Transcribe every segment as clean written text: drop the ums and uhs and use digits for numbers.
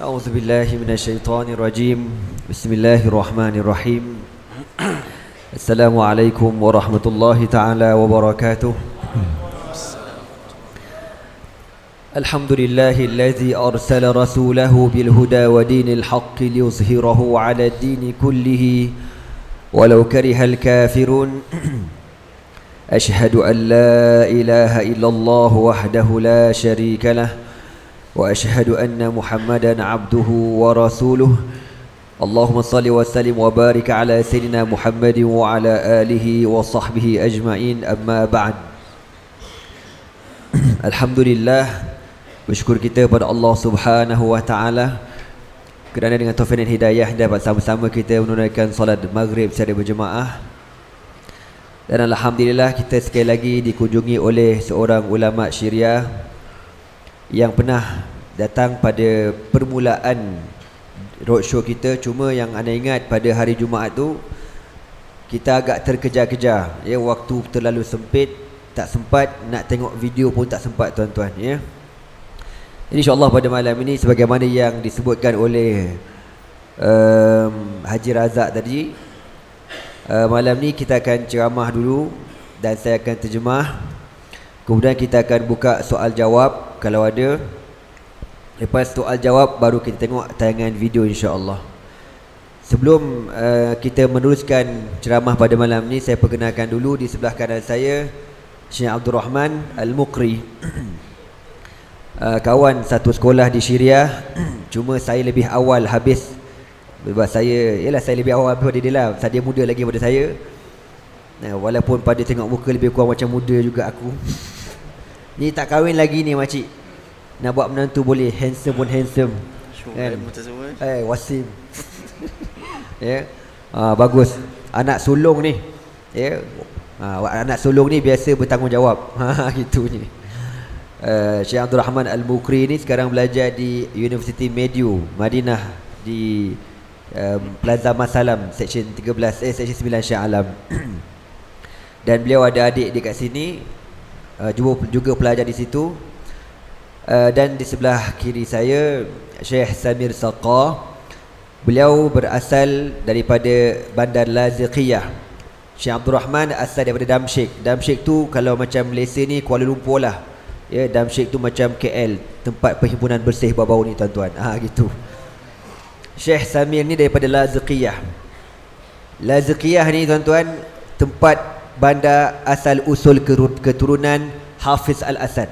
أعوذ بالله من الشيطان الرجيم بسم الله الرحمن الرحيم السلام عليكم ورحمة الله تعالى وبركاته الحمد لله الذي أرسل رسوله بالهدى ودين الحق ليظهره على الدين كله ولو كره الكافرون أشهد أن لا إله إلا الله وحده لا شريك له وأشهد أن محمدا عبده ورسوله اللهم صل وسلم وبارك على سيدنا محمد وعلى آله وصحبه أجمعين أما بعد. Alhamdulillah, bersyukur kita pada Allah Subhanahu wa taala kerana dengan taufik dan hidayah dapat sama-sama kita menunaikan solat maghrib secara berjemaah. Dan alhamdulillah kita sekali lagi dikunjungi oleh seorang ulama syariah yang pernah datang pada permulaan roadshow kita. Cuma yang anda ingat pada hari Jumaat tu kita agak terkejar-kejar, ya, waktu terlalu sempit, tak sempat nak tengok video pun tak sempat tuan-tuan, ya. InsyaAllah pada malam ini sebagaimana yang disebutkan oleh Haji Razak tadi, malam ni kita akan ceramah dulu dan saya akan terjemah. Kemudian kita akan buka soal jawab kalau ada. Lepas soal jawab baru kita tengok tayangan video insya-Allah. Sebelum kita meneruskan ceramah pada malam ni, saya perkenalkan dulu di sebelah kanan saya Syekh Abdul Rahman Al-Muqri. Kawan satu sekolah di Syria. Cuma saya lebih awal habis. Sebab saya lebih awal daripada dia lah. Dia muda lagi daripada saya. Walaupun pada tengok muka lebih kurang macam muda juga aku. Ni tak kahwin lagi ni makcik. Nak buat menantu boleh. Handsome pun handsome kan? Wasim. Ya. Bagus. Anak sulung ni, ya. Anak sulung ni biasa bertanggungjawab. Gitunya. Syekh Abdul Rahman Al-Muqri ni sekarang belajar di University Mediu Madinah di Plaza Masalam Section 13 Section 9 Shah Alam. Dan beliau ada adik dekat sini, juga pelajar di situ. Dan di sebelah kiri saya Syekh Samir Saqa. Beliau berasal daripada Bandar Laziqiyah. Syekh Abdul Rahman asal daripada Damsyik. Damsyik tu kalau macam Malaysia ni Kuala Lumpur lah, ya. Damsyik tu macam KL, tempat perhimpunan bersih bau-bau ni tuan-tuan. Gitu. Syekh Samir ni daripada Laziqiyah. Laziqiyah ni tuan-tuan tempat bandar asal usul keturunan Hafiz Al-Asad.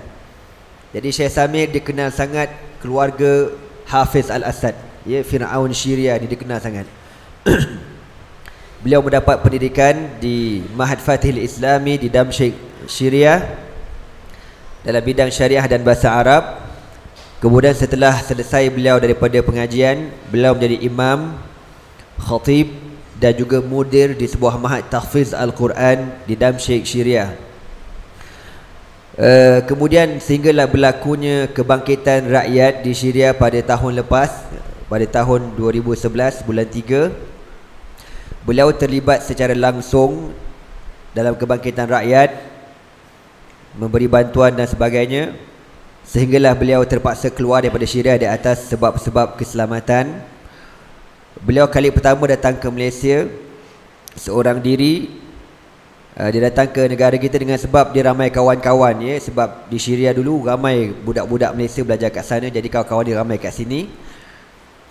Jadi Syekh Samir dikenal sangat keluarga Hafiz Al-Asad, ya, Fir'aun Syria ni dikenal sangat. Beliau mendapat pendidikan di Mahad Fatihul Islami di Damsyik, Syria, dalam bidang syariah dan bahasa Arab. Kemudian setelah selesai beliau daripada pengajian, beliau menjadi imam, khatib dan juga mudir di sebuah mahad tahfiz Al-Quran di Damsyik, Syria. Kemudian sehinggalah berlakunya kebangkitan rakyat di Syria pada tahun lepas, pada tahun 2011 bulan 3. Beliau terlibat secara langsung dalam kebangkitan rakyat, memberi bantuan dan sebagainya, sehinggalah beliau terpaksa keluar daripada Syria di atas sebab-sebab keselamatan. Beliau kali pertama datang ke Malaysia seorang diri. Dia datang ke negara kita dengan sebab dia ramai kawan-kawan, ya. Sebab di Syria dulu ramai budak-budak Malaysia belajar kat sana, jadi kawan-kawan dia ramai kat sini.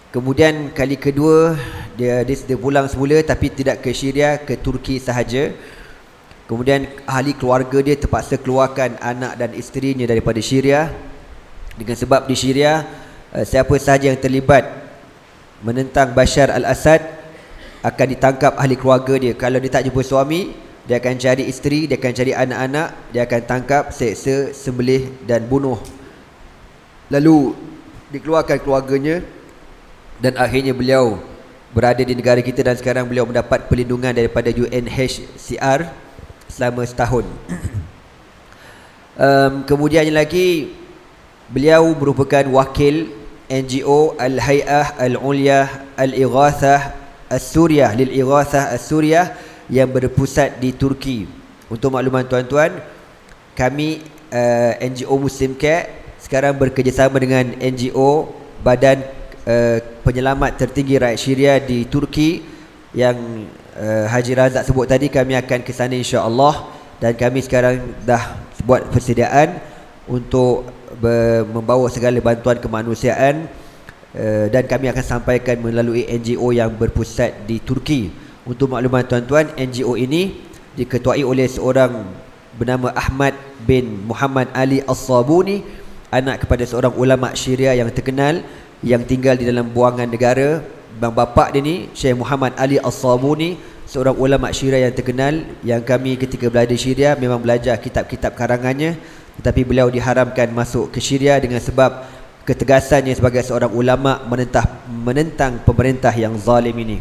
Kemudian kali kedua dia pulang semula, tapi tidak ke Syria, ke Turki sahaja. Kemudian ahli keluarga dia terpaksa keluarkan anak dan isterinya daripada Syria, dengan sebab di Syria siapa sahaja yang terlibat menentang Bashar al-Assad akan ditangkap ahli keluarga dia. Kalau dia tak jumpa suami, dia akan cari isteri, dia akan cari anak-anak, dia akan tangkap, seksa, sembelih dan bunuh. Lalu dikeluarkan keluarganya. Dan akhirnya beliau berada di negara kita dan sekarang beliau mendapat perlindungan daripada UNHCR selama setahun. Kemudiannya lagi, beliau merupakan wakil NGO Al-Hay'ah Al-Ulyah Al-Ighathah As-Suriyah Lil-Ighathah As-Suriyah yang berpusat di Turki. Untuk makluman tuan-tuan, kami NGO Muslim Care sekarang bekerjasama dengan NGO Badan penyelamat tertinggi rakyat Syria di Turki yang Haji Razak sebut tadi. Kami akan ke sana insya-Allah, dan kami sekarang dah buat persediaan untuk membawa segala bantuan kemanusiaan, dan kami akan sampaikan melalui NGO yang berpusat di Turki. Untuk makluman tuan-tuan, NGO ini diketuai oleh seorang bernama Ahmad bin Muhammad Ali As-Sabuni, anak kepada seorang ulama Syria yang terkenal yang tinggal di dalam buangan negara. Bang bapak dia ni Syekh Muhammad Ali As-Sabuni, seorang ulama Syria yang terkenal, yang kami ketika berada di Syria memang belajar kitab-kitab karangannya, tetapi beliau diharamkan masuk ke Syria dengan sebab ketegasannya sebagai seorang ulama menentang pemerintah yang zalim ini.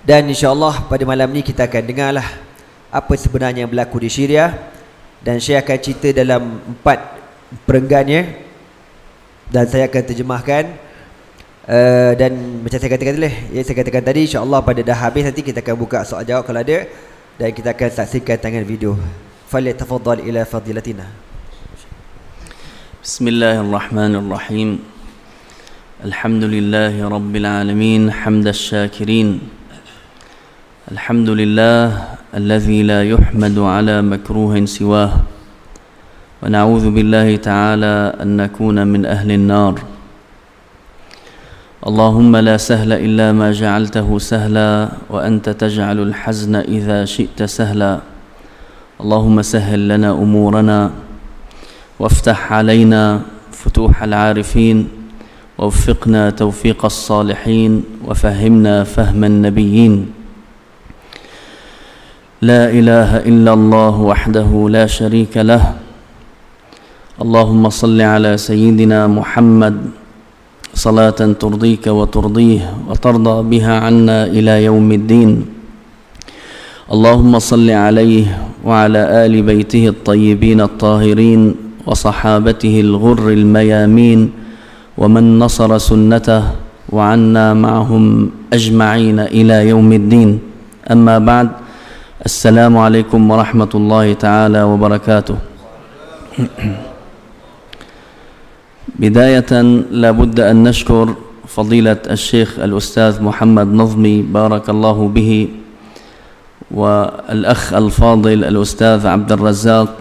Dan insya-Allah pada malam ni kita akan dengarlah apa sebenarnya yang berlaku di Syria, dan saya akan cerita dalam 4 perenggannya, dan saya akan terjemahkan. Dan macam saya katakan tadi, insya-Allah pada dah habis nanti kita akan buka soal jawab kalau ada, dan kita akan saksikan tangan video. Falyatafaddal ila fadilatina. Bismillahirrahmanirrahim. Alhamdulillahi rabbil alamin, hamdash syakirin. Alhamdulillah alladzi la yuhmadu ala makruhin siwah. Wa na'udzu billahi ta'ala an nakuna min ahli an-nar. Allahumma la sahla illa ma ja'altahu sahla wa anta taj'alul hazna idza syi'ta sahla. Allahumma sahhil lana umurana waftah 'alaina futuhal 'arifin ووفقنا توفيق الصالحين وفهمنا فهم النبيين. لا إله إلا الله وحده لا شريك له. اللهم صل على سيدنا محمد صلاة ترضيك وترضيه وترضى بها عنا إلى يوم الدين. اللهم صل عليه وعلى آل بيته الطيبين الطاهرين وصحابته الغر الميامين ومن نصر سنته وعنا معهم أجمعين إلى يوم الدين. أما بعد، السلام عليكم ورحمة الله تعالى وبركاته. بداية لا بد أن نشكر فضيلة الشيخ الأستاذ محمد نظمي بارك الله به، والأخ الفاضل الأستاذ عبد الرزاق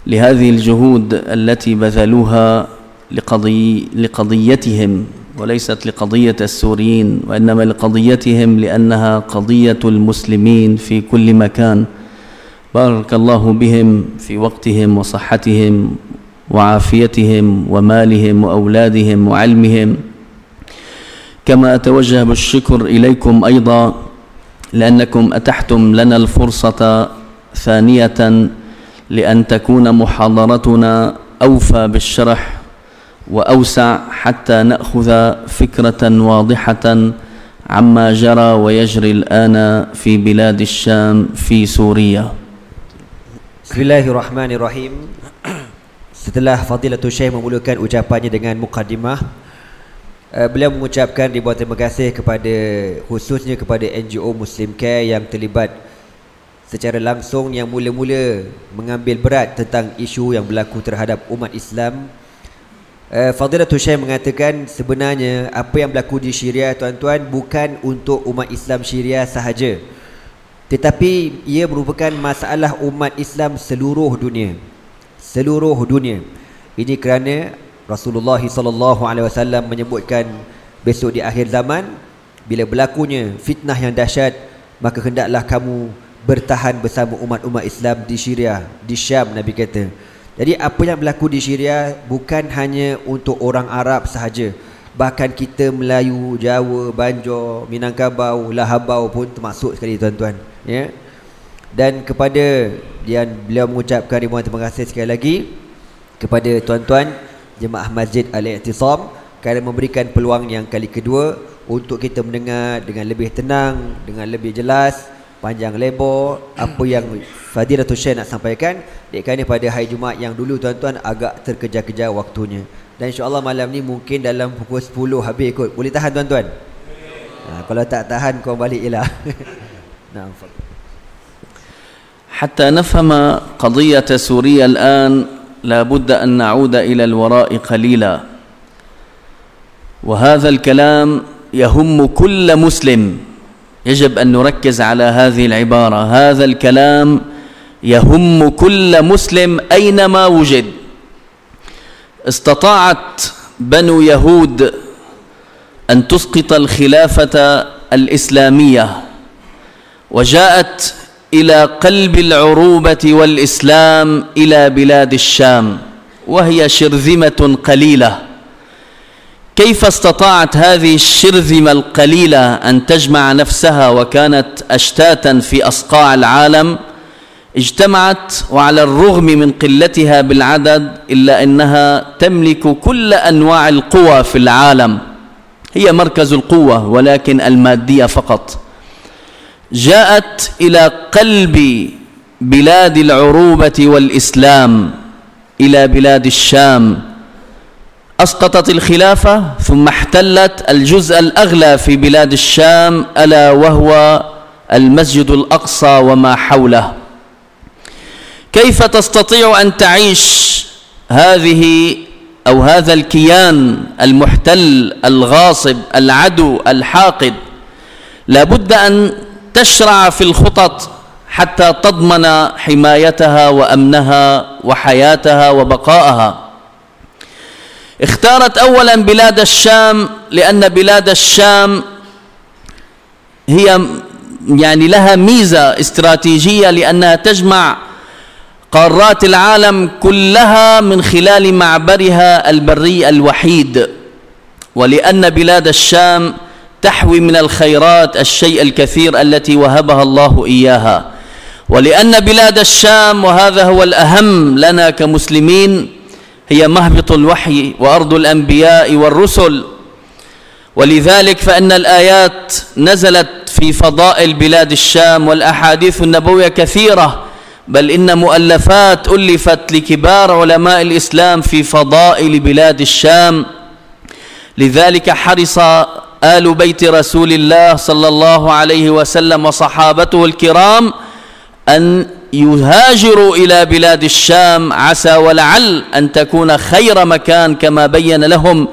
لهذه الجهود التي بذلوها لقضيتهم، وليست لقضية السوريين، وإنما لقضيتهم لأنها قضية المسلمين في كل مكان. بارك الله بهم في وقتهم وصحتهم وعافيتهم ومالهم وأولادهم وعلمهم. كما أتوجه بالشكر إليكم أيضا لأنكم أتحتم لنا الفرصة ثانية لأن تكون محاضرتنا أوفى بالشرح وأوسع حتى نأخذ فكرة واضحة عما جرى ويجري الآن في بلاد الشام في سوريا. Bismillahirrahmanirrahim. Setelah Fadilatul Syekh memulakan ucapannya dengan mukadimah, beliau mengucapkan ribuan terima kasih khususnya kepada NGO Muslim Care yang terlibat secara langsung, yang mula-mula mengambil berat tentang isu yang berlaku terhadap umat Islam. Fadilatul Syekh mengatakan sebenarnya apa yang berlaku di Syria, tuan-tuan, bukan untuk umat Islam Syria sahaja, tetapi ia merupakan masalah umat Islam seluruh dunia. Seluruh dunia. Ini kerana Rasulullah SAW menyebutkan besok di akhir zaman, bila berlakunya fitnah yang dahsyat, maka hendaklah kamu bertahan bersama umat-umat Islam di Syria, di Syam, Nabi kata. Jadi apa yang berlaku di Syria bukan hanya untuk orang Arab sahaja, bahkan kita Melayu, Jawa, Banjar, Minangkabau, Lahabau pun termasuk sekali, tuan-tuan, ya. Dan kepada beliau mengucapkan ribuan terima kasih sekali lagi kepada tuan-tuan Jemaah Masjid Al-I'tisam kerana memberikan peluang yang kali kedua untuk kita mendengar dengan lebih tenang, dengan lebih jelas, panjang lebar apa yang Fadilatul Syekh nak sampaikan, kerana pada hari Jumaat yang dulu, tuan-tuan, agak terkejar-kejar waktunya. Dan insya-Allah malam ni mungkin dalam pukul 10 habis kot. Boleh tahan, tuan-tuan? Kalau tak tahan, kau balik ialah. Nah, حتى نفهم قضية سوريا الآن لا بد أن نعود إلى الوراء قليلا. وهذا الكلام يهم كل مسلم، يجب أن نركز على هذه العبارة، هذا الكلام يهم كل مسلم أينما وجد. استطاعت بنو يهود أن تسقط الخلافة الإسلامية، وجاءت إلى قلب العروبة والإسلام إلى بلاد الشام، وهي شرذمة قليلة. كيف استطاعت هذه الشرذمة القليلة أن تجمع نفسها وكانت أشتاتا في أصقاع العالم؟ اجتمعت، وعلى الرغم من قلتها بالعدد إلا أنها تملك كل أنواع القوى في العالم، هي مركز القوة ولكن المادية فقط. جاءت إلى قلب بلاد العروبة والإسلام إلى بلاد الشام، أسقطت الخلافة ثم احتلت الجزء الأغلى في بلاد الشام ألا وهو المسجد الأقصى وما حوله. كيف تستطيع أن تعيش هذه أو هذا الكيان المحتل الغاصب العدو الحاقد؟ لابد أن تشرع في الخطط حتى تضمن حمايتها وأمنها وحياتها وبقائها. اختارت أولا بلاد الشام، لأن بلاد الشام هي يعني لها ميزة استراتيجية، لأنها تجمع قارات العالم كلها من خلال معبرها البري الوحيد، ولأن بلاد الشام تحوي من الخيرات الشيء الكثير التي وهبها الله إياها، ولأن بلاد الشام، وهذا هو الأهم لنا كمسلمين، هي مهبط الوحي وأرض الأنبياء والرسل. ولذلك فإن الآيات نزلت في فضائل بلاد الشام، والأحاديث النبوية كثيرة، بل إن مؤلفات ألفت لكبار علماء الإسلام في فضائل بلاد الشام. لذلك حرص آل بيت رسول الله صلى الله عليه وسلم وصحابته الكرام أن يهاجروا إلى بلاد الشام، عسى ولعل أن تكون خير مكان كما بين لهم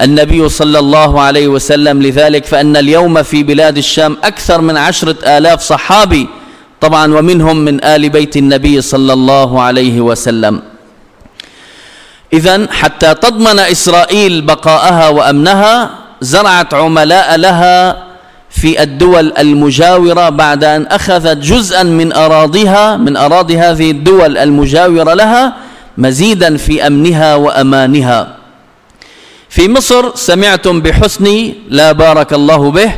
النبي صلى الله عليه وسلم. لذلك فإن اليوم في بلاد الشام أكثر من 10,000 صحابي طبعا، ومنهم من آل بيت النبي صلى الله عليه وسلم. إذن حتى تضمن إسرائيل بقاءها وأمنها، زرعت عملاء لها في الدول المجاورة بعد أن أخذت جزءا من أراضيها، من أراضي هذه الدول المجاورة لها، مزيدا في أمنها وأمانها. في مصر سمعتم بحسني لا بارك الله به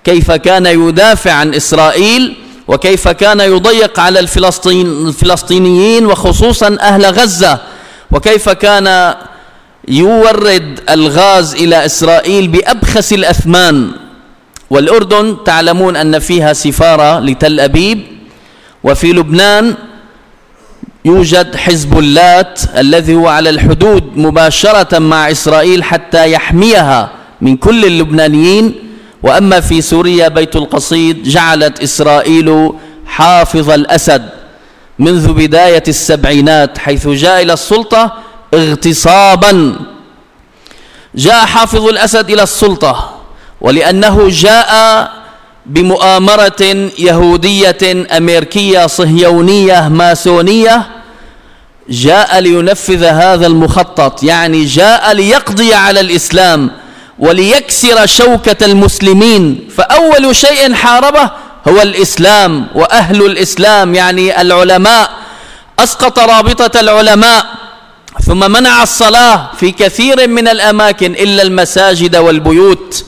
كيف كان يدافع عن إسرائيل، وكيف كان يضيق على الفلسطينيين وخصوصا أهل غزة، وكيف كان يورد الغاز إلى إسرائيل بأبخس الأثمان. والأردن تعلمون أن فيها سفارة لتل أبيب، وفي لبنان يوجد حزب اللات الذي هو على الحدود مباشرة مع إسرائيل حتى يحميها من كل اللبنانيين. وأما في سوريا بيت القصيد جعلت إسرائيل حافظ الأسد منذ بداية السبعينات، حيث جاء إلى السلطة اغتصابا. جاء حافظ الأسد إلى السلطة ولأنه جاء بمؤامرة يهودية أمريكية صهيونية ماسونية، جاء لينفذ هذا المخطط، يعني جاء ليقضي على الإسلام وليكسر شوكة المسلمين. فأول شيء حاربه هو الإسلام وأهل الإسلام، يعني العلماء. أسقط رابطة العلماء، ثم منع الصلاة في كثير من الأماكن إلا المساجد والبيوت.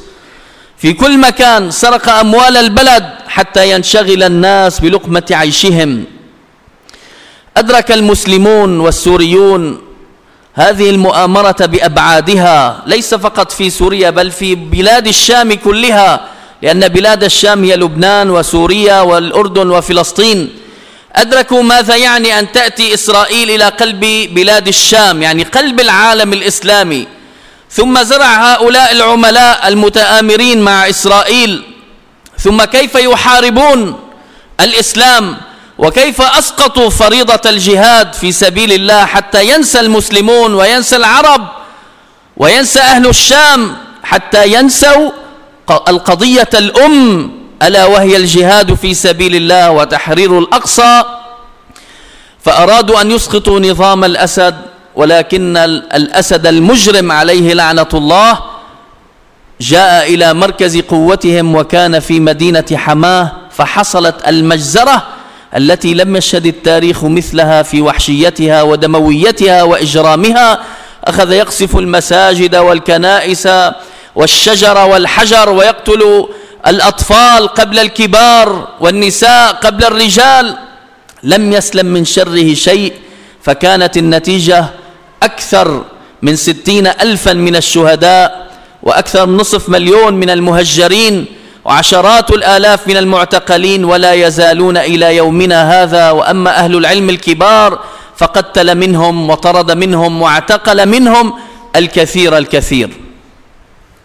في كل مكان سرق أموال البلد حتى ينشغل الناس بلقمة عيشهم. أدرك المسلمون والسوريون هذه المؤامرة بأبعادها، ليس فقط في سوريا بل في بلاد الشام كلها، لأن بلاد الشام هي لبنان وسوريا والأردن وفلسطين. أدركوا ماذا يعني أن تأتي إسرائيل إلى قلب بلاد الشام، يعني قلب العالم الإسلامي. ثم زرع هؤلاء العملاء المتآمرين مع إسرائيل، ثم كيف يحاربون الإسلام، وكيف أسقطوا فريضة الجهاد في سبيل الله حتى ينسى المسلمون وينسى العرب وينسى أهل الشام حتى ينسوا القضية الأم ألا وهي الجهاد في سبيل الله وتحرير الأقصى، فأرادوا أن يسقطوا نظام الأسد، ولكن الأسد المجرم عليه لعنة الله جاء إلى مركز قوتهم وكان في مدينة حماه، فحصلت المجزرة التي لم يشهد التاريخ مثلها في وحشيتها ودمويتها وإجرامها. أخذ يقصف المساجد والكنائس والشجر والحجر ويقتل الأطفال قبل الكبار والنساء قبل الرجال، لم يسلم من شره شيء. فكانت النتيجة أكثر من 60,000 من الشهداء، وأكثر من نصف مليون من المهجرين، وعشرات الآلاف من المعتقلين، ولا يزالون إلى يومنا هذا. وأما أهل العلم الكبار فقتل منهم وطرد منهم واعتقل منهم الكثير الكثير.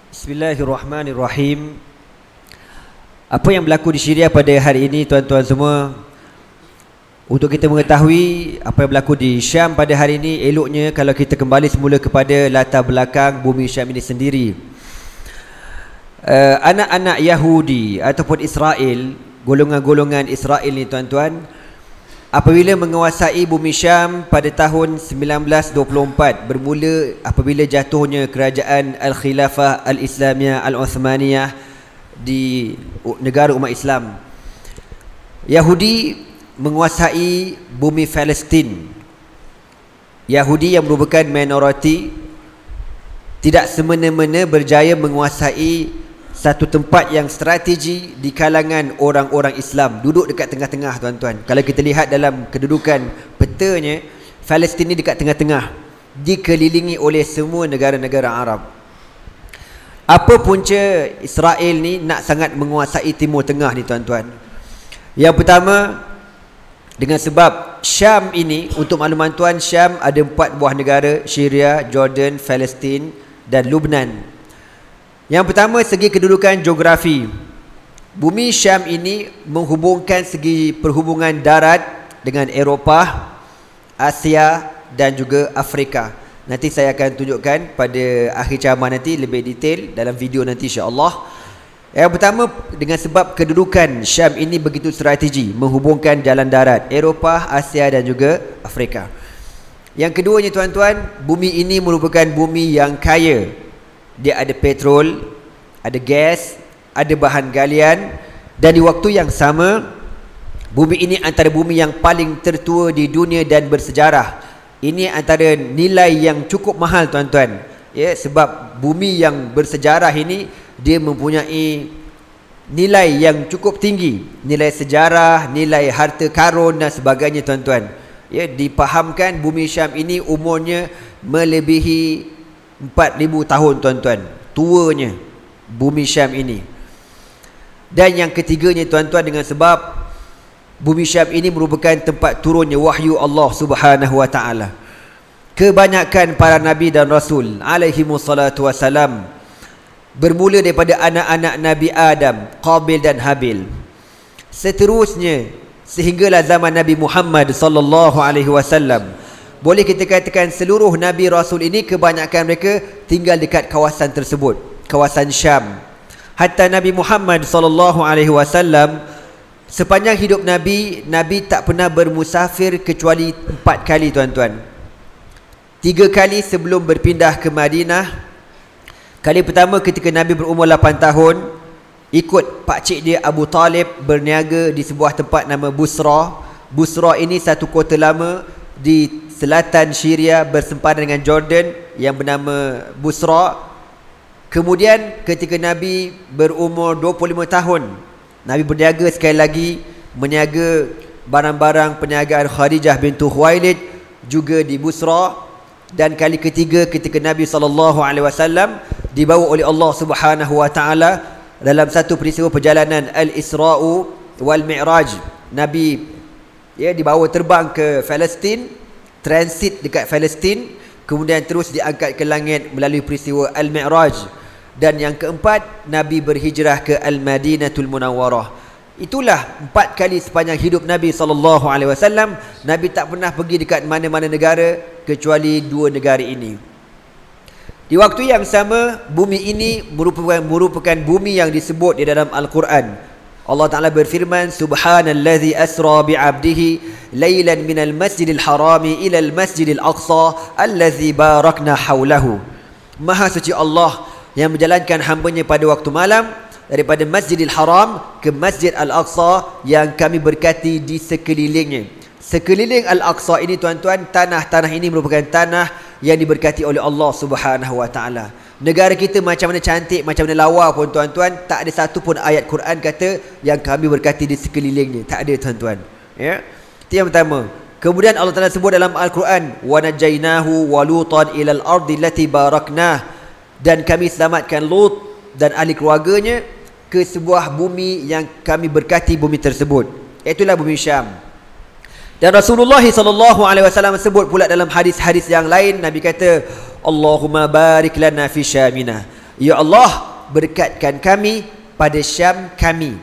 Bismillahirrahmanirrahim. Apa yang berlaku di Syria pada hari ini, tuan-tuan semua, untuk kita mengetahui apa yang berlaku di Syam pada hari ini, eloknya kalau kita kembali semula kepada latar belakang bumi Syam ini sendiri. Anak-anak Yahudi ataupun Israel, golongan-golongan Israel ni, tuan-tuan, apabila menguasai bumi Syam pada tahun 1924, bermula apabila jatuhnya kerajaan Al-Khilafah Al-Islamiyah Al-Uthmaniyah di negara umat Islam, Yahudi menguasai bumi Palestin. Yahudi yang merupakan minoriti tidak semena-mena berjaya menguasai satu tempat yang strategi di kalangan orang-orang Islam, duduk dekat tengah-tengah, tuan-tuan. Kalau kita lihat dalam kedudukan petanya, Palestin ni dekat tengah-tengah, dikelilingi oleh semua negara-negara Arab. Apa punca Israel ni nak sangat menguasai Timur Tengah ni, tuan-tuan? Yang pertama, dengan sebab Syam ini, untuk makluman tuan, Syam ada 4 buah negara: Syria, Jordan, Palestin dan Lubnan. Yang pertama, segi kedudukan geografi. Bumi Syam ini menghubungkan segi perhubungan darat dengan Eropah, Asia dan juga Afrika. Nanti saya akan tunjukkan pada akhir ceramah nanti lebih detail dalam video nanti, insya-Allah. Yang pertama, dengan sebab kedudukan Syam ini begitu strategi, menghubungkan jalan darat Eropah, Asia dan juga Afrika. Yang keduanya, tuan-tuan, bumi ini merupakan bumi yang kaya. Dia ada petrol, ada gas, ada bahan galian, dan di waktu yang sama, bumi ini antara bumi yang paling tertua di dunia dan bersejarah. Ini antara nilai yang cukup mahal, tuan-tuan, ya, sebab bumi yang bersejarah ini dia mempunyai nilai yang cukup tinggi, nilai sejarah, nilai harta karun dan sebagainya, tuan-tuan. Ya, dipahamkan bumi Syam ini umurnya melebihi 4,000 tahun, tuan-tuan, tuanya bumi Syam ini. Dan yang ketiganya, tuan-tuan, dengan sebab bumi Syam ini merupakan tempat turunnya wahyu Allah Subhanahu wa taala. Kebanyakan para nabi dan rasul alaihi wassalatu wassalam bermula daripada anak-anak Nabi Adam, Qabil dan Habil. Seterusnya sehinggalah zaman Nabi Muhammad sallallahu alaihi wasallam. Boleh kita katakan seluruh nabi rasul ini kebanyakan mereka tinggal dekat kawasan tersebut, kawasan Syam. Hatta Nabi Muhammad sallallahu alaihi wasallam, sepanjang hidup Nabi, Nabi tak pernah bermusafir kecuali 4 kali, tuan-tuan. 3 kali sebelum berpindah ke Madinah. Kali pertama ketika Nabi berumur 8 tahun, ikut pakcik dia Abu Talib berniaga di sebuah tempat nama Busra. Busra ini satu kota lama di selatan Syria bersempadan dengan Jordan yang bernama Busra. Kemudian ketika Nabi berumur 25 tahun, Nabi berniaga sekali lagi, meniaga barang-barang perniagaan Khadijah bintu Khuwailid juga di Busra. Dan kali ketiga ketika Nabi SAW dibawa oleh Allah Subhanahu wa taala dalam satu peristiwa perjalanan Al-Isra'u wal Mi'raj. Nabi dibawa terbang ke Palestin, transit dekat Palestin, kemudian terus diangkat ke langit melalui peristiwa Al-Mi'raj. Dan yang keempat, Nabi berhijrah ke Al-Madinatul Munawwarah. Itulah 4 kali sepanjang hidup Nabi SAW. Nabi tak pernah pergi dekat mana-mana negara kecuali 2 negara ini. Di waktu yang sama, bumi ini merupakan bumi yang disebut di dalam Al-Quran. Allah Ta'ala berfirman, Subhanallazi asra bi'abdihi laylan minal masjidil harami ilal masjidil aqsa allazi barakna hawlahu. Maha suci Allah yang menjalankan hambanya pada waktu malam daripada Masjidil Haram ke Masjid Al-Aqsa yang kami berkati di sekelilingnya. Sekeliling Al-Aqsa ini tuan-tuan, tanah ini merupakan tanah yang diberkati oleh Allah Subhanahu wa taala. Negara kita macam mana cantik, macam mana lawa pun tuan-tuan, tak ada satu pun ayat Quran kata yang kami berkati di sekelilingnya. Tak ada tuan-tuan. Ya. Itu yang pertama. Kemudian Allah Taala sebut dalam Al-Quran, wa najainahu wa lutan ilal ardi allati baraknah, dan kami selamatkan Lut dan ahli keluarganya ke sebuah bumi yang kami berkati bumi tersebut. Itulah bumi Syam. Dan Rasulullah SAW sebut pula dalam hadis-hadis yang lain, Nabi kata, Allahumma barik lana fi Syamina. Ya Allah, berkatkan kami pada Syam kami.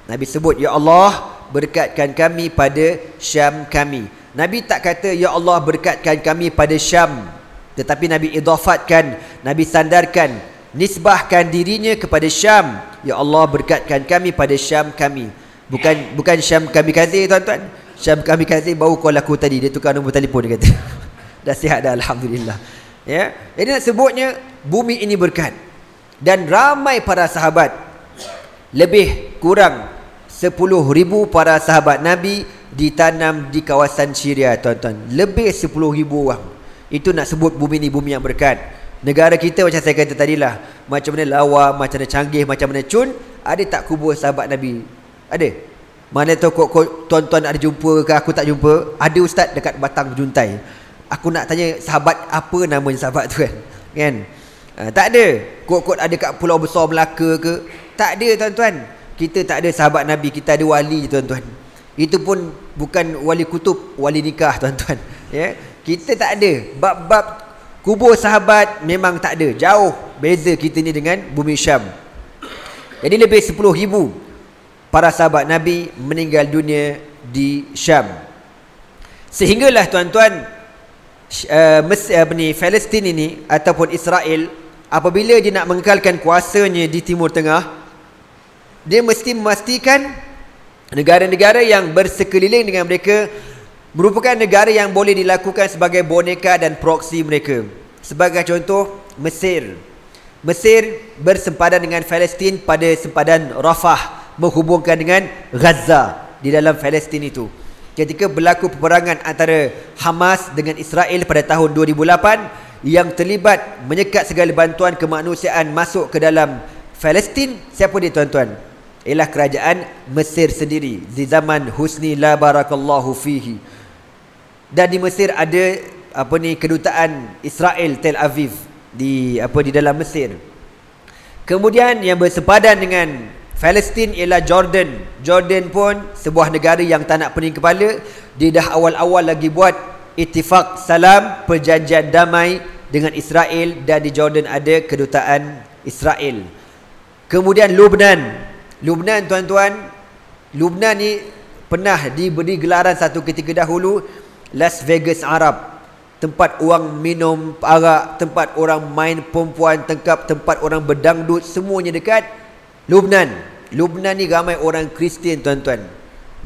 Nabi sebut, Ya Allah, berkatkan kami pada Syam kami. Nabi tak kata, Ya Allah, berkatkan kami pada Syam, tetapi Nabi idhafatkan, Nabi sandarkan, nisbahkan dirinya kepada Syam. Ya Allah, berkatkan kami pada Syam kami. Bukan Syam kami kazi tuan-tuan. Syam kami kazi baru call aku tadi, dia tukar nombor telefon, dia kata. Dah sihat dah, alhamdulillah. Ya. Jadi nak sebutnya bumi ini berkat. Dan ramai para sahabat, lebih kurang 10,000 para sahabat Nabi ditanam di kawasan Syria tuan-tuan. Lebih 10,000 orang. Itu nak sebut bumi ni bumi yang berkat. Negara kita macam saya kata tadilah, macam mana lawa, macam mana canggih, macam mana cun, ada tak kubur sahabat Nabi? Ada? Mana tahu kok tuan-tuan ada jumpa ke aku tak jumpa? Ada ustaz dekat Batang Juntai. Aku nak tanya sahabat apa namanya sahabat tu kan? Tak ada. Kok ada kat Pulau Besar Melaka ke? Tak ada tuan-tuan. Kita tak ada sahabat Nabi, kita ada wali tuan-tuan. Itu pun bukan wali kutub, wali nikah tuan-tuan. Ya, kita tak ada. Bab-bab kubur sahabat memang tak ada. Jauh beza kita ni dengan bumi Syam. Jadi lebih 10,000 para sahabat Nabi meninggal dunia di Syam. Sehinggalah tuan-tuan, Palestin ini ataupun Israel, apabila dia nak mengekalkan kuasanya di Timur Tengah, dia mesti memastikan negara-negara yang bersekeliling dengan mereka merupakan negara yang boleh dilakukan sebagai boneka dan proksi mereka. Sebagai contoh, Mesir. Mesir bersempadan dengan Palestin pada sempadan Rafah, menghubungkan dengan Gaza di dalam Palestin itu. Ketika berlaku peperangan antara Hamas dengan Israel pada tahun 2008, yang terlibat menyekat segala bantuan kemanusiaan masuk ke dalam Palestin, siapa dia tuan-tuan? Ialah kerajaan Mesir sendiri di zaman Husni la barakallahu fihi. Dan di Mesir ada kedutaan Israel Tel Aviv di dalam Mesir. Kemudian yang bersepadan dengan Palestin ialah Jordan. Jordan pun sebuah negara yang tak nak pening kepala. Dia dah awal-awal lagi buat ittifaq salam, perjanjian damai dengan Israel, dan di Jordan ada kedutaan Israel. Kemudian Lubnan. Lubnan tuan-tuan, Lubnan ni pernah diberi gelaran satu ketika dahulu Las Vegas Arab. Tempat orang minum arak, tempat orang main perempuan tengkap, tempat orang berdangdut, semuanya dekat Lubnan. Lubnan ni ramai orang Kristian tuan-tuan.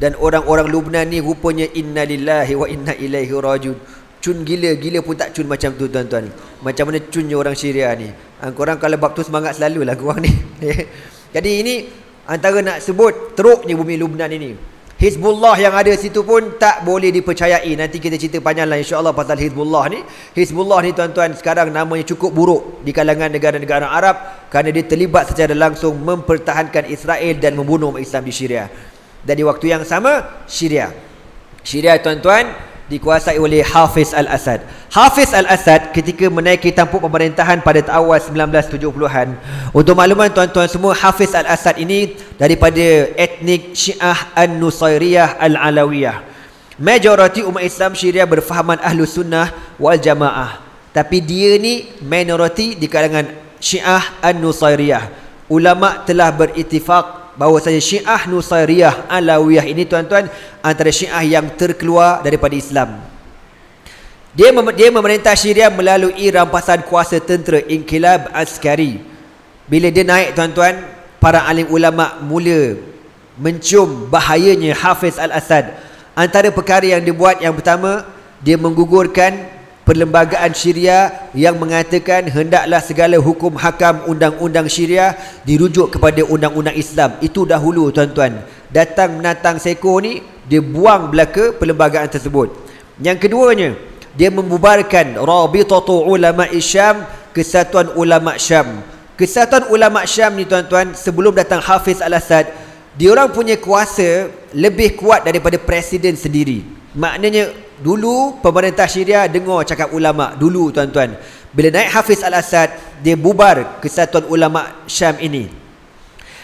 Dan orang-orang Lubnan ni rupanya inna lillahi wa inna ilaihi rajiun. Cun gila pun tak cun macam tu tuan-tuan. Macam mana cunnya orang Syria ni. Korang kalau bab tu semangat selalulah korang ni. Jadi ini antara nak sebut teruknya bumi Lubnan ini. Hizbullah yang ada situ pun tak boleh dipercayai. Nanti kita cerita panjanglah insya-Allah pasal Hizbullah ni. Hizbullah ni tuan-tuan sekarang namanya cukup buruk di kalangan negara-negara Arab kerana dia terlibat secara langsung mempertahankan Israel dan membunuh umat Islam di Syria. Dan di waktu yang sama, Syria tuan-tuan dikuasai oleh Hafiz al-Assad. Hafiz al-Assad ketika menaiki tampuk pemerintahan pada awal 1970-an. Untuk makluman tuan-tuan semua, Hafiz al-Assad ini daripada etnik Syiah An-Nusairiyah Al-Alawiyah. Majoriti umat Islam Syria berfahaman Ahlus Sunnah wal Jamaah. Tapi dia ni minoriti di kalangan Syiah An-Nusairiyah. Ulama telah berittifaq bahawasanya Syiah Nusairiyah Alawiyah ini tuan-tuan antara Syiah yang terkeluar daripada Islam. Dia memerintah Syria melalui rampasan kuasa tentera Inqilab Askari. Bila dia naik tuan-tuan, para alim ulama mula mencium bahayanya Hafiz al-Assad. Antara perkara yang dia buat, yang pertama, dia menggugurkan perlembagaan Syria yang mengatakan hendaklah segala hukum hakam undang-undang Syria dirujuk kepada undang-undang Islam. Itu dahulu tuan-tuan. Datang menatang seko ni, dia buang belaka perlembagaan tersebut. Yang keduanya, dia membubarkan Rabitatu Ulama Syam, Kesatuan Ulama Syam. Kesatuan Ulama Syam ni tuan-tuan, sebelum datang Hafiz al-Assad, dia orang punya kuasa lebih kuat daripada presiden sendiri. Maknanya dulu pemerintah Syria dengar cakap ulama dulu tuan-tuan. Bila naik Hafiz al-Assad, dia bubar Kesatuan Ulama Syam ini.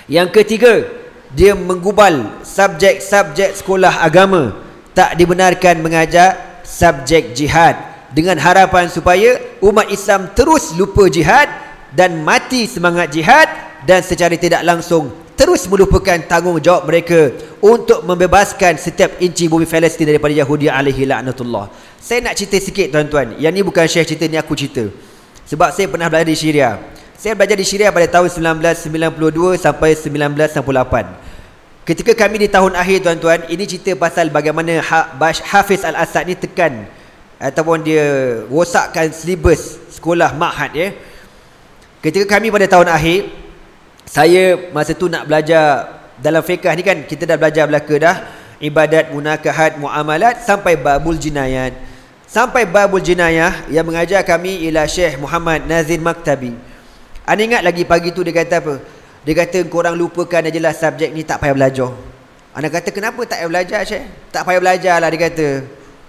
Yang ketiga, dia menggubal subjek-subjek sekolah agama. Tak dibenarkan mengajar subjek jihad, dengan harapan supaya umat Islam terus lupa jihad dan mati semangat jihad, dan secara tidak langsung terus melupakan tanggungjawab mereka untuk membebaskan setiap inci bumi Palestin daripada Yahudi alaihi la'natullah. Saya nak cerita sikit tuan-tuan. Yang ni bukan Syekh cerita, ni aku cerita. Sebab saya pernah belajar di Syria. Saya belajar di Syria pada tahun 1992 sampai 1998. Ketika kami di tahun akhir tuan-tuan, ini cerita pasal bagaimana Hafiz al-Assad ni tekan ataupun dia rosakkan silibus sekolah ma'had ya. Ketika kami pada tahun akhir, saya masa tu nak belajar dalam fiqh ni kan, kita dah belajar belaka dah, ibadat, munakahat, muamalat sampai babul jinayat. Sampai babul jinayah yang mengajar kami ialah Syekh Muhammad Nazir Maktabi. Anda ingat lagi pagi tu dia kata apa? Dia kata korang lupakan aje lah subjek ni, tak payah belajar. Anda kata kenapa tak payah belajar Syekh? Tak payah belajar lah, dia kata.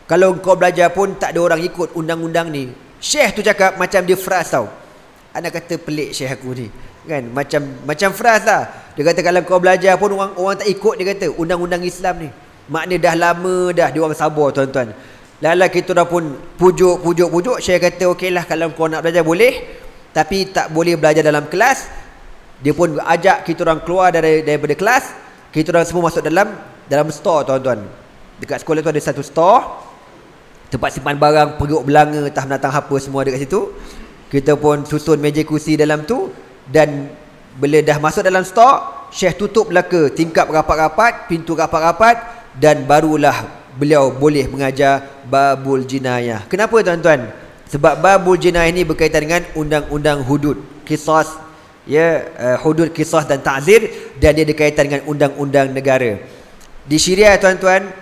Kalau kau belajar pun tak ada orang ikut undang-undang ni. Syekh tu cakap macam dia fras tau. Anda kata pelik Syekh aku ni. Kan macam fras lah. Dia kata kalau kau belajar pun orang tak ikut, dia kata undang-undang Islam ni. Maknanya dah lama dah dia orang sabar tuan-tuan. Lala kita dah pun pujuk. Saya kata okeylah, kalau kau nak belajar boleh, tapi tak boleh belajar dalam kelas. Dia pun ajak kita orang keluar daripada kelas. Kita orang semua masuk dalam store tuan-tuan. Dekat sekolah tu ada satu store, tempat simpan barang, perut belanga, entah menatang apa semua dekat situ. Kita pun susun meja kursi dalam tu. Dan bila dah masuk dalam store, Syekh tutup belaka tingkap rapat-rapat, pintu rapat-rapat, dan barulah beliau boleh mengajar babul jinayah. Kenapa tuan-tuan? Sebab babul jinayah ini berkaitan dengan undang-undang hudud, qisas ya, hudud, qisas dan ta'zir, dan dia berkaitan dengan undang-undang negara. Di Syria tuan-tuan,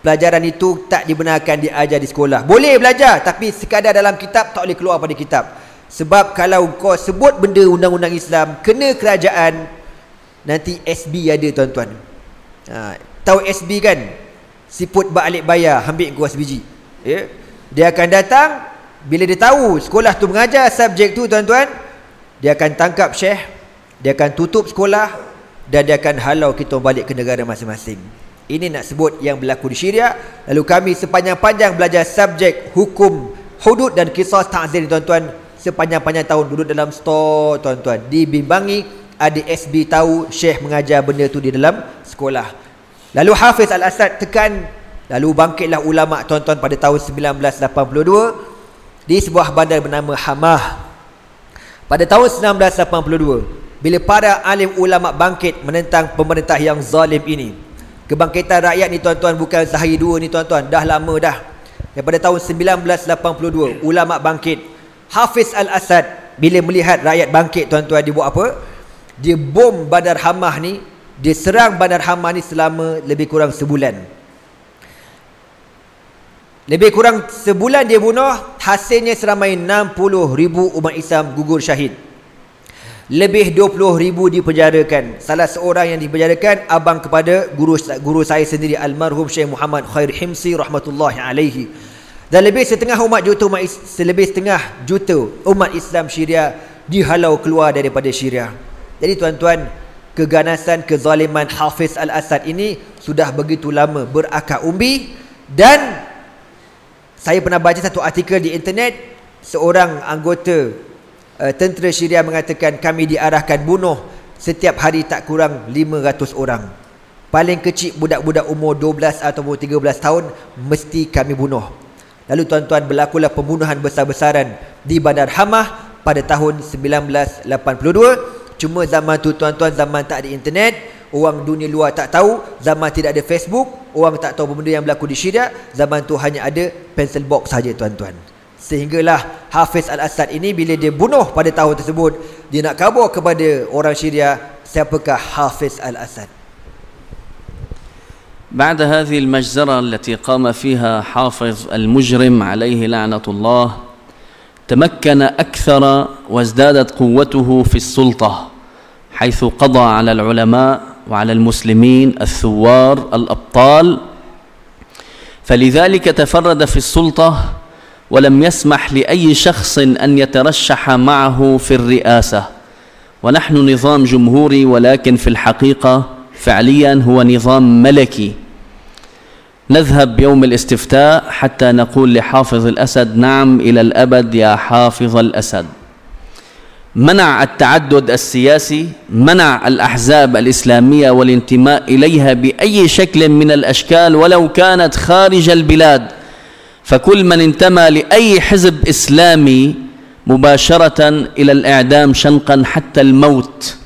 pelajaran itu tak dibenarkan diajar di sekolah. Boleh belajar, tapi sekadar dalam kitab, tak boleh keluar pada kitab. Sebab kalau kau sebut benda undang-undang Islam kena kerajaan, nanti SB ada tuan-tuan. Tahu SB kan? Siput balik bayar, ambil kau sebiji. Ya? Dia akan datang, bila dia tahu sekolah tu mengajar subjek tu tuan-tuan, dia akan tangkap Syekh, dia akan tutup sekolah, dan dia akan halau kita balik ke negara masing-masing. Ini nak sebut yang berlaku di Syria. Lalu kami sepanjang-panjang belajar subjek hukum hudud dan qisas ta'zir tuan-tuan. Sepanjang-panjang tahun duduk dalam store tuan-tuan, dibimbangi, ada SB tahu Syekh mengajar benda tu di dalam sekolah. Lalu Hafiz al-Assad tekan, lalu bangkitlah ulama tuan-tuan pada tahun 1982 di sebuah bandar bernama Hamah. Pada tahun 1982, bila para alim ulama bangkit menentang pemerintah yang zalim ini. Kebangkitan rakyat ni tuan-tuan bukan sehari dua ni tuan-tuan, dah lama dah. Daripada tahun 1982 ulama bangkit. Hafiz al-Assad bila melihat rakyat bangkit tuan-tuan, dia buat apa? Dia bom bandar Hamah ni, dia serang bandar Hamah ni selama lebih kurang sebulan. Lebih kurang sebulan dia bunuh, hasilnya seramai 60,000 umat Islam gugur syahid. Lebih 20,000 dipenjarakan. Salah seorang yang dipenjarakan abang kepada guru saya sendiri, almarhum Syekh Muhammad Khair Himsi rahmatullahi alaihi. Dan lebih setengah juta umat Islam Syria dihalau keluar daripada Syria. Jadi tuan-tuan, keganasan, kezaliman Hafiz al-Assad ini sudah begitu lama berakar umbi. Dan saya pernah baca satu artikel di internet, seorang anggota tentera Syria mengatakan kami diarahkan bunuh setiap hari tak kurang 500 orang. Paling kecil budak-budak umur 12 ataupun 13 tahun mesti kami bunuh. Lalu tuan-tuan, berlakulah pembunuhan besar-besaran di Bandar Hamah pada tahun 1982. Cuma zaman tu tuan-tuan, zaman tak ada internet, orang dunia luar tak tahu, zaman tidak ada Facebook, orang tak tahu benda yang berlaku di Syria. Zaman tu hanya ada pencil box saja tuan-tuan. Sehinggalah Hafiz Al-Assad ini bila dia bunuh pada tahun tersebut, dia nak khabar kepada orang Syria siapakah Hafiz Al-Assad. بعد هذه المجزرة التي قام فيها حافظ المجرم عليه لعنة الله، تمكن أكثر وازدادت قوته في السلطة، حيث قضى على العلماء وعلى المسلمين الثوار الأبطال، فلذلك تفرد في السلطة ولم يسمح لأي شخص أن يترشح معه في الرئاسة. ونحن نظام جمهوري، ولكن في الحقيقة فعليا هو نظام ملكي. نذهب يوم الاستفتاء حتى نقول لحافظ الأسد نعم إلى الأبد يا حافظ الأسد. منع التعدد السياسي، منع الأحزاب الإسلامية والانتماء إليها بأي شكل من الأشكال ولو كانت خارج البلاد، فكل من انتمى لأي حزب إسلامي مباشرة إلى الإعدام شنقا حتى الموت.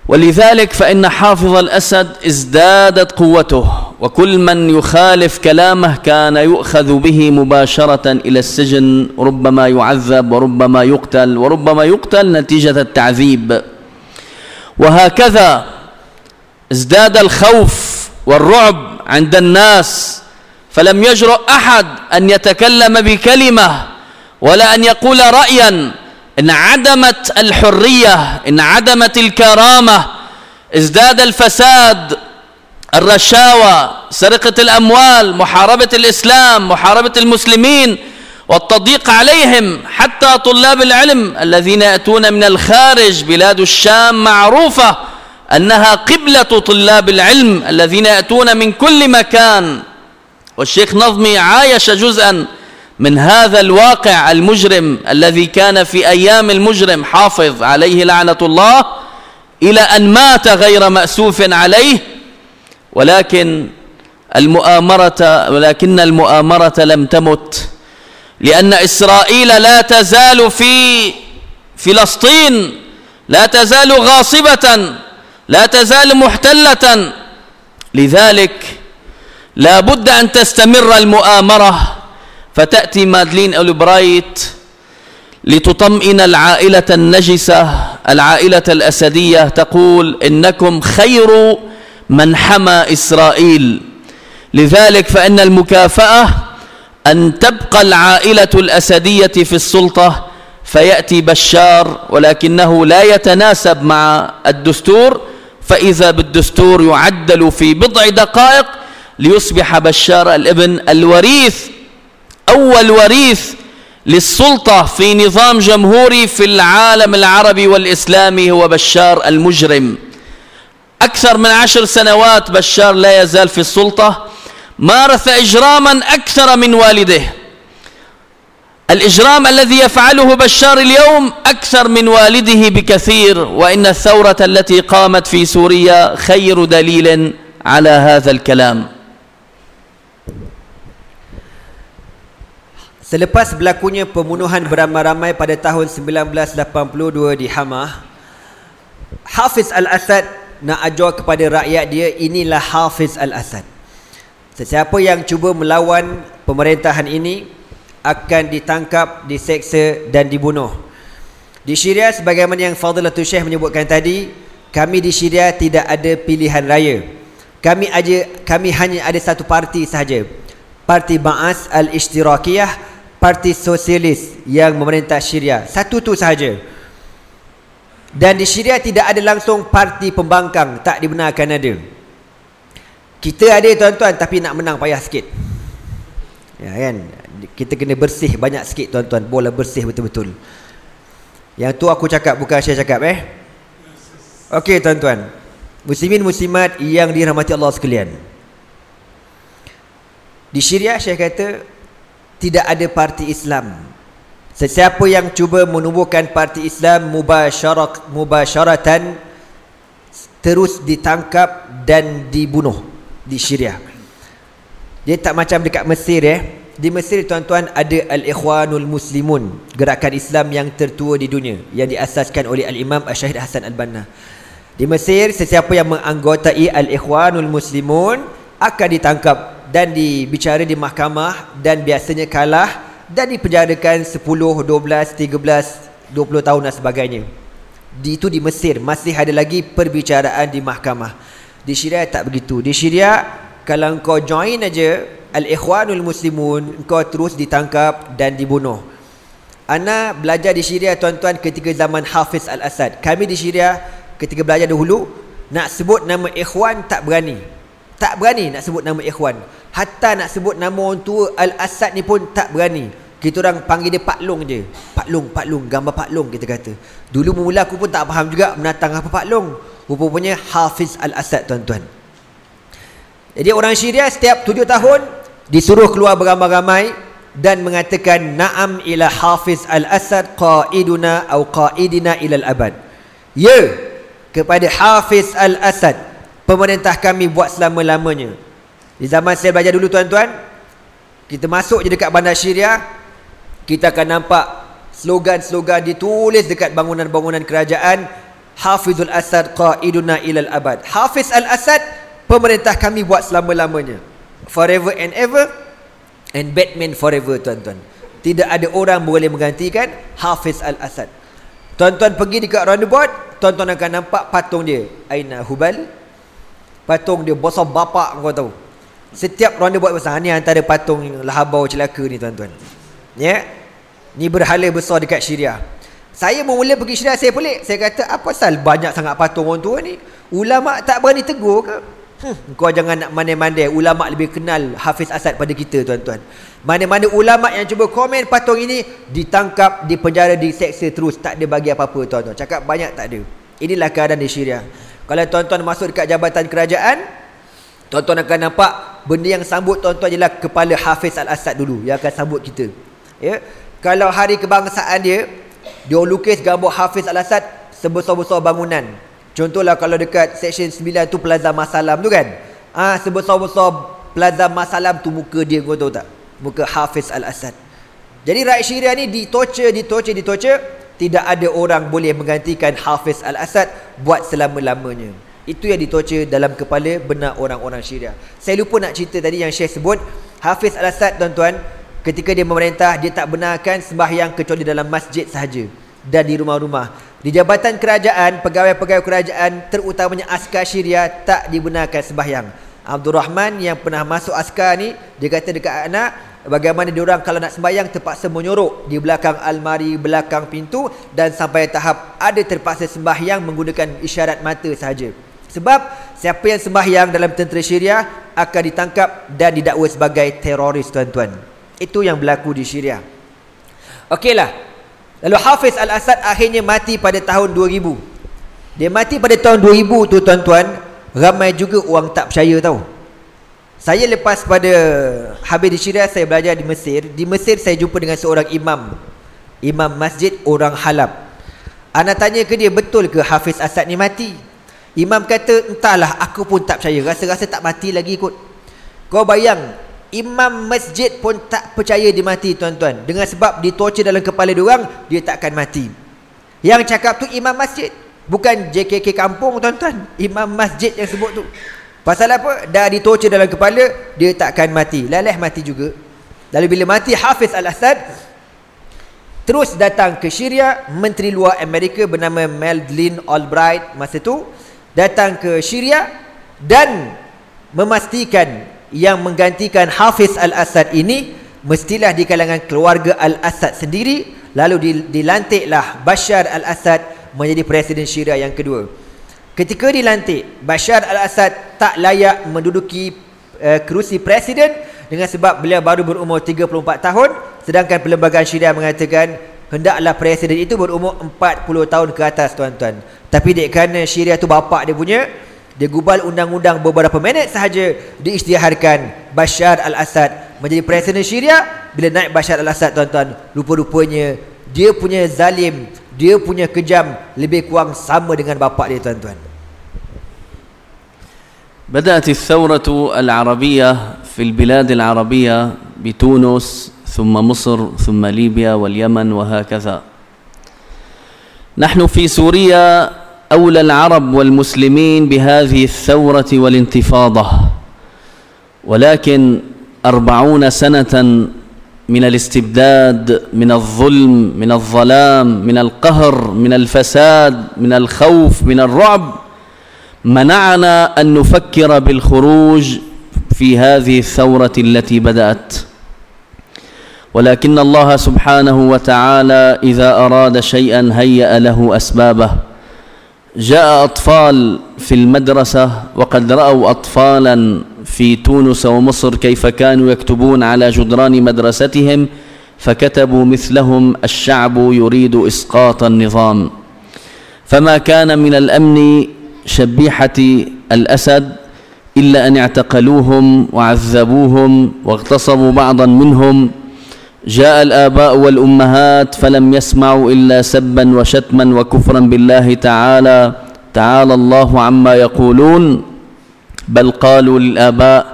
ولذلك فإن حافظ الأسد ازدادت قوته، وكل من يخالف كلامه كان يؤخذ به مباشرة إلى السجن، ربما يعذب وربما يقتل، وربما يقتل نتيجة التعذيب. وهكذا ازداد الخوف والرعب عند الناس، فلم يجرؤ أحد أن يتكلم بكلمة ولا أن يقول رأيا. إن عدمت الحرية، إن عدمت الكرامة، ازداد الفساد، الرشاوى، سرقة الأموال، محاربة الإسلام، محاربة المسلمين، والتضييق عليهم. حتى طلاب العلم الذين يأتون من الخارج، بلاد الشام معروفة أنها قبلة طلاب العلم الذين يأتون من كل مكان. والشيخ نظمي عايش جزءا من هذا الواقع المجرم الذي كان في أيام المجرم حافظ عليه لعنة الله، إلى أن مات غير مأسوف عليه. ولكن المؤامرة لم تمت، لأن إسرائيل لا تزال في فلسطين، لا تزال غاصبة، لا تزال محتلة. لذلك لا بد أن تستمر المؤامرة. فتأتي مادلين أولبرايت لتطمئن العائلة النجسة، العائلة الأسدية، تقول إنكم خير من حمى إسرائيل. لذلك فإن المكافأة أن تبقى العائلة الأسدية في السلطة، فيأتي بشار ولكنه لا يتناسب مع الدستور، فإذا بالدستور يعدل في بضع دقائق ليصبح بشار الابن الوريث، أول وريث للسلطة في نظام جمهوري في العالم العربي والإسلامي هو بشار المجرم. أكثر من 10 سنوات بشار لا يزال في السلطة، مارس إجراما أكثر من والده. الإجرام الذي يفعله بشار اليوم أكثر من والده بكثير، وإن الثورة التي قامت في سوريا خير دليل على هذا الكلام. Selepas berlakunya pembunuhan beramai-ramai pada tahun 1982 di Hamah, Hafiz Al-Assad nak ajar kepada rakyat dia, inilah Hafiz Al-Assad. Sesiapa yang cuba melawan pemerintahan ini akan ditangkap, diseksa dan dibunuh. Di Syria, sebagaimana yang Fadilatul Syekh menyebutkan tadi, kami di Syria tidak ada pilihan raya. Kami hanya ada satu parti sahaja, Parti Ba'as Al-Ishtirakiyah, parti sosialis yang memerintah Syria. Satu tu sahaja. Dan di Syria tidak ada langsung parti pembangkang, tak dibenarkan ada. Kita ada tuan-tuan, tapi nak menang payah sikit. Ya kan? Kita kena bersih banyak sikit tuan-tuan, bola bersih betul-betul. Yang tu aku cakap, bukan saya cakap Okey tuan-tuan, muslimin muslimat yang dirahmati Allah sekalian, di Syria Syekh kata tidak ada parti Islam. Sesiapa yang cuba menubuhkan parti Islam mubasyaratan terus ditangkap dan dibunuh di Syria. Dia tak macam dekat Mesir Di Mesir tuan-tuan ada Al-Ikhwanul Muslimun, gerakan Islam yang tertua di dunia yang diasaskan oleh Al-Imam Syahid Hasan Al-Banna. Di Mesir, sesiapa yang menganggotai Al-Ikhwanul Muslimun akan ditangkap dan dibicara di mahkamah dan biasanya kalah dan dipenjarakan 10, 12, 13, 20 tahun dan sebagainya. Itu di Mesir masih ada lagi perbicaraan di mahkamah. Di Syria tak begitu. Di Syria kalau kau join aja Al-Ikhwanul Muslimun, kau terus ditangkap dan dibunuh. Ana belajar di Syria tuan-tuan ketika zaman Hafiz Al-Assad. Kami di Syria ketika belajar dahulu, nak sebut nama Ikhwan tak berani. Tak berani nak sebut nama Ikhwan. Hatta nak sebut nama orang tua Al-Assad ni pun tak berani. Kita orang panggil dia Pak Long je. Pak Long, gambar Pak Long kita kata. Dulu mula aku pun tak faham juga menatang apa Pak Long. Rupanya Hafiz Al-Assad tuan-tuan. Jadi orang Syria setiap 7 tahun disuruh keluar beramai-ramai dan mengatakan na'am ila Hafiz Al-Assad qaiduna atau qaidina ilal abad. Ya, kepada Hafiz Al-Assad, pemerintah kami buat selama-lamanya. Di zaman saya belajar dulu tuan-tuan, kita masuk je dekat bandar Syria, kita akan nampak slogan-slogan ditulis dekat bangunan-bangunan kerajaan, Hafizul Assad qaiduna ilal abad. Hafiz Al-Assad, pemerintah kami buat selama-lamanya, forever and ever, and Batman forever tuan-tuan. Tidak ada orang boleh menggantikan Hafiz Al-Assad. Tuan-tuan pergi dekat roundabout, tuan-tuan akan nampak patung dia, Aina Hubal. Patung dia besar bapak kau tahu. Setiap roundabout besar ni antara patung Lahabau celaka ni tuan-tuan. Ya, ni berhala besar dekat Syria. Saya mula pergi Syria, saya pelik. Saya kata apa pasal banyak sangat patung orang tua ni? Ulama tak berani tegur ke? Kau jangan nak mandai-mandai. Ulama lebih kenal Hafiz Assad pada kita tuan-tuan. Mana-mana ulama yang cuba komen patung ini ditangkap, dipenjara, diseksa terus, tak ada bagi apa-apa tuan-tuan. Cakap banyak tak ada. Inilah keadaan di Syria. Kalau tuan-tuan masuk dekat jabatan kerajaan, tuan-tuan akan nampak benda yang sambut tuan-tuan ialah kepala Hafiz Al-Assad dulu yang akan sambut kita. Ya. Kalau hari kebangsaan dia lukis gambar Hafiz Al-Assad sebesar-besar bangunan. Contohlah kalau dekat section 9 tu Plaza Masalam tu kan. Sebesar-besar Plaza Masalam tu muka dia, kau tahu tak? Muka Hafiz Al-Assad. Jadi rakyat Syria ni ditorture. Tidak ada orang boleh menggantikan Hafiz Al-Assad buat selama-lamanya. Itu yang ditorture dalam kepala benak orang-orang Syria. Saya lupa nak cerita tadi yang Syekh sebut, Hafiz Al-Assad tuan-tuan, ketika dia memerintah, dia tak benarkan sembahyang kecuali dalam masjid sahaja dan di rumah-rumah. Di jabatan kerajaan, pegawai-pegawai kerajaan, terutamanya askar Syria, tak dibenarkan sembahyang. Abdul Rahman yang pernah masuk askar ni, dia kata dekat anak, bagaimana diorang kalau nak sembahyang terpaksa menyorok di belakang almari, belakang pintu, dan sampai tahap ada terpaksa sembahyang menggunakan isyarat mata sahaja. Sebab siapa yang sembahyang dalam tentera Syria akan ditangkap dan didakwa sebagai teroris tuan-tuan. Itu yang berlaku di Syria. Okeylah. Lalu Hafiz Al-Assad akhirnya mati pada tahun 2000. Dia mati pada tahun 2000 tu tuan-tuan, ramai juga orang tak percaya tahu. Saya lepas pada habis di Syria, saya belajar di Mesir. Di Mesir saya jumpa dengan seorang imam masjid orang Halab. Ana tanya ke dia, betul ke Hafiz Assad ni mati? Imam kata, entahlah, aku pun tak percaya, rasa-rasa tak mati lagi kot. Kau bayang, imam masjid pun tak percaya dia mati tuan-tuan. Dengan sebab ditorture dalam kepala diorang, dia takkan mati. Yang cakap tu imam masjid, bukan JKK kampung tuan-tuan. Imam masjid yang sebut tu. Pasal apa? Dah ditorture dalam kepala, dia takkan mati. Laleh mati juga. Lalu bila mati Hafiz Al-Assad, terus datang ke Syria. Menteri Luar Amerika bernama Madeleine Albright masa tu datang ke Syria dan memastikan yang menggantikan Hafiz Al-Assad ini mestilah di kalangan keluarga Al-Assad sendiri. Lalu dilantiklah Bashar Al-Assad menjadi presiden Syria yang kedua. Ketika dilantik, Bashar Al-Assad tak layak menduduki kerusi presiden dengan sebab beliau baru berumur 34 tahun, sedangkan perlembagaan Syria mengatakan hendaklah presiden itu berumur 40 tahun ke atas tuan-tuan. Tapi dek kerana Syria tu bapak dia punya, dia gubal undang-undang beberapa minit sahaja, diisytiharkan Bashar Al-Assad menjadi presiden Syria. Bila naik Bashar Al-Assad tuan-tuan, rupa-rupanya dia punya zalim, dia punya kejam lebih kurang sama dengan bapak dia tuan-tuan. بدأت الثورة العربية في البلاد العربية بتونس ثم مصر ثم ليبيا واليمن وهكذا. نحن في سوريا أولى العرب والمسلمين بهذه الثورة والانتفاضة، ولكن 40 سنة من الاستبداد، من الظلم، من الظلام، من القهر، من الفساد، من الخوف، من الرعب، منعنا أن نفكر بالخروج في هذه الثورة التي بدأت. ولكن الله سبحانه وتعالى إذا أراد شيئا هيأ له أسبابه. جاء أطفال في المدرسة، وقد رأوا أطفالا في تونس ومصر كيف كانوا يكتبون على جدران مدرستهم، فكتبوا مثلهم: الشعب يريد إسقاط النظام. فما كان من الأمن شبيحة الأسد إلا أن اعتقلوهم وعذبوهم واغتصبوا بعضا منهم. جاء الآباء والأمهات فلم يسمعوا إلا سبا وشتما وكفرا بالله تعالى. تعالى الله عما يقولون. بل قالوا للآباء: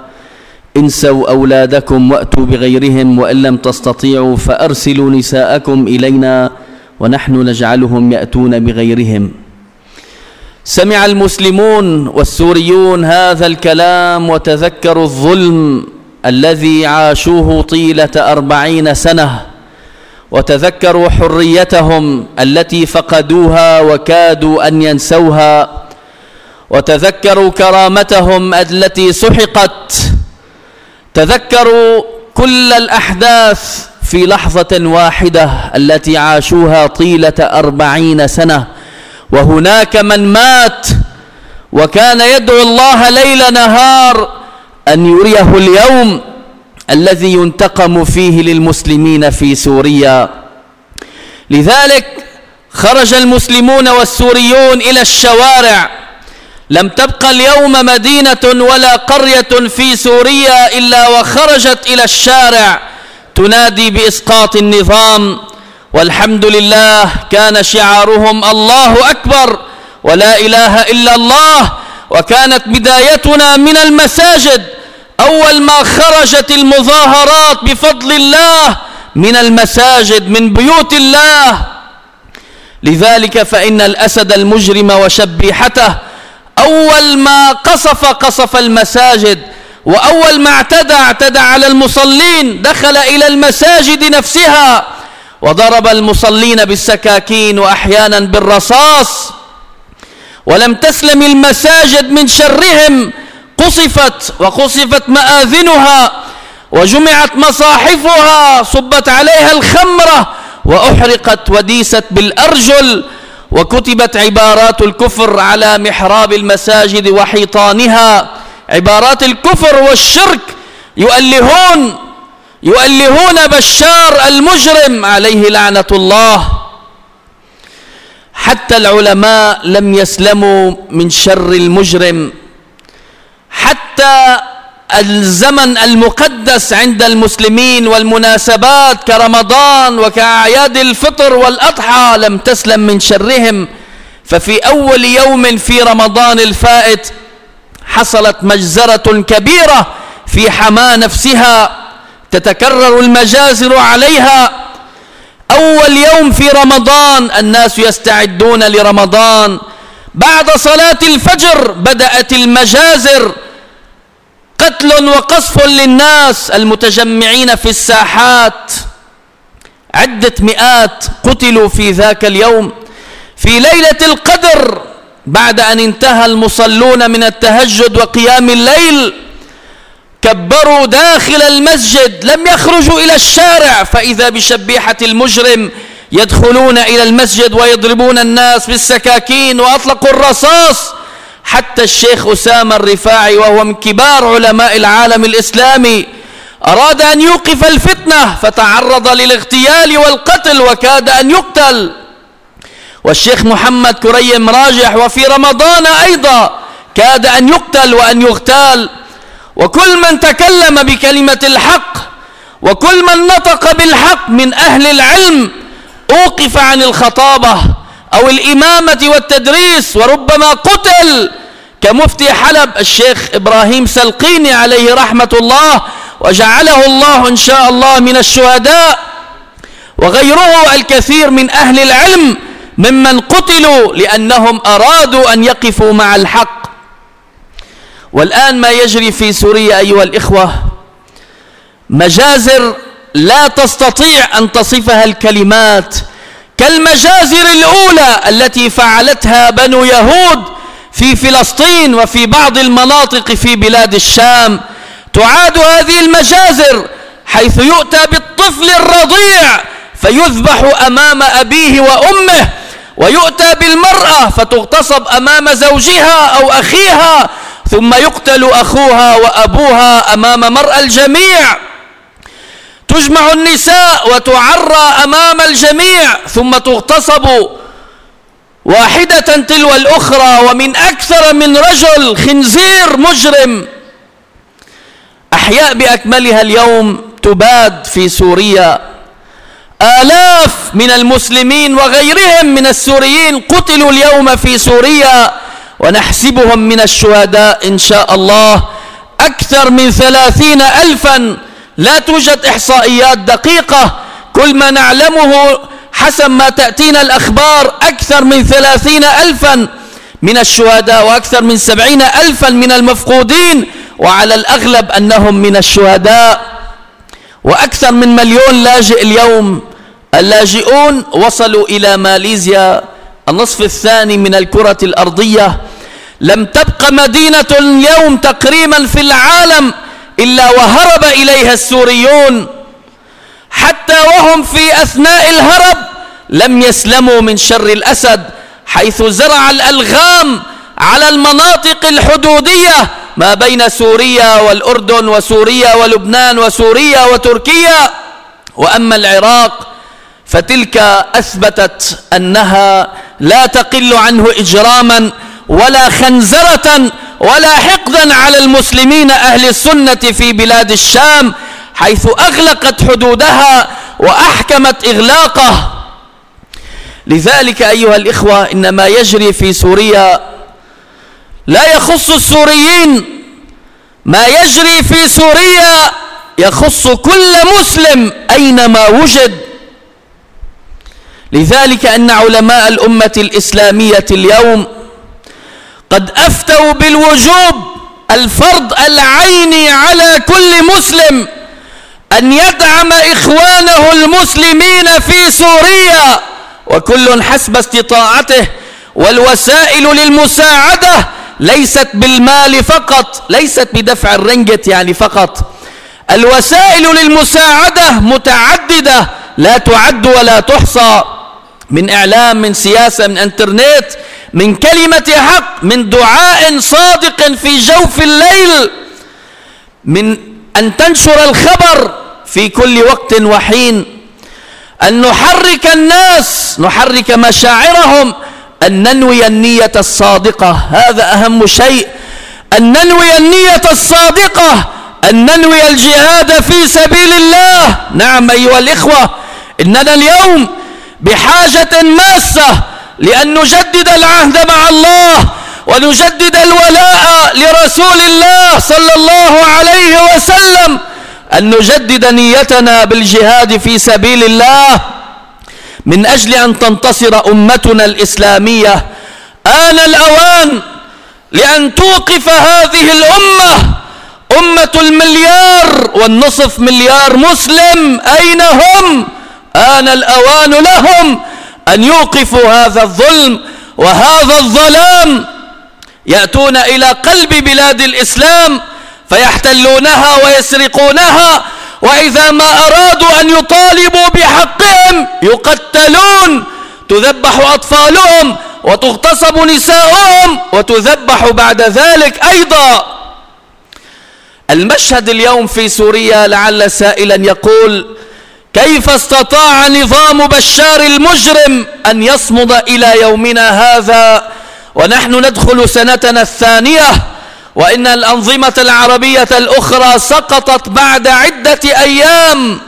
انسوا أولادكم وأتوا بغيرهم، وإن لم تستطيعوا فأرسلوا نساءكم إلينا ونحن نجعلهم يأتون بغيرهم. سمع المسلمون والسوريون هذا الكلام وتذكروا الظلم الذي عاشوه طيلة 40 سنة، وتذكروا حريتهم التي فقدوها وكادوا أن ينسوها، وتذكروا كرامتهم التي سحقت. تذكروا كل الأحداث في لحظة واحدة التي عاشوها طيلة 40 سنة. وهناك من مات وكان يدعو الله ليل نهار أن يريه اليوم الذي ينتقم فيه للمسلمين في سوريا. لذلك خرج المسلمون والسوريون إلى الشوارع. لم تبقى اليوم مدينة ولا قرية في سوريا إلا وخرجت إلى الشارع تنادي بإسقاط النظام. والحمد لله كان شعارهم الله أكبر ولا إله إلا الله. وكانت بدايتنا من المساجد. أول ما خرجت المظاهرات بفضل الله من المساجد، من بيوت الله. لذلك فإن الأسد المجرم وشبيحته أول ما قصف المساجد، وأول ما اعتدى على المصلين، دخل إلى المساجد نفسها وضرب المصلين بالسكاكين وأحيانا بالرصاص. ولم تسلم المساجد من شرهم، قصفت مآذنها وجمعت مصاحفها، صبت عليها الخمرة وأحرقت وديست بالأرجل، وكتبت عبارات الكفر على محراب المساجد وحيطانها، عبارات الكفر والشرك. يؤلهون بشار المجرم عليه لعنة الله. حتى العلماء لم يسلموا من شر المجرم. حتى الزمن المقدس عند المسلمين والمناسبات كرمضان وكأعياد الفطر والأضحى لم تسلم من شرهم. ففي أول يوم في رمضان الفائت حصلت مجزرة كبيرة في حماة نفسها تتكرر المجازر عليها. أول يوم في رمضان الناس يستعدون لرمضان، بعد صلاة الفجر بدأت المجازر، قتل وقصف للناس المتجمعين في الساحات. عدة مئات قتلوا في ذاك اليوم. في ليلة القدر بعد أن انتهى المصلون من التهجد وقيام الليل كبروا داخل المسجد، لم يخرجوا إلى الشارع، فإذا بشبيحة المجرم يدخلون إلى المسجد ويضربون الناس بالسكاكين وأطلقوا الرصاص. حتى الشيخ أسامة الرفاعي وهو من كبار علماء العالم الإسلامي أراد أن يوقف الفتنة فتعرض للاغتيال والقتل وكاد أن يقتل. والشيخ محمد كريم راجح وفي رمضان أيضا كاد أن يقتل وأن يغتال. وكل من تكلم بكلمة الحق وكل من نطق بالحق من أهل العلم أوقف عن الخطابة أو الإمامة والتدريس وربما قتل كمفتي حلب الشيخ إبراهيم سلقيني عليه رحمة الله وجعله الله إن شاء الله من الشهداء، وغيره الكثير من أهل العلم ممن قتلوا لأنهم أرادوا أن يقفوا مع الحق. والآن ما يجري في سوريا أيها الإخوة مجازر لا تستطيع أن تصفها الكلمات، كالمجازر الأولى التي فعلتها بنو يهود في فلسطين وفي بعض المناطق في بلاد الشام. تعاد هذه المجازر حيث يؤتى بالطفل الرضيع فيذبح أمام أبيه وأمه، ويؤتى بالمرأة فتغتصب أمام زوجها أو أخيها، ثم يقتل أخوها وأبوها أمام مرأى الجميع. تجمع النساء وتعرى أمام الجميع ثم تغتصب واحدة تلو الأخرى، ومن أكثر من رجل خنزير مجرم. أحياء بأكملها اليوم تباد في سوريا. آلاف من المسلمين وغيرهم من السوريين قتلوا اليوم في سوريا، ونحسبهم من الشهداء إن شاء الله أكثر من 30,000. لا توجد إحصائيات دقيقة، كل ما نعلمه حسب ما تأتينا الأخبار أكثر من 30,000 من الشهداء، وأكثر من 70,000 من المفقودين، وعلى الأغلب أنهم من الشهداء. وأكثر من 1,000,000 لاجئ اليوم. اللاجئون وصلوا إلى ماليزيا، النصف الثاني من الكرة الأرضية. لم تبق مدينة اليوم تقريبا في العالم إلا وهرب إليها السوريون، حتى وهم في أثناء الهرب لم يسلموا من شر الأسد، حيث زرع الألغام على المناطق الحدودية ما بين سوريا والأردن وسوريا ولبنان وسوريا وتركيا. وأما العراق فتلك أثبتت أنها لا تقل عنه إجراما ولا خنزرة ولا حقدا على المسلمين أهل السنة في بلاد الشام، حيث أغلقت حدودها وأحكمت إغلاقه. لذلك أيها الإخوة إن ما يجري في سوريا لا يخص السوريين، ما يجري في سوريا يخص كل مسلم أينما وجد. لذلك أن علماء الأمة الإسلامية اليوم قد أفتوا بالوجوب الفرض العيني على كل مسلم أن يدعم إخوانه المسلمين في سوريا، وكل حسب استطاعته. والوسائل للمساعدة ليست بالمال فقط، ليست بدفع الرنجة يعني فقط. الوسائل للمساعدة متعددة لا تعد ولا تحصى، من إعلام، من سياسة، من انترنت، من كلمة حق، من دعاء صادق في جوف الليل، من أن تنشر الخبر في كل وقت وحين، أن نحرك الناس، نحرك مشاعرهم، أن ننوي النية الصادقة. هذا أهم شيء، أن ننوي النية الصادقة، أن ننوي الجهاد في سبيل الله. نعم أيها الإخوة، إننا اليوم بحاجة ماسة لأن نجدد العهد مع الله، ونجدد الولاء لرسول الله صلى الله عليه وسلم، أن نجدد نيتنا بالجهاد في سبيل الله من أجل أن تنتصر أمتنا الإسلامية. آن الأوان لأن توقف هذه الأمة، أمة 1.5 مليار مسلم، أين هم؟ آن الأوان لهم أن يوقفوا هذا الظلم وهذا الظلام. يأتون إلى قلب بلاد الإسلام فيحتلونها ويسرقونها، وإذا ما أرادوا أن يطالبوا بحقهم يقتلون، تذبح أطفالهم وتغتصب نساؤهم وتذبح بعد ذلك أيضا. المشهد اليوم في سوريا، لعل سائلا يقول: كيف استطاع نظام بشار المجرم أن يصمد إلى يومنا هذا ونحن ندخل سنتنا الثانية، وإن الأنظمة العربية الأخرى سقطت بعد عدة أيام؟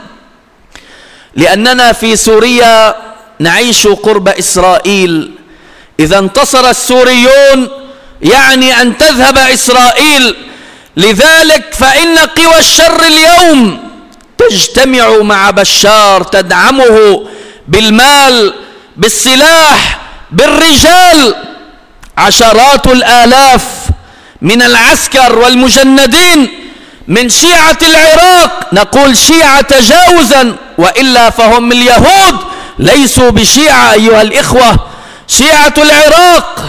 لأننا في سوريا نعيش قرب إسرائيل. إذا انتصر السوريون يعني أن تذهب إسرائيل. لذلك فإن قوى الشر اليوم تجتمع مع بشار، تدعمه بالمال، بالسلاح، بالرجال. عشرات الآلاف من العسكر والمجندين من شيعة العراق، نقول شيعة تجاوزا، وإلا فهم اليهود ليسوا بشيعة أيها الإخوة. شيعة العراق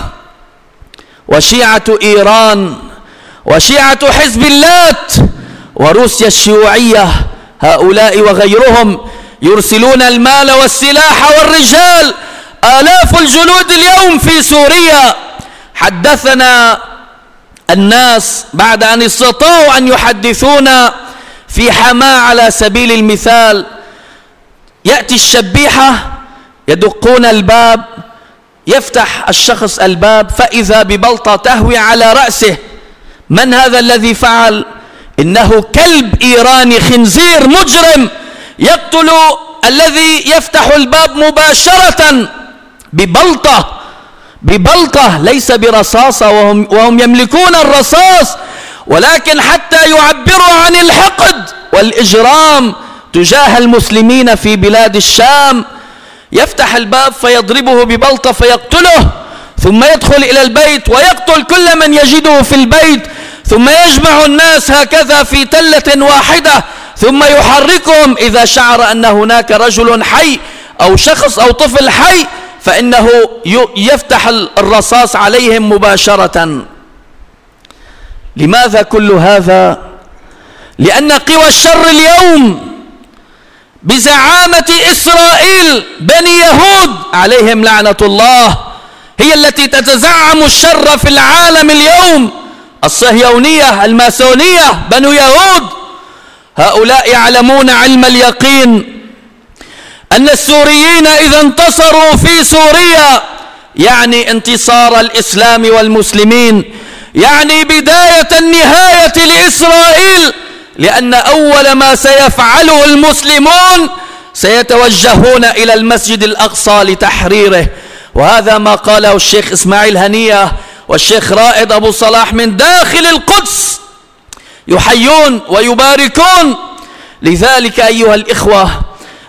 وشيعة إيران وشيعة حزب اللات وروسيا الشيوعية، هؤلاء وغيرهم يرسلون المال والسلاح والرجال. آلاف الجنود اليوم في سوريا. حدثنا الناس بعد أن استطاعوا أن يحدثونا في حماة على سبيل المثال، يأتي الشبيحة يدقون الباب، يفتح الشخص الباب فإذا ببلطة تهوي على رأسه. من هذا الذي فعل؟ إنه كلب إيراني خنزير مجرم يقتل الذي يفتح الباب مباشرة ببلطة ليس برصاصة، وهم يملكون الرصاص، ولكن حتى يعبروا عن الحقد والإجرام تجاه المسلمين في بلاد الشام. يفتح الباب فيضربه ببلطة فيقتله، ثم يدخل إلى البيت ويقتل كل من يجده في البيت، ثم يجمع الناس هكذا في تلة واحدة، ثم يحركهم. إذا شعر أن هناك رجل حي أو شخص أو طفل حي فإنه يفتح الرصاص عليهم مباشرة. لماذا كل هذا؟ لأن قوى الشر اليوم بزعامة إسرائيل بني يهود عليهم لعنة الله هي التي تتزعم الشر في العالم اليوم. الصهيونية الماسونية بنو يهود، هؤلاء يعلمون علم اليقين أن السوريين إذا انتصروا في سوريا يعني انتصار الإسلام والمسلمين، يعني بداية النهاية لإسرائيل، لأن أول ما سيفعله المسلمون سيتوجهون إلى المسجد الأقصى لتحريره. وهذا ما قاله الشيخ إسماعيل هنية والشيخ رائد أبو صلاح من داخل القدس، يحيون ويباركون. لذلك أيها الإخوة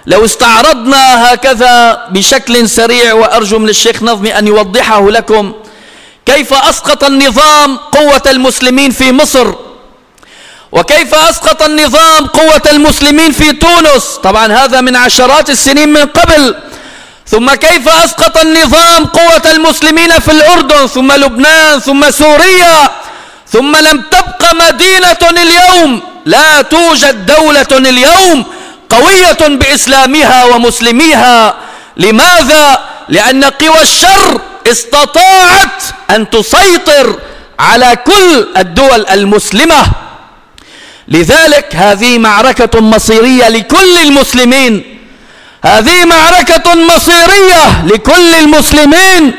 لو استعرضنا هكذا بشكل سريع، وأرجو من الشيخ نظمي أن يوضحه لكم، كيف أسقط النظام قوة المسلمين في مصر، وكيف أسقط النظام قوة المسلمين في تونس، طبعا هذا من عشرات السنين من قبل، ثم كيف أسقط النظام قوة المسلمين في الأردن، ثم لبنان، ثم سوريا، ثم لم تبق مدينة اليوم، لا توجد دولة اليوم قوية بإسلامها ومسلميها. لماذا؟ لأن قوى الشر استطاعت أن تسيطر على كل الدول المسلمة. لذلك هذه معركة مصيرية لكل المسلمين، هذه معركة مصيرية لكل المسلمين.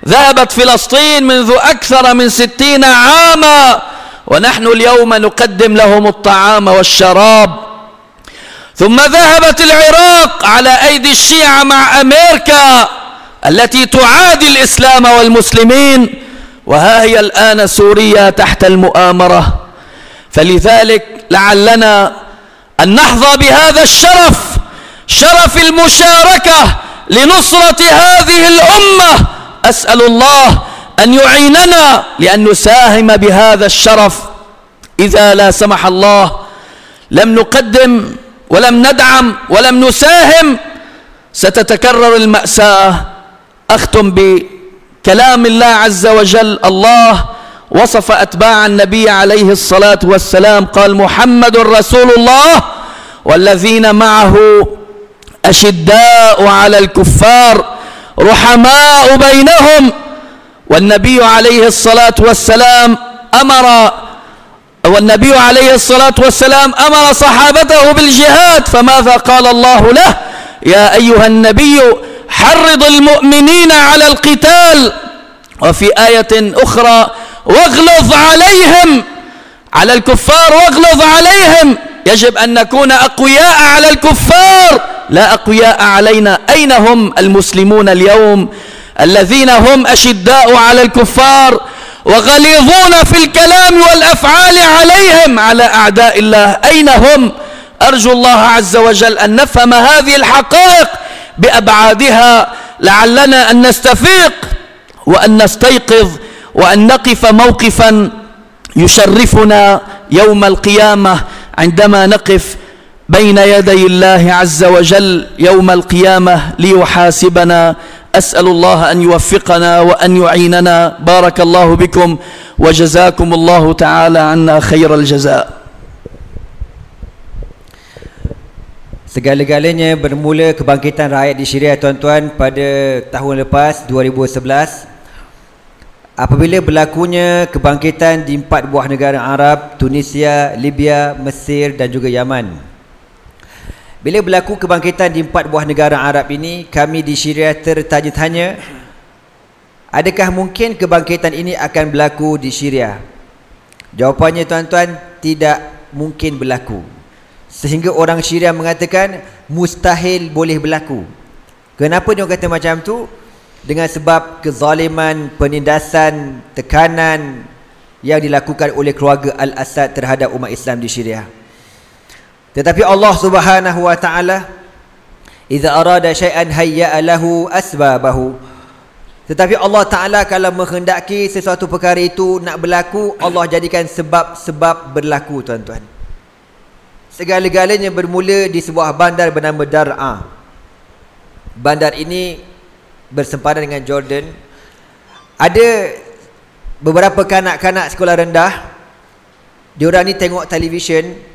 ذهبت فلسطين منذ أكثر من 60 عاما، ونحن اليوم نقدم لهم الطعام والشراب. ثم ذهبت العراق على أيدي الشيعة مع أمريكا التي تعادي الإسلام والمسلمين، وها هي الآن سوريا تحت المؤامرة. فلذلك لعلنا أن نحظى بهذا الشرف، شرف المشاركة لنصرة هذه الأمة. أسأل الله أن يعيننا لأن نساهم بهذا الشرف. إذا لا سمح الله لم نقدم ولم ندعم ولم نساهم ستتكرر المأساة. أختم بكلام الله عز وجل. الله وصف أتباع النبي عليه الصلاة والسلام، قال: محمد رسول الله والذين معه أشداء على الكفار رحماء بينهم. والنبي عليه الصلاة والسلام أمر صحابته بالجهاد، فماذا قال الله له؟ يا أيها النبي حرض المؤمنين على القتال. وفي آية أخرى: واغلظ عليهم، على الكفار واغلظ عليهم. يجب أن نكون أقوياء على الكفار لا أقوياء علينا. أين هم المسلمون اليوم الذين هم أشداء على الكفار وغليظون في الكلام والأفعال عليهم على أعداء الله. أين هم؟ أرجو الله عز وجل أن نفهم هذه الحقائق بأبعادها لعلنا أن نستفيق وأن نستيقظ وأن نقف موقفا يشرفنا يوم القيامة عندما نقف بين يدي الله عز وجل يوم القيامة ليحاسبنا. أسأل الله أن يوفقنا وأن يعيننا. بارك الله بكم وجزاكم الله تعالى عنا خير الجزاء. Segala-galanya bermula kebangkitan rakyat di Syria, tuan-tuan, pada tahun lepas 2011 apabila berlakunya kebangkitan di 4 buah negara Arab, Tunisia, Libya, Mesir dan juga Yaman. Bila berlaku kebangkitan di 4 buah negara Arab ini, kami di Syria tertanya-tanya, adakah mungkin kebangkitan ini akan berlaku di Syria? Jawapannya, tuan-tuan, tidak mungkin berlaku. Sehingga orang Syria mengatakan mustahil boleh berlaku. Kenapa dia kata macam tu? Dengan sebab kezaliman, penindasan, tekanan yang dilakukan oleh keluarga Al-Assad terhadap umat Islam di Syria. Tetapi Allah Subhanahu wa taala, "Idza arada syai'an hayya'a lahu asbabahu." Tetapi Allah Taala kalau menghendaki sesuatu perkara itu nak berlaku, Allah jadikan sebab-sebab berlaku, tuan-tuan. Segala-galanya bermula di sebuah bandar bernama Dar'a. Bandar ini bersempadan dengan Jordan. Ada beberapa kanak-kanak sekolah rendah, diorang ni tengok televisyen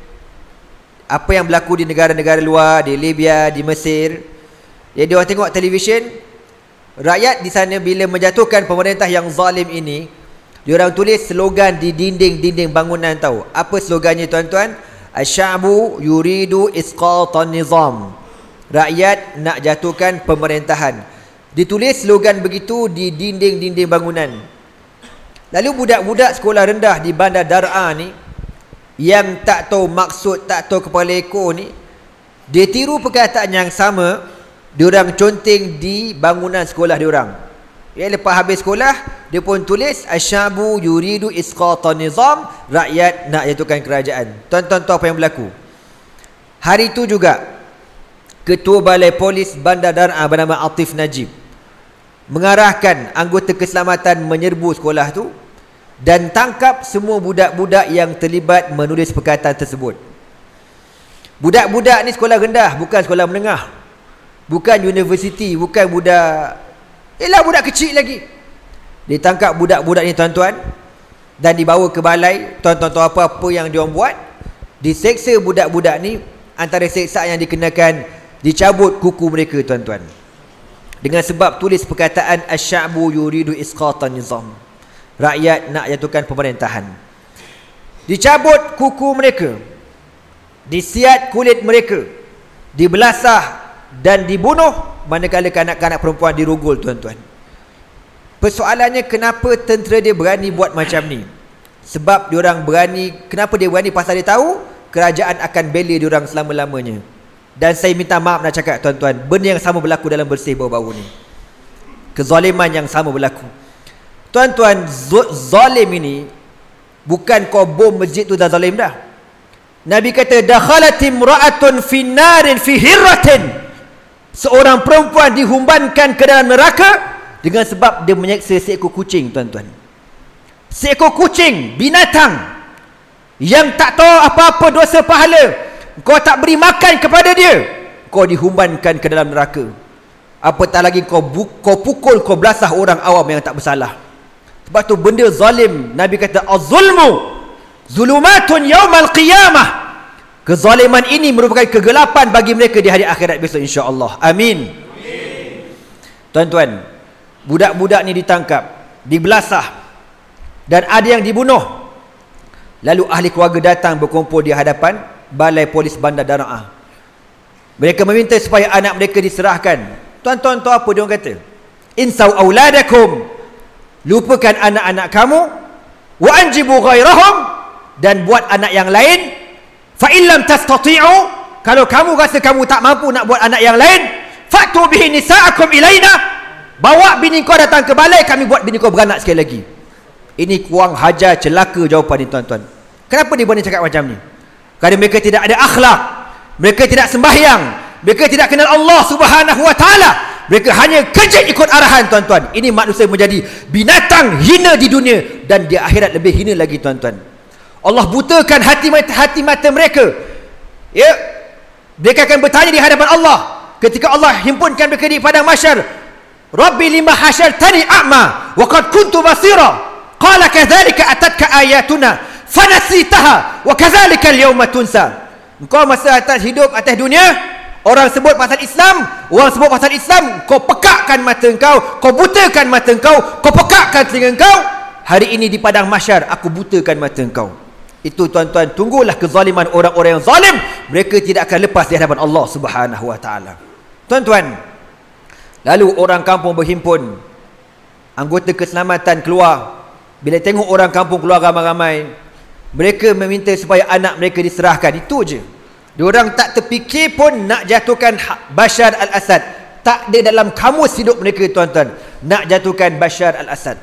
apa yang berlaku di negara-negara luar, di Libya, di Mesir. Jadi diorang tengok televisyen, rakyat di sana bila menjatuhkan pemerintah yang zalim ini, diorang tulis slogan di dinding-dinding bangunan. Tahu apa slogannya, tuan-tuan? Asy-sya'bu yuridu isqatan nizam. Rakyat nak jatuhkan pemerintahan. Ditulis slogan begitu di dinding-dinding bangunan. Lalu budak-budak sekolah rendah di bandar Dar'a ni, yang tak tahu maksud, tak tahu kepala ekor ni, dia tiru perkataan yang sama, diorang conteng di bangunan sekolah diorang. Ya, lepas habis sekolah, dia pun tulis asy-sya'bu yuridu isqatan nizam, rakyat nak jatuhkan kerajaan. Tuan-tuan tahu apa yang berlaku? Hari itu juga Ketua Balai Polis Bandar Dar'a bernama Atif Najib mengarahkan anggota keselamatan menyerbu sekolah tu dan tangkap semua budak-budak yang terlibat menulis perkataan tersebut. Budak-budak ni sekolah rendah, bukan sekolah menengah, bukan universiti, bukan budak, budak kecil lagi. Ditangkap budak-budak ni, tuan-tuan, dan dibawa ke balai. Tuan-tuan tahu apa-apa yang diorang buat? Diseksa budak-budak ni. Antara seksa yang dikenakan, dicabut kuku mereka, tuan-tuan, dengan sebab tulis perkataan asy-sya'bu yuridu isqatan nizam, rakyat nak jatuhkan pemerintahan. Dicabut kuku mereka, disiat kulit mereka, dibelasah dan dibunuh, manakala kanak-kanak perempuan dirogol, tuan-tuan. Persoalannya, kenapa tentera dia berani buat macam ni? Sebab diorang berani. Kenapa dia berani? Pasal dia tahu kerajaan akan bela diorang selama-lamanya. Dan saya minta maaf nak cakap, tuan-tuan, benda yang sama berlaku dalam Bersih baru-baru ni. Kezaliman yang sama berlaku. Tuan-tuan, zalim ini bukan kau bom masjid tu dah zalim dah. Nabi kata dakhalat imra'atun fi narin fi hirratin. Seorang perempuan dihumbankan ke dalam neraka dengan sebab dia menyeksa seekor kucing, tuan-tuan. Seekor kucing, binatang yang tak tahu apa-apa dosa pahala, kau tak beri makan kepada dia, kau dihumbankan ke dalam neraka. Apatah lagi kau pukul, kau belasah orang awam yang tak bersalah. Sebab tu benda zalim, Nabi kata az-zulmu zulumatun yaumal qiyamah. Kezaliman ini merupakan kegelapan bagi mereka di hari akhirat besok, insya-Allah. Amin. Tuan-tuan, budak-budak ni ditangkap, dibelasah, dan ada yang dibunuh. Lalu ahli keluarga datang berkumpul di hadapan Balai Polis Bandar Dar'a. Mereka meminta supaya anak mereka diserahkan. Tuan-tuan tahu apa dia orang kata? Insau auladakum, lupakan anak-anak kamu, wa anjibu ghairahum, dan buat anak yang lain. Fa illam tastati'u, kalau kamu rasa kamu tak mampu nak buat anak yang lain, fatu bihi nisa'akum ilaina, bawa bini kau datang ke balai, kami buat bini kau beranak sekali lagi. Ini kurang hajar, celaka jawapan ni tuan-tuan. Kenapa dia berani cakap macam ni? Kerana mereka tidak ada akhlak, mereka tidak sembahyang, mereka tidak kenal Allah Subhanahu wa taala. Mereka hanya kerja ikut arahan tuan-tuan. Ini manusia menjadi binatang hina di dunia dan di akhirat lebih hina lagi tuan-tuan. Allah butakan hati mata mereka. Ya, mereka akan bertanya di hadapan Allah ketika Allah himpunkan mereka di padang mahsyar. Rabbi lima hasyartani a'ma wa qad kuntu basira. Qala kadzalika atatka ayatuna fanasitaha wa kadzalika al-yawma tunsa. Engkau masa hidup atas dunia, orang sebut pasal Islam, orang sebut pasal Islam, kau pekakkan mata engkau, kau butakan mata engkau, kau pekakkan telinga engkau. Hari ini di padang mahsyar aku butakan mata engkau. Itu tuan-tuan, tunggulah kezaliman orang-orang yang zalim, mereka tidak akan lepas di hadapan Allah Subhanahu wa taala. Tuan-tuan, lalu orang kampung berhimpun, anggota keselamatan keluar. Bila tengok orang kampung keluar ramai-ramai, mereka meminta supaya anak mereka diserahkan. Itu je. Diorang tak terfikir pun nak jatuhkan Bashar al-Assad. Tak ada dalam kamus hidup mereka tuan-tuan nak jatuhkan Bashar al-Assad.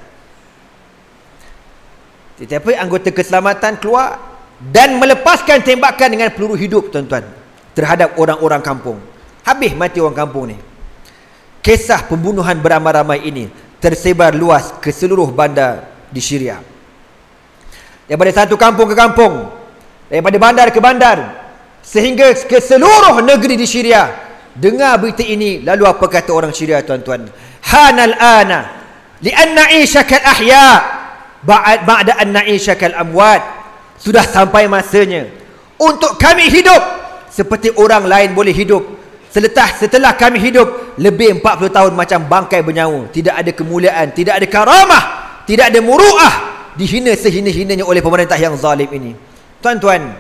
Tetapi anggota keselamatan keluar dan melepaskan tembakan dengan peluru hidup tuan-tuan terhadap orang-orang kampung. Habis mati orang kampung ni. Kisah pembunuhan beramai-ramai ini tersebar luas ke seluruh bandar di Syria. Daripada satu kampung ke kampung, daripada bandar ke bandar, sehingga ke seluruh negeri di Syria. Dengar berita ini, lalu apa kata orang Syria tuan-tuan? Hanal ana li'anna 'ishaka al-ahya ba'da an na'ishaka al-amwat. Sudah sampai masanya untuk kami hidup seperti orang lain boleh hidup. Setelah kami hidup lebih 40 tahun macam bangkai bernyawa. Tidak ada kemuliaan, tidak ada karamah, tidak ada muru'ah, dihina sehina-hinanya oleh pemerintah yang zalim ini. Tuan-tuan,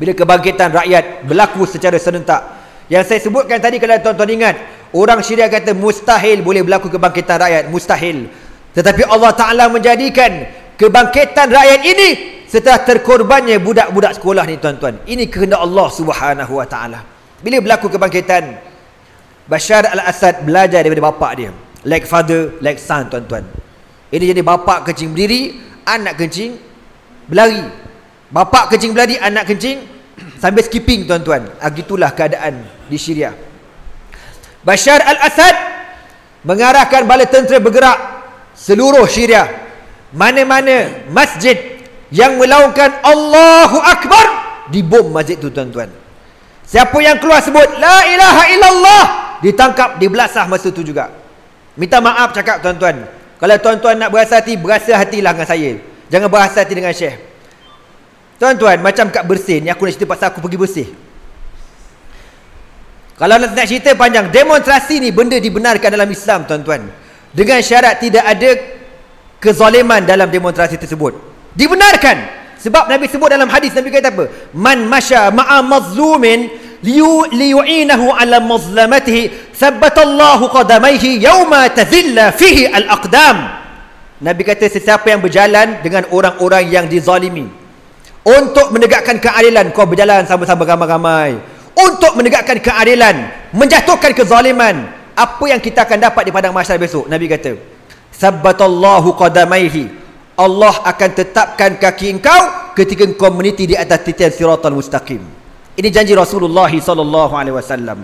bila kebangkitan rakyat berlaku secara serentak, yang saya sebutkan tadi, kalau tuan-tuan ingat, orang Syria kata mustahil boleh berlaku kebangkitan rakyat, mustahil. Tetapi Allah Ta'ala menjadikan kebangkitan rakyat ini setelah terkorbannya budak-budak sekolah ni tuan-tuan. Ini kehendak Allah Subhanahu wa Ta'ala. Bila berlaku kebangkitan, Bashar al-Assad belajar daripada bapak dia. Like father, like son tuan-tuan. Ini jadi bapak kencing berdiri, anak kencing berlari. Bapak kencing berlari, anak kencing sambil skipping tuan-tuan. Gitulah keadaan di Syria. Bashar al-Assad mengarahkan bala tentera bergerak seluruh Syria. Mana-mana masjid yang melaungkan Allahu Akbar, dibom masjid tu tuan-tuan. Siapa yang keluar sebut La ilaha illallah, ditangkap, dibelasah masa tu juga. Minta maaf cakap tuan-tuan. Kalau tuan-tuan nak berasa hatilah dengan saya. Jangan berasa hati dengan Syekh. Tuan-tuan, macam kat Bersih ni, aku nak cerita pasal aku pergi Bersih. Kalau nak cerita panjang, demonstrasi ni benda dibenarkan dalam Islam tuan-tuan, dengan syarat tidak ada kezaliman dalam demonstrasi tersebut. Dibenarkan. Sebab Nabi sebut dalam hadis, Nabi kata apa? Man masya ma'a mazlumin liyu'inahu ala mazlamatihi sabbatallahu qadamaihi yawma tazilla fihi al-aqdam. Nabi kata sesiapa yang berjalan dengan orang-orang yang dizalimi untuk menegakkan keadilan, kau berjalan sama-sama ramai-ramai untuk menegakkan keadilan, menjatuhkan kezaliman, apa yang kita akan dapat di padang mahsyar besok? Nabi kata sabbatallahu qadamaihi, Allah akan tetapkan kaki engkau ketika engkau meniti di atas titian siratal mustaqim. Ini janji Rasulullah SAW.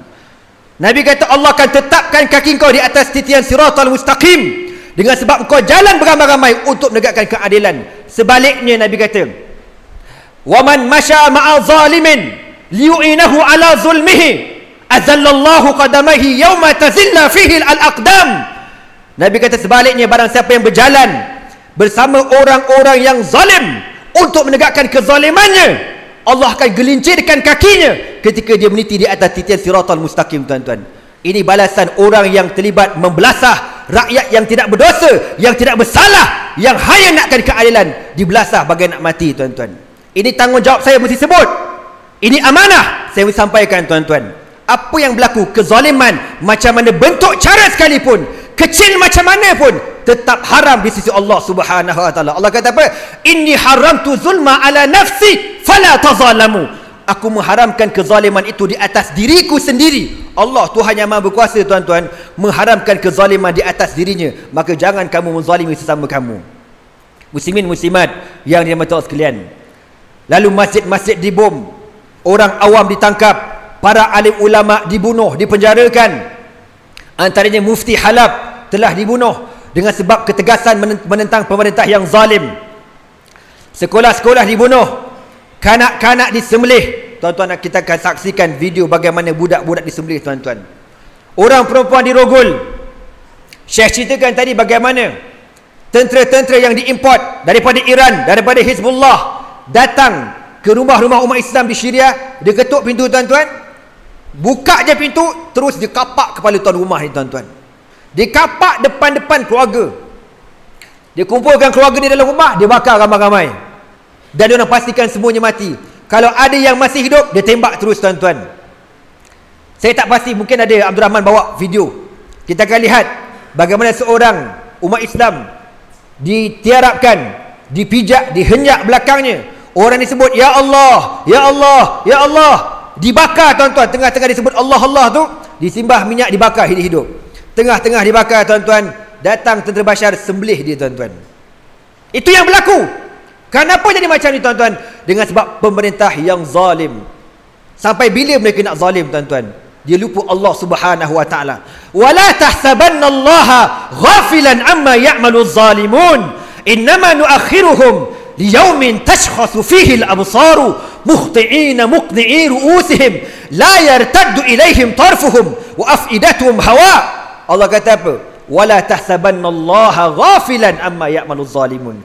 Nabi kata Allah akan tetapkan kaki engkau di atas titian siratal mustaqim dengan sebab engkau jalan beramai-ramai untuk menegakkan keadilan. Sebaliknya Nabi kata, wa man masya ma'a zalimin liyu'inahu ala zulmihi azallallahu qadamaihi yawma tazilla fihi al-aqdam. Nabi kata sebaliknya, barang siapa yang berjalan bersama orang-orang yang zalim untuk menegakkan kezalimannya, Allah akan gelincirkan kakinya ketika dia meniti di atas titian siratal mustaqim tuan-tuan. Ini balasan orang yang terlibat membelasah rakyat yang tidak berdosa, yang tidak bersalah, yang hanya nakkan keadilan, dibelasah bagai nak mati tuan-tuan. Ini tanggungjawab saya mesti sebut. Ini amanah saya mesti sampaikan tuan-tuan. Apa yang berlaku, kezaliman macam mana bentuk cara sekalipun, kecil macam mana pun, tetap haram di sisi Allah Subhanahu wa taala. Allah kata apa? Inni haramtu zulma ala nafsi fala tazalamu. Aku mengharamkan kezaliman itu di atas diriku sendiri. Allah Tuhan yang Maha Berkuasa tuan-tuan mengharamkan kezaliman di atas dirinya, maka jangan kamu menzalimi sesama kamu. Muslimin muslimat yang dirahmati Allah sekalian. Lalu masjid-masjid dibom, orang awam ditangkap, para alim ulama dibunuh, dipenjarakan. Antaranya Mufti Halab telah dibunuh dengan sebab ketegasan menentang pemerintah yang zalim. Sekolah-sekolah dibunuh, kanak-kanak disembelih. Tuan-tuan, kita akan saksikan video bagaimana budak-budak disembelih, tuan-tuan. Orang perempuan dirogol. Syekh ceritakan tadi bagaimana tentera-tentera yang diimport daripada Iran, daripada Hizbullah, datang ke rumah-rumah umat Islam di Syria. Dia ketuk pintu, tuan-tuan, buka je pintu, terus dia kapak kepala tuan rumah ni, tuan-tuan. Dia kapak depan-depan keluarga. Dia kumpulkan keluarga di dalam rumah, dia bakar ramai-ramai. Dan dia orang pastikan semuanya mati. Kalau ada yang masih hidup, dia tembak terus, tuan-tuan. Saya tak pasti, mungkin ada Abdul Rahman bawa video. Kita akan lihat bagaimana seorang umat Islam ditiarapkan, dipijak, dihenyak belakangnya. Orang disebut ya Allah, ya Allah, ya Allah, dibakar, tuan-tuan. Tengah-tengah disebut Allah Allah tu, disimbah minyak, dibakar hidup-hidup. Tengah-tengah dibakar, tuan-tuan, datang tentera Bashar, sembelih dia, tuan-tuan. Itu yang berlaku. Kenapa jadi macam ni, tuan-tuan? Dengan sebab pemerintah yang zalim. Sampai bila mereka nak zalim, tuan-tuan? Dia lupa Allah Subhanahu wa taala. Wala tahsabannallaha ghafilan amma ya'malu zalimun. Innama nuakhiruhum liyaumin tashkhasu fihi al-absaru muhti'ina muqni'i ru'usihim la yartaddu ilaihim tarfuhum wa af'idatuhum hawa. Allah kata apa? Wala tahsabannallaha ghafilan amma ya'malu zalimun.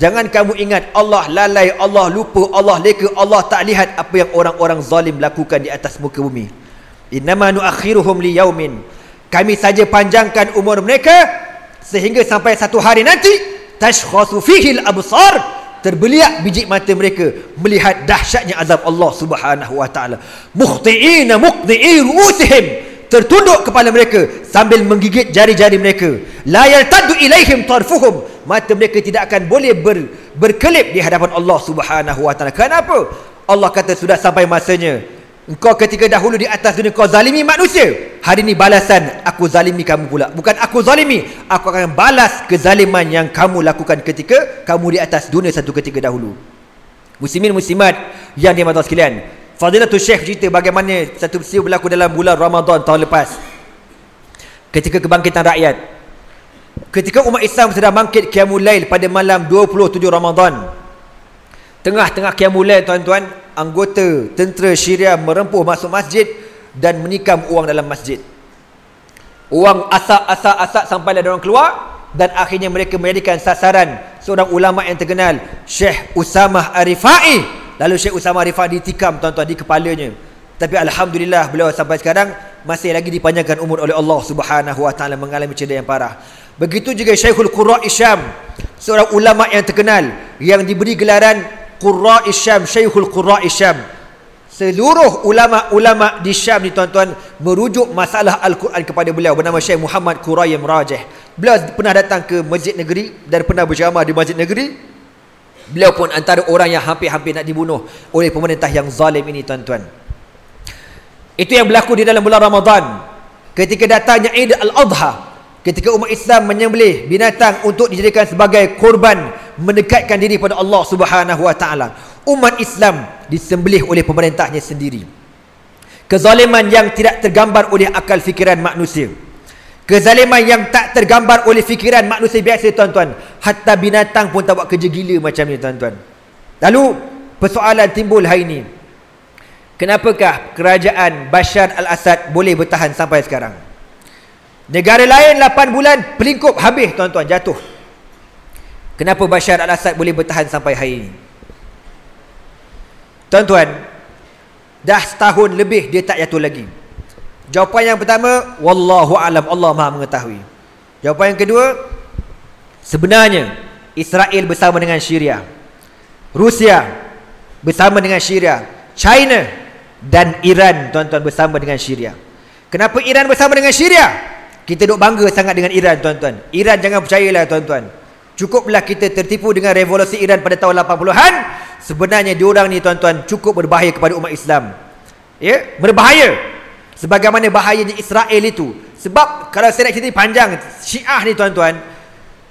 Jangan kamu ingat Allah lalai, Allah lupa, Allah leka, Allah tak lihat apa yang orang-orang zalim lakukan di atas muka bumi. Innama nuakhiruhum liyaumin. Kami saja panjangkan umur mereka sehingga sampai satu hari nanti tashkhasu fihi al-absar, terbeliak biji mata mereka melihat dahsyatnya azab Allah Subhanahu wa taala. Muhti'ina muqni'i ru'usihim, tertunduk kepala mereka sambil menggigit jari-jari mereka. La yaltaddu ilaihim tarfuhum, mata mereka tidak akan boleh berkelip di hadapan Allah Subhanahu wa taala. Kenapa? Allah kata sudah sampai masanya. Engkau ketika dahulu di atas dunia kau zalimi manusia, hari ini balasan aku zalimi kamu pula. Bukan aku zalimi, aku akan balas kezaliman yang kamu lakukan ketika kamu di atas dunia satu ketika dahulu. Muslimin muslimat yang dirahmati Allah sekalian, Fadilatul Syekh cerita bagaimana satu peristiwa berlaku dalam bulan Ramadan tahun lepas. Ketika kebangkitan rakyat, ketika umat Islam sedang bangkit qiyamul lail pada malam 27 Ramadan. Tengah-tengah qiyamul lail, tuan-tuan, anggota tentera Syria merempuh masuk masjid dan menikam orang dalam masjid. Orang asak sampai ada orang keluar, dan akhirnya mereka menjadikan sasaran seorang ulama yang terkenal, Syekh Usamah Arifai. Lalu Syekh Usamah Arifai ditikam, tuan-tuan, di kepalanya. Tapi alhamdulillah beliau sampai sekarang masih lagi dipanjangkan umur oleh Allah Subhanahu wa taala, mengalami cedera yang parah. Begitu juga Syekhul Qurra' Syam, seorang ulama yang terkenal yang diberi gelaran Qurra' Syam, Syekhul Qurra' Syam. Seluruh ulama-ulama di Syam ni, tuan-tuan, merujuk masalah Al-Quran kepada beliau, bernama Syekh Muhammad Qurayyim Rajih. Beliau pernah datang ke Masjid Negeri dan pernah berceramah di Masjid Negeri. Beliau pun antara orang yang hampir-hampir nak dibunuh oleh pemerintah yang zalim ini, tuan-tuan. Itu yang berlaku di dalam bulan Ramadan. Ketika datangnya Eid Al-Adha, ketika umat Islam menyembelih binatang untuk dijadikan sebagai korban mendekatkan diri pada Allah Subhanahu wa taala, umat Islam disembelih oleh pemerintahnya sendiri. Kezaliman yang tidak tergambar oleh akal fikiran manusia. Kezaliman yang tak tergambar oleh fikiran manusia biasa, tuan-tuan. Hatta binatang pun tak buat kerja gila macam ni, tuan-tuan. Lalu persoalan timbul hari ini, kenapakah kerajaan Bashar al-Assad boleh bertahan sampai sekarang? Negara lain 8 bulan pelingkup habis, tuan-tuan, jatuh. Kenapa Bashar al-Assad boleh bertahan sampai hari ini? Tuan-tuan, dah setahun lebih dia tak jatuh lagi. Jawapan yang pertama, wallahu alam, Allah Maha mengetahui. Jawapan yang kedua, sebenarnya Israel bersama dengan Syria, Rusia bersama dengan Syria, China dan Iran, tuan-tuan, bersama dengan Syria. Kenapa Iran bersama dengan Syria? Kita duk bangga sangat dengan Iran, tuan-tuan. Iran jangan percayalah, tuan-tuan. Cukuplah kita tertipu dengan revolusi Iran pada tahun 80-an. Sebenarnya diorang ni, tuan-tuan, cukup berbahaya kepada umat Islam. Ya, berbahaya. Sebagaimana bahayanya Israel itu. Sebab kalau saya nak cerita panjang, Syiah ni, tuan-tuan,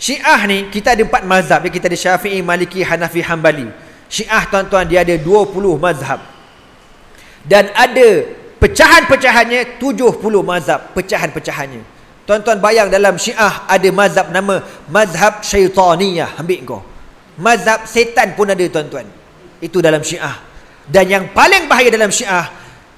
Syiah ni kita ada 4 mazhab. Kita ada Syafi'i, Maliki, Hanafi, Hanbali. Syiah tuan-tuan dia ada 20 mazhab. Dan ada pecahan-pecahannya 70 mazhab, pecahan-pecahannya. Tuan-tuan bayang dalam Syiah ada mazhab nama mazhab syaitaniyah. Ambil kau. Mazhab setan pun ada tuan-tuan. Itu dalam Syiah. Dan yang paling bahaya dalam Syiah,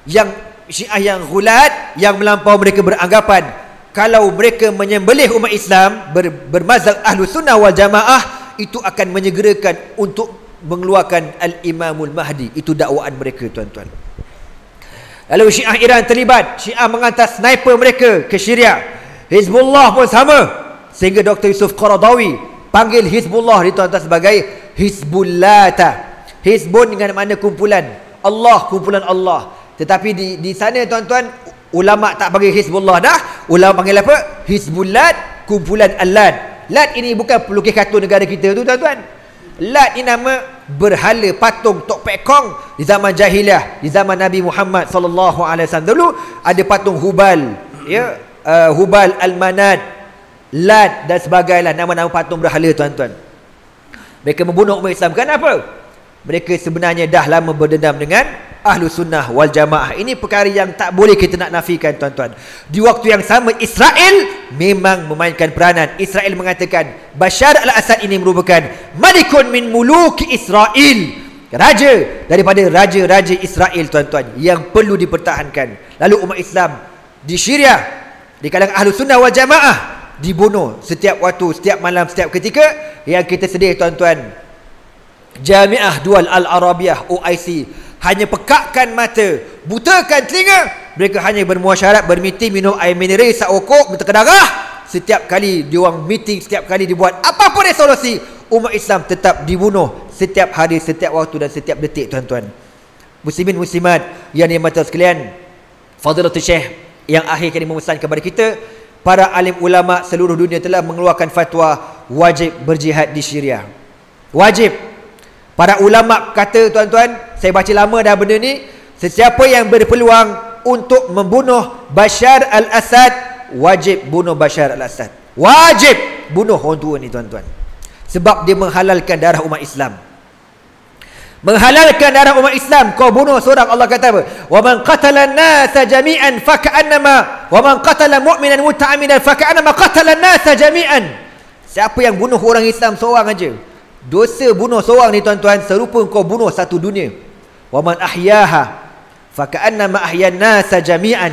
yang Syiah yang ghulat, yang melampau, mereka beranggapan kalau mereka menyembelih umat Islam bermazhab Ahlus Sunnah wal Jamaah, itu akan menyegerakan untuk mengeluarkan Al-Imamul Mahdi. Itu dakwaan mereka tuan-tuan. Lalu Syiah Iran terlibat. Syiah menghantar sniper mereka ke Syria. Hizbullah pun sama. Sehingga Dr. Yusuf Qaradawi panggil Hizbullah ni tuan-tuan sebagai Hizbullata. Hizbun dengan makna kumpulan Allah, kumpulan Allah. Tetapi di sana tuan-tuan, ulama tak panggil Hizbullah dah. Ulama panggil apa? Hizbullat, kumpulan Al-Lad. Lad ini bukan pelukis kartun negara kita tu tuan-tuan. Lad ini nama berhala patung Tok Pek Kong di zaman jahiliah, di zaman Nabi Muhammad sallallahu alaihi wasallam dulu ada patung Hubal, ya, Hubal, Al-Manad, Lad dan sebagainya, nama-nama patung berhala tuan-tuan. Mereka membunuh umat Islam. Kenapa? Mereka sebenarnya dah lama berdendam dengan Ahlus Sunnah wal Jamaah. Ini perkara yang tak boleh kita nak nafikan tuan-tuan. Di waktu yang sama Israel memang memainkan peranan. Israel mengatakan Bashar al-Assad ini merupakan malikun min muluki Israel, raja daripada raja-raja Israel tuan-tuan, yang perlu dipertahankan. Lalu umat Islam di Syria, di kalangan Ahlus Sunnah wal Jamaah, dibunuh setiap waktu, setiap malam, setiap ketika. Yang kita sedih tuan-tuan, Jamiah Dual Al-Arabiyah OIC hanya pekakkan mata, butakan telinga. Mereka hanya bermuasyarat, bermeeting, minum air mineral, sakokok, bertekar darah. Setiap kali diorang meeting, setiap kali dibuat apapun resolusi, umat Islam tetap dibunuh setiap hari, setiap waktu dan setiap detik tuan-tuan. Muslimin muslimat yang dirahmati sekalian, Fadilatul Syekh yang akhir kali memesan kepada kita, para alim ulama seluruh dunia telah mengeluarkan fatwa wajib berjihad di Syria. Wajib. Para ulama kata tuan-tuan, saya baca lama dah benda ni, sesiapa yang berpeluang untuk membunuh Bashar al-Assad, wajib bunuh Bashar al-Assad. Wajib bunuh orang tua ni tuan-tuan. Sebab dia menghalalkan darah umat Islam. Menghalalkan darah umat Islam. Kau bunuh seorang, Allah kata apa? Wa man qatala an-nasa jami'an faka'annama wa man qatala mu'minan muta'ammidan faka'annama qatala an-nasa jami'an. Siapa yang bunuh orang Islam seorang aja, dosa bunuh seorang ni tuan-tuan serupa kau bunuh satu dunia. Wa man ahyaha faka'annama ahyan nasa jami'an.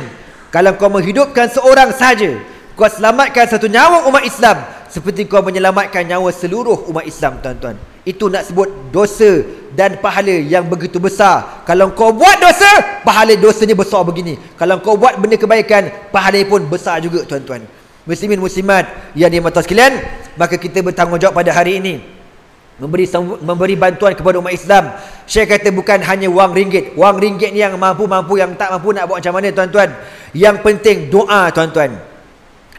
Kalau kau menghidupkan seorang saja, kau selamatkan satu nyawa umat Islam, seperti kau menyelamatkan nyawa seluruh umat Islam tuan-tuan. Itu nak sebut dosa dan pahala yang begitu besar. Kalau kau buat dosa, pahala dosanya besar begini. Kalau kau buat benda kebaikan, pahalanya pun besar juga tuan-tuan. Muslimin muslimat yang dirahmati sekalian, maka kita bertanggungjawab pada hari ini memberi bantuan kepada umat Islam. Syekh kata bukan hanya wang ringgit. Wang ringgit ni yang mampu-mampu, yang tak mampu nak buat macam mana tuan-tuan. Yang penting doa tuan-tuan.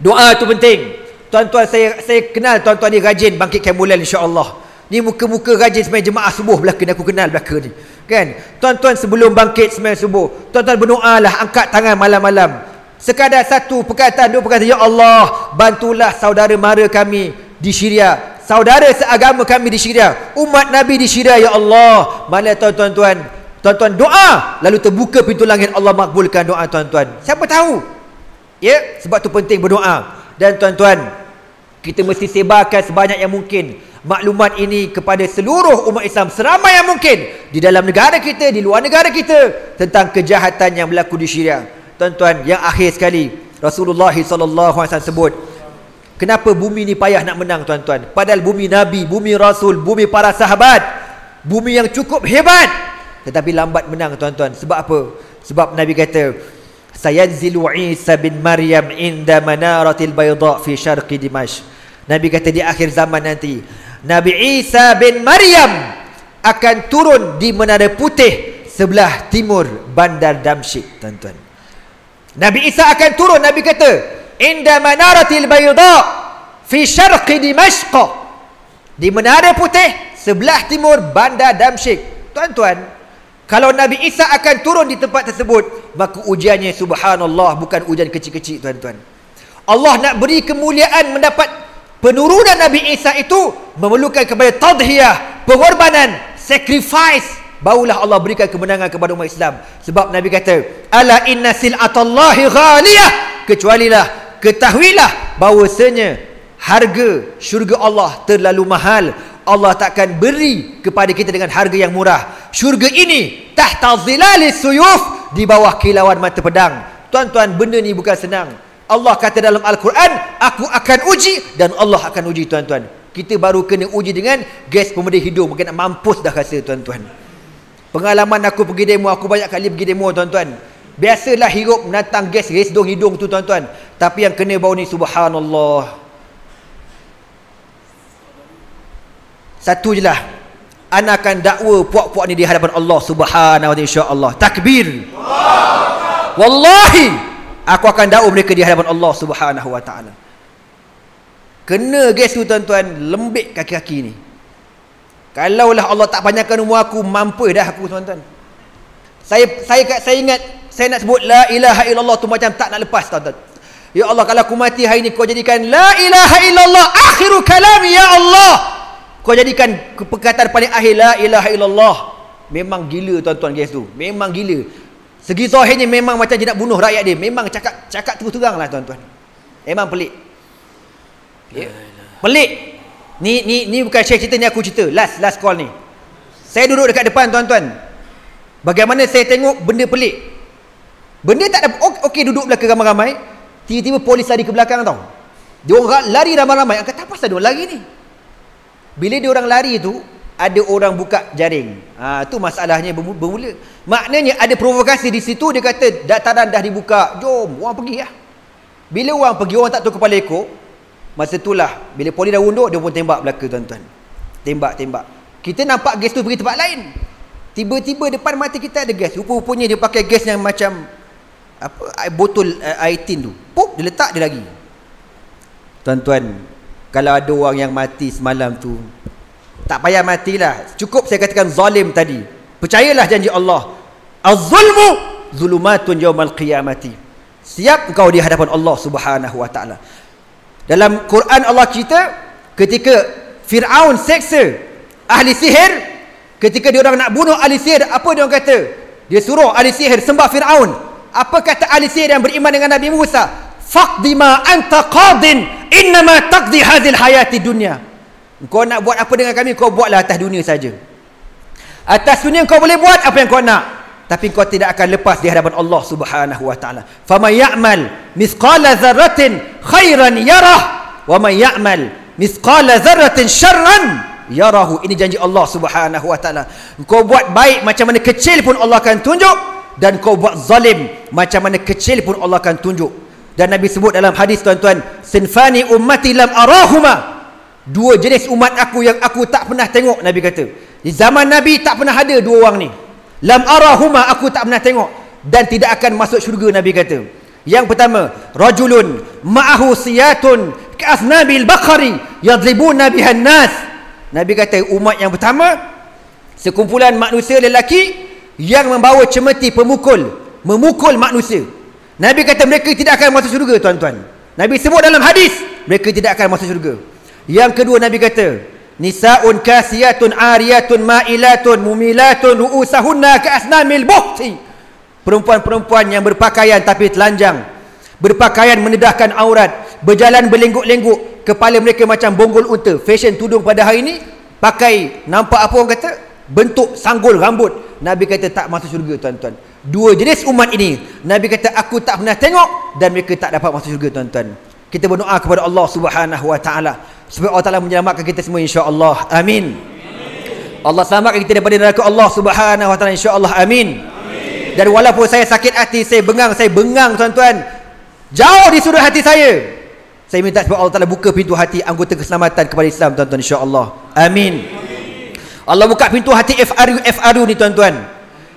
Doa tu penting. Tuan-tuan, saya kenal tuan-tuan ni rajin bangkit Kemulian insya-Allah. Ni muka-muka rajin sembahyang jemaah subuh belaka ni, aku kenal belaka ni. Kan? Tuan-tuan sebelum bangkit sembahyang subuh, tuan-tuan berdoalah, angkat tangan malam-malam. Sekadar satu perkataan, dua perkataan, ya Allah, bantulah saudara mara kami di Syria, saudara seagama kami di Syria, umat Nabi di Syria, ya Allah. Mana tuan-tuan, tuan-tuan doa, lalu terbuka pintu langit, Allah makbulkan doa tuan-tuan. Siapa tahu? Ya, sebab tu penting berdoa. Dan tuan-tuan, kita mesti sebarkan sebanyak yang mungkin maklumat ini kepada seluruh umat Islam seramai yang mungkin, di dalam negara kita, di luar negara kita, tentang kejahatan yang berlaku di Syria. Tuan-tuan, yang akhir sekali, Rasulullah SAW sebut, kenapa bumi ni payah nak menang tuan-tuan? Padahal bumi Nabi, bumi Rasul, bumi para sahabat, bumi yang cukup hebat, tetapi lambat menang tuan-tuan. Sebab apa? Sebab Nabi kata, sayanzilu Isa bin Maryam inda manaratil bayda fi syarqi Dimashq. Nabi kata di akhir zaman nanti, Nabi Isa bin Maryam akan turun di Menara Putih sebelah timur bandar Damsyik tuan-tuan. Nabi Isa akan turun, Nabi kata inda manaratil bayda fi syarqi Dimashq, di Menara Putih sebelah timur bandar Damsyik. Tuan-tuan, kalau Nabi Isa akan turun di tempat tersebut, maka ujiannya subhanallah bukan ujian kecil-kecil tuan-tuan. Allah nak beri kemuliaan mendapat Penurunan Nabi Isa itu memerlukan kepada tadhiyah, pengorbanan, sacrifice. Barulah Allah berikan kemenangan kepada umat Islam. Sebab Nabi kata, ala inna sil'atallahi ghaliyah, kecualilah, ketahuilah bahawasanya harga syurga Allah terlalu mahal. Allah takkan beri kepada kita dengan harga yang murah. Syurga ini tahta zilalis suyuf, di bawah kilauan mata pedang. Tuan-tuan, benda ni bukan senang. Allah kata dalam Al-Quran, aku akan uji, dan Allah akan uji, tuan-tuan. Kita baru kena uji dengan gas pemedih hidung, mungkin nak mampus dah rasa, tuan-tuan. Pengalaman aku pergi demo, aku banyak kali pergi demo, tuan-tuan. Biasalah hirup menantang gas resdung hidung tu, tuan-tuan. Tapi yang kena bau ni, subhanallah. Satu je lah, ana akan dakwa puak-puak ni di hadapan Allah subhanahu wa ta'ala, insyaAllah. Takbir. Wallahi, aku akan dakwa mereka di hadapan Allah subhanahu wa ta'ala. Kena gas tu, tuan-tuan, lembik kaki-kaki ni. Kalaulah Allah tak panjangkan umur aku, mampu dah aku, tuan-tuan. Saya ingat, saya nak sebut la ilaha illallah tu macam tak nak lepas, tuan-tuan. Ya Allah, kalau aku mati hari ni, kau jadikan la ilaha illallah akhiru kalami, ya Allah. Kau jadikan perkataan paling akhir la ilaha illallah. Memang gila, tuan-tuan, guys tu. Memang gila. Segi zahirnya memang macam dia nak bunuh rakyat dia. Memang cakap terus-terang lah, tuan-tuan. Memang pelik. Ya. Pelik. Ni bukan saya cerita, ni aku cerita. Last call ni. Saya duduk dekat depan, tuan-tuan. Bagaimana saya tengok benda pelik. Benda tak ada, okey duduk belakang ramai-ramai. Tiba-tiba polis lari ke belakang, tau. Dia orang lari ramai-ramai. Angkat apa pasal dia orang lari ni? Bila dia orang lari tu, ada orang buka jaring. Tu masalahnya bermula. Maknanya ada provokasi di situ. Dia kata dataran dah dibuka, jom orang pergi lah. Bila orang pergi, orang tak tahu kepala ekor. Masa itulah bila polis dah unduk, dia pun tembak belaka, tuan-tuan. Tembak. Kita nampak gas tu pergi tempat lain. Tiba-tiba depan mata kita ada gas. Rupa-rupanya dia pakai gas yang macam botol air tin tu. Pop, dia letak, dia lagi. Tuan-tuan, kalau ada orang yang mati semalam tu, tak payah matilah. Cukup saya katakan zalim tadi. Percayalah janji Allah. Az-zulmu zulumatun yawmal qiyamati. Siap engkau di hadapan Allah subhanahu wa ta'ala. Dalam Quran Allah cerita, ketika Fir'aun seksa ahli sihir, ketika dia orang nak bunuh ahli sihir, apa dia orang kata? Dia suruh ahli sihir sembah Fir'aun. Apa kata ahli sihir yang beriman dengan Nabi Musa? Faqdi ma anta qadin, innama taqdi hadhil hayati dunya. Kau nak buat apa dengan kami, kau buatlah atas dunia saja. Atas dunia kau boleh buat apa yang kau nak, tapi kau tidak akan lepas di hadapan Allah subhanahu wa ta'ala. Faman ya'mal mithqala dzarratin khairan yarah, wa man ya'mal mithqala dzarratin syarran yarahu. Ini janji Allah subhanahu wa ta'ala. Kau buat baik macam mana kecil pun Allah akan tunjuk, dan kau buat zalim macam mana kecil pun Allah akan tunjuk. Dan Nabi sebut dalam hadis, tuan-tuan, sinfani ummati lam arahuma, dua jenis umat aku yang aku tak pernah tengok. Nabi kata di zaman Nabi tak pernah ada dua orang ni. Lam arahuma, aku tak pernah tengok, dan tidak akan masuk syurga. Nabi kata, yang pertama, rajulun ma'ahu siyatun ka'asnabil baqari yadribuna bihan nas. Nabi kata umat yang pertama, sekumpulan manusia lelaki yang membawa cemeti pemukul, memukul manusia. Nabi kata mereka tidak akan masuk syurga, tuan-tuan. Nabi sebut dalam hadis, mereka tidak akan masuk syurga. Yang kedua, Nabi kata nisaun kasiyatun ariyatun ma'ilatun mumilatun ru'usahunna ka'asnamil buhti. Perempuan-perempuan yang berpakaian tapi telanjang, berpakaian menedahkan aurat, berjalan berlengguk-lengguk, kepala mereka macam bonggol unta. Fashion tudung pada hari ini pakai nampak apa orang kata, bentuk sanggul rambut. Nabi kata tak masuk syurga, tuan-tuan. Dua jenis umat ini, Nabi kata aku tak pernah tengok, dan mereka tak dapat masuk syurga, tuan-tuan. Kita berdoa kepada Allah subhanahu wa ta'ala supaya Allah Ta'ala menyelamatkan kita semua, insya-Allah. Amin. Allah selamatkan kita daripada neraka Allah subhanahu wa ta'ala, insya-Allah. Amin. Dan walaupun saya sakit hati, saya bengang, tuan-tuan, jauh di sudut hati saya minta supaya Allah Ta'ala buka pintu hati anggota keselamatan kepada Islam, tuan-tuan, insya-Allah. Amin. Allah buka pintu hati FRU ni, tuan-tuan,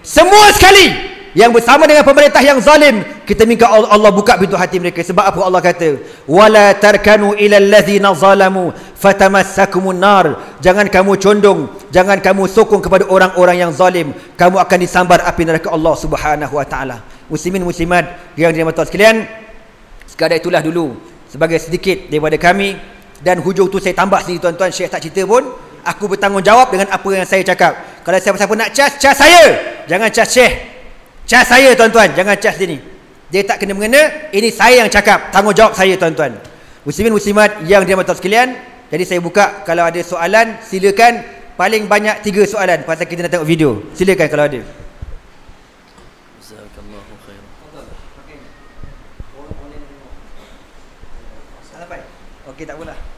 semua sekali yang bersama dengan pemerintah yang zalim. Kita minta Allah buka pintu hati mereka. Sebab apa Allah kata, wala tarkanu ilal ladzina zalamu fatamassakumun nar. Jangan kamu condong, jangan kamu sokong kepada orang-orang yang zalim, kamu akan disambar api neraka Allah subhanahu wa ta'ala. Muslimin muslimat yang dirahmati Allah sekalian, sekadar itulah dulu sebagai sedikit daripada kami Dan hujung tu saya tambah sendiri tuan-tuan, Syekh tak cerita pun, aku bertanggungjawab dengan apa yang saya cakap. Kalau siapa-siapa nak cas saya, jangan cas Syekh, cas saya tuan-tuan, jangan cas sini. Dia tak kena mengena, ini saya yang cakap, tanggungjawab saya tuan-tuan. Muslimin muslimat yang dirahmati Allah sekalian, jadi saya buka, kalau ada soalan silakan, paling banyak 3 soalan pasal kita nak tengok video. Silakan kalau ada. Jazakallahu khairan. Okey, tak apalah.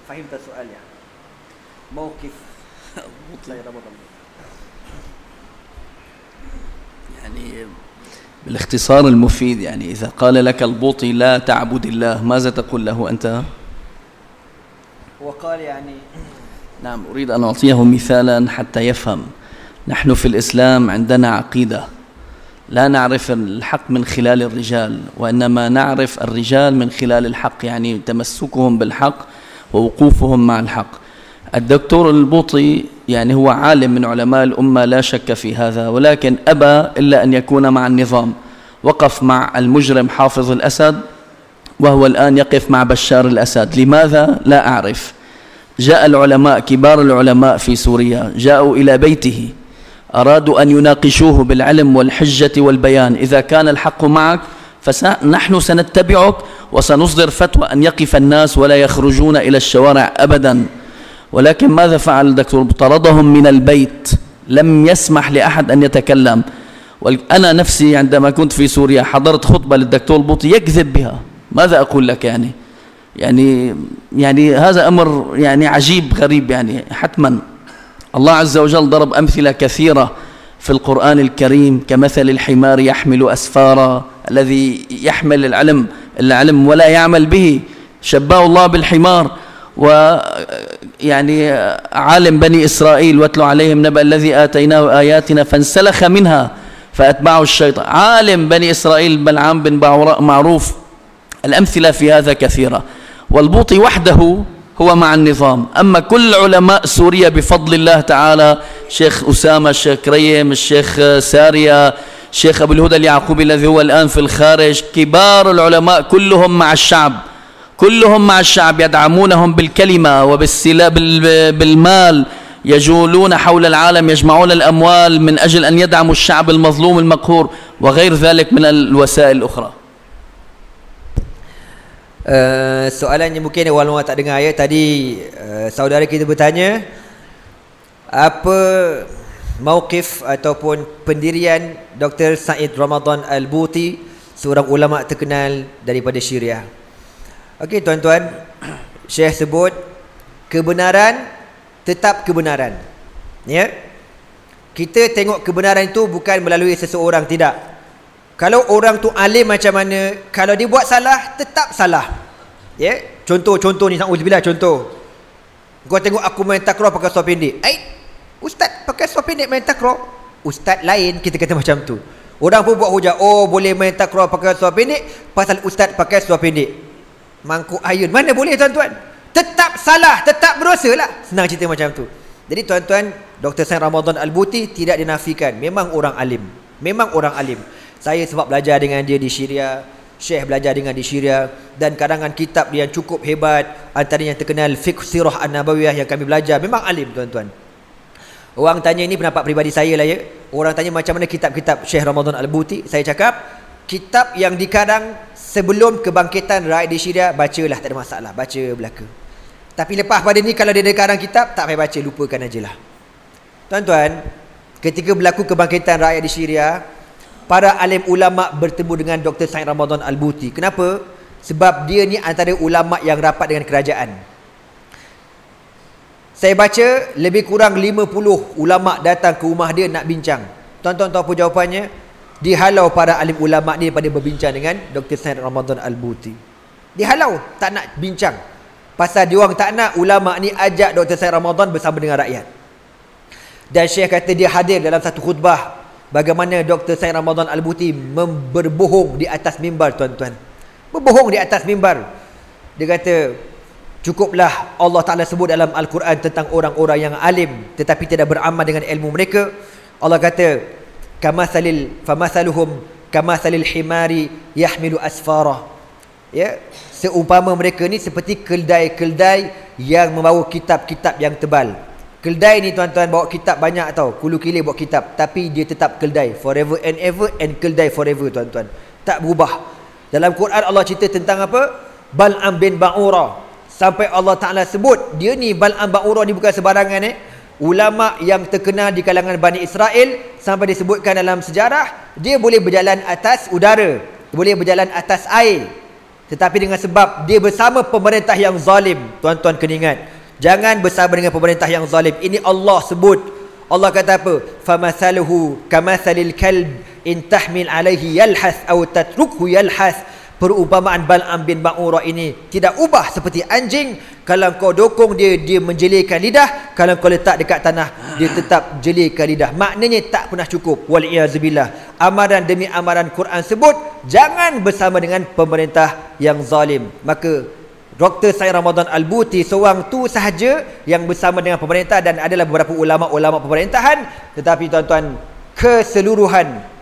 Fahim tak soalnya? Mauqif saya Ramadan. يعني بالاختصار المفيد، يعني إذا قال لك البوطي لا تعبد الله ماذا تقول له أنت؟ وقال يعني نعم، أريد أن أعطيه مثالا حتى يفهم. نحن في الإسلام عندنا عقيدة لا نعرف الحق من خلال الرجال، وإنما نعرف الرجال من خلال الحق، يعني تمسكهم بالحق ووقوفهم مع الحق. الدكتور البوطي يعني هو عالم من علماء الأمة لا شك في هذا، ولكن أبى إلا أن يكون مع النظام. وقف مع المجرم حافظ الأسد، وهو الآن يقف مع بشار الأسد. لماذا؟ لا أعرف. جاء العلماء، كبار العلماء في سوريا، جاءوا إلى بيته، أرادوا أن يناقشوه بالعلم والحجة والبيان. إذا كان الحق معك فنحن سنتبعك وسنصدر فتوى أن يقف الناس ولا يخرجون إلى الشوارع أبدا. ولكن ماذا فعل الدكتور؟ طردهم من البيت، لم يسمح لأحد أن يتكلم. وأنا نفسي عندما كنت في سوريا حضرت خطبة للدكتور البوطي يكذب بها. ماذا أقول لك يعني هذا أمر يعني عجيب غريب. يعني حتما الله عز وجل ضرب أمثلة كثيرة في القرآن الكريم، كمثل الحمار يحمل أسفارا، الذي يحمل العلم ولا يعمل به، شبه الله بالحمار. ويعني عالم بني إسرائيل واتلو عليهم نبأ الذي آتيناه آياتنا فانسلخ منها فأتبعه الشيطان. عالم بني إسرائيل بلعام بن باعوراء معروف. الأمثلة في هذا كثيرة. والبوطي وحده هو مع النظام. أما كل علماء سوريا بفضل الله تعالى، الشيخ أسامة، الشيخ كريم، الشيخ سارية، الشيخ أبو الهدى اليعقوبي الذي هو الآن في الخارج، كبار العلماء كلهم مع الشعب، كلهم مع الشعب، يدعمونهم بالكلمة بالمال، يجولون حول العالم يجمعون الأموال من أجل أن يدعموا الشعب المظلوم المقهور وغير ذلك من الوسائل الأخرى. Soalannya mungkin walaupun tak dengar ya, tadi saudara kita bertanya apa mauqif ataupun pendirian Dr. Said Ramadan Al-Buti, seorang ulama terkenal daripada Syria. Okey tuan-tuan, Syekh sebut kebenaran tetap kebenaran. Ya. Kita tengok kebenaran itu bukan melalui seseorang, tidak. Kalau orang tu alim macam mana, kalau dia buat salah, tetap salah. Ya, contoh ni, na'udzubillah, contoh. Kau tengok aku main takraw pakai seluar pendek. Ustaz pakai seluar pendek main takraw. Ustaz lain, kita kata macam tu. Orang pun buat hujah, oh boleh main takraw pakai seluar pendek pasal ustaz pakai seluar pendek. Mangkuk ayun, mana boleh tuan-tuan? Tetap salah, tetap berdosa lah. Senang cerita macam tu. Jadi tuan-tuan, Dr. Said Ramadan Al-Buti tidak dinafikan, memang orang alim. Memang orang alim. Saya sebab belajar dengan dia di Syria, Syekh belajar dengan di Syria, dan karangan kitab dia yang cukup hebat, antara yang terkenal Fiqh Sirah An-Nabawiyah yang kami belajar. Memang alim tuan-tuan. Orang tanya, ini pendapat peribadi saya lah ya, orang tanya macam mana kitab-kitab Syekh Ramadan Al-Buti. Saya cakap kitab yang dikarang sebelum kebangkitan rakyat di Syria, bacalah, tak ada masalah, baca belaka. Tapi lepas pada ni kalau dia karang kitab, tak payah baca, lupakan ajalah. Tuan-tuan, ketika berlaku kebangkitan rakyat di Syria, para alim ulama bertemu dengan Dr. Said Ramadan Al-Buti. Kenapa? Sebab dia ni antara ulama yang rapat dengan kerajaan. Saya baca lebih kurang 50 ulama datang ke rumah dia nak bincang. Tuan-tuan tahu apa jawapannya? Dihalau para alim ulama ni daripada berbincang dengan Dr. Said Ramadan Al-Buti. Dihalau, tak nak bincang. Pasal diorang tak nak ulama ni ajak Dr. Said Ramadan bersama dengan rakyat. Dan Syekh kata dia hadir dalam satu khutbah bagaimana Dr. Said Ramadan Al-Buti berbohong di atas mimbar, tuan-tuan. Berbohong di atas mimbar. Dia kata, cukuplah Allah Ta'ala sebut dalam Al-Quran tentang orang-orang yang alim tetapi tidak beramal dengan ilmu mereka. Allah kata, famathaluhum kamathalil himari yahmilu asfarah. Ya, seumpama mereka ni seperti keldai-keldai yang membawa kitab-kitab yang tebal. Keldai ni tuan-tuan bawa kitab banyak tau, kulu kilir bawa kitab, tapi dia tetap keldai forever and ever, and keldai forever, tuan-tuan, tak berubah. Dalam Quran Allah cerita tentang apa? Bal'am bin Ba'ura. Sampai Allah Ta'ala sebut dia ni, Bal'am Ba'ura ni bukan sebarangan ulama yang terkenal di kalangan Bani Israel. Sampai disebutkan dalam sejarah dia boleh berjalan atas udara, boleh berjalan atas air, tetapi dengan sebab dia bersama pemerintah yang zalim. Tuan-tuan kena ingat, jangan bersama dengan pemerintah yang zalim. Ini Allah sebut. Allah kata apa? Famathaluhu kamathalil kalb in tahmil alaihi yalhath aw tatrukhu yalhath. Perumpamaan Bal'am bin Ba'ura ini tidak ubah seperti anjing. Kalau kau dokong dia, dia menjelirkan lidah. Kalau kau letak dekat tanah, dia tetap jelirkan lidah. Maknanya tak pernah cukup. Wali'azubillah. Amaran demi amaran Quran sebut jangan bersama dengan pemerintah yang zalim. Maka Dr. Said Ramadan Al-Buti seorang tu sahaja yang bersama dengan pemerintah, dan adalah beberapa ulama-ulama pemerintahan. Tetapi tuan-tuan, keseluruhan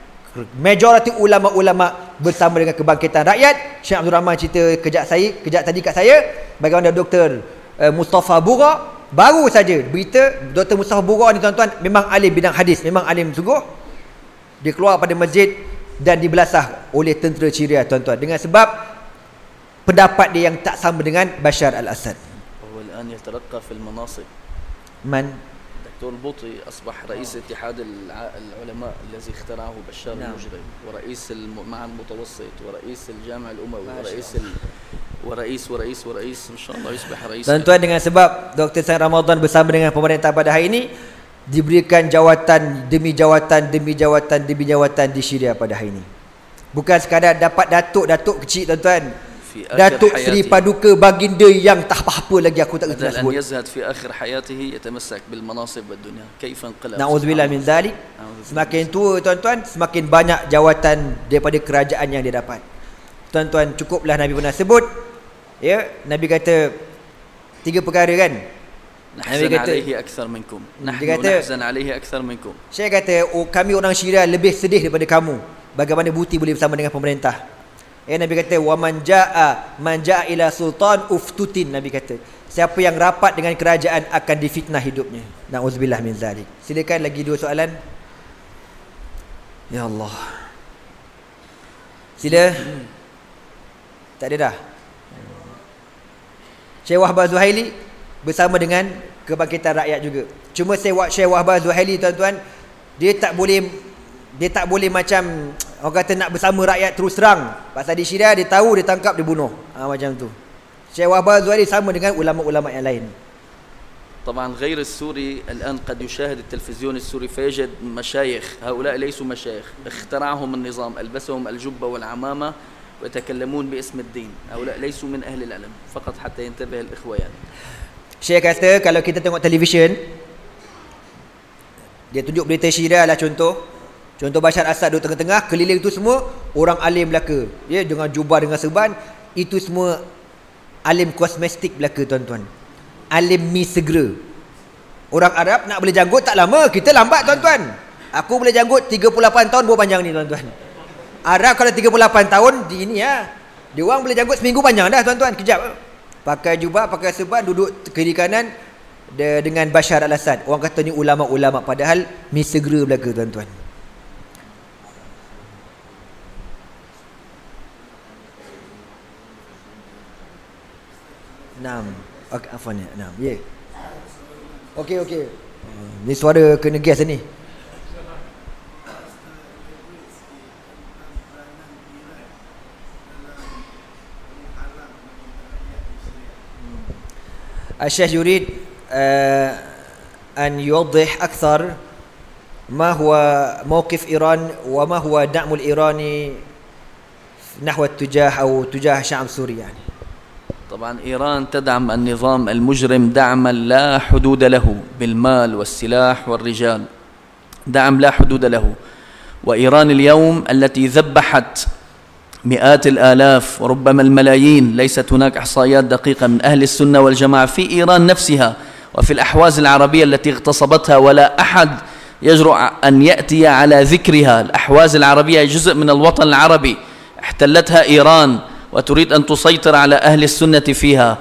majoriti ulama-ulama bersama dengan kebangkitan rakyat. Syekh Abdul Rahman cerita kejap tadi kat saya bagaimana Dr. Mustafa Bura, baru saja berita Dr. Mustafa Bura ni tuan-tuan memang alim bidang hadis, memang alim sungguh. Dia keluar pada masjid dan dibelasah oleh tentera Syria, tuan-tuan, dengan sebab pendapat dia yang tak sama dengan Bashar al-Assad. والآن يترقى في المناصب. Man? دكتور البوطي أصبح رئيس اتحاد العلماء الذي اخترعه بشار المجرم، ورئيس المعهد المتوسط، ورئيس الجامع الأموي، ورئيس إن شاء الله يصبح رئيس. Tuan-tuan, dengan sebab Dr. Said Ramadan bersama dengan pemerintah pada hari ini, diberikan jawatan demi jawatan demi jawatan demi jawatan di Syria pada hari ini. Bukan sekadar dapat datuk-datuk kecil, tuan-tuan. Datuk Seri Paduka Baginda yang tak apa-apa lagi aku tak kena sebut. Na'udzubillah min zalik. Semakin tua, tuan-tuan, semakin banyak jawatan daripada kerajaan yang dia dapat. Tuan-tuan, cukuplah Nabi pernah sebut, ya, Nabi kata 3 perkara kan. Nabi kata Syekh kata, kami orang Syria lebih sedih daripada kamu. Bagaimana Buti boleh bersama dengan pemerintah? Nabi kata, wa man jaa ila sultan uftutin. Nabi kata, siapa yang rapat dengan kerajaan akan difitnah hidupnya. Na'udzubillah min zalik. Silakan lagi 2 soalan. Ya Allah. Sila. Tak ada dah. Syekh Wahbah Zuhaili bersama dengan kebangkitan rakyat juga. Cuma Syekh Wahbah Zuhaili, tuan-tuan, dia tak boleh macam orang kata nak bersama rakyat terus serang. Pasal di Syria dia tahu, dia tangkap, dia bunuh. Macam tu. Syekh Wahbah Zuhaili sama dengan ulama-ulama yang lain. طبعا غير السوري الآن قد يشاهد التلفزيون السوري فيجد مشايخ، هؤلاء ليسوا مشايخ، اخترعهم النظام، ألبسهم الجبة والعمامة ويتكلمون باسم الدين. هؤلاء ليسوا من أهل العلم، فقط حتى ينتبه الإخوة يعني. Syekh kata kalau kita tengok televisyen, dia tunjuk berita Syria lah contoh Bashar Assad duduk tengah-tengah, keliling tu semua orang alim belaka, ya, dengan jubah, dengan serban. Itu semua alim kosmetik belaka, tuan-tuan. Alim mi segera. Orang Arab nak boleh janggut tak lama, kita lambat, tuan-tuan. Aku boleh janggut 38 tahun baru panjang ni, tuan-tuan. Arab kalau 38 tahun di ini ya. Dia orang boleh janggut seminggu panjang dah, tuan-tuan. Kejap. Pakai jubah, pakai serban, duduk kiri kanan dengan Bashar al-Assad. Orang kata ni ulama-ulama, padahal mi segera belaka, tuan-tuan. Naam. Okey, afwan ya. Naam. Ya. Okey. Ni suara kena gas ni. الشيخ يريد أن يوضح أكثر ما هو موقف إيران وما هو دعم الإيراني نحو التجاه أو تجاه شعب سوريا يعني. طبعا إيران تدعم النظام المجرم دعما لا حدود له بالمال والسلاح والرجال، دعم لا حدود له. وإيران اليوم التي ذبحت مئات الآلاف وربما الملايين، ليست هناك إحصائيات دقيقة من أهل السنة والجماعة في إيران نفسها وفي الأحواز العربية التي اغتصبتها، ولا أحد يجرؤ أن يأتي على ذكرها. الأحواز العربية جزء من الوطن العربي، احتلتها إيران وتريد أن تسيطر على أهل السنة فيها.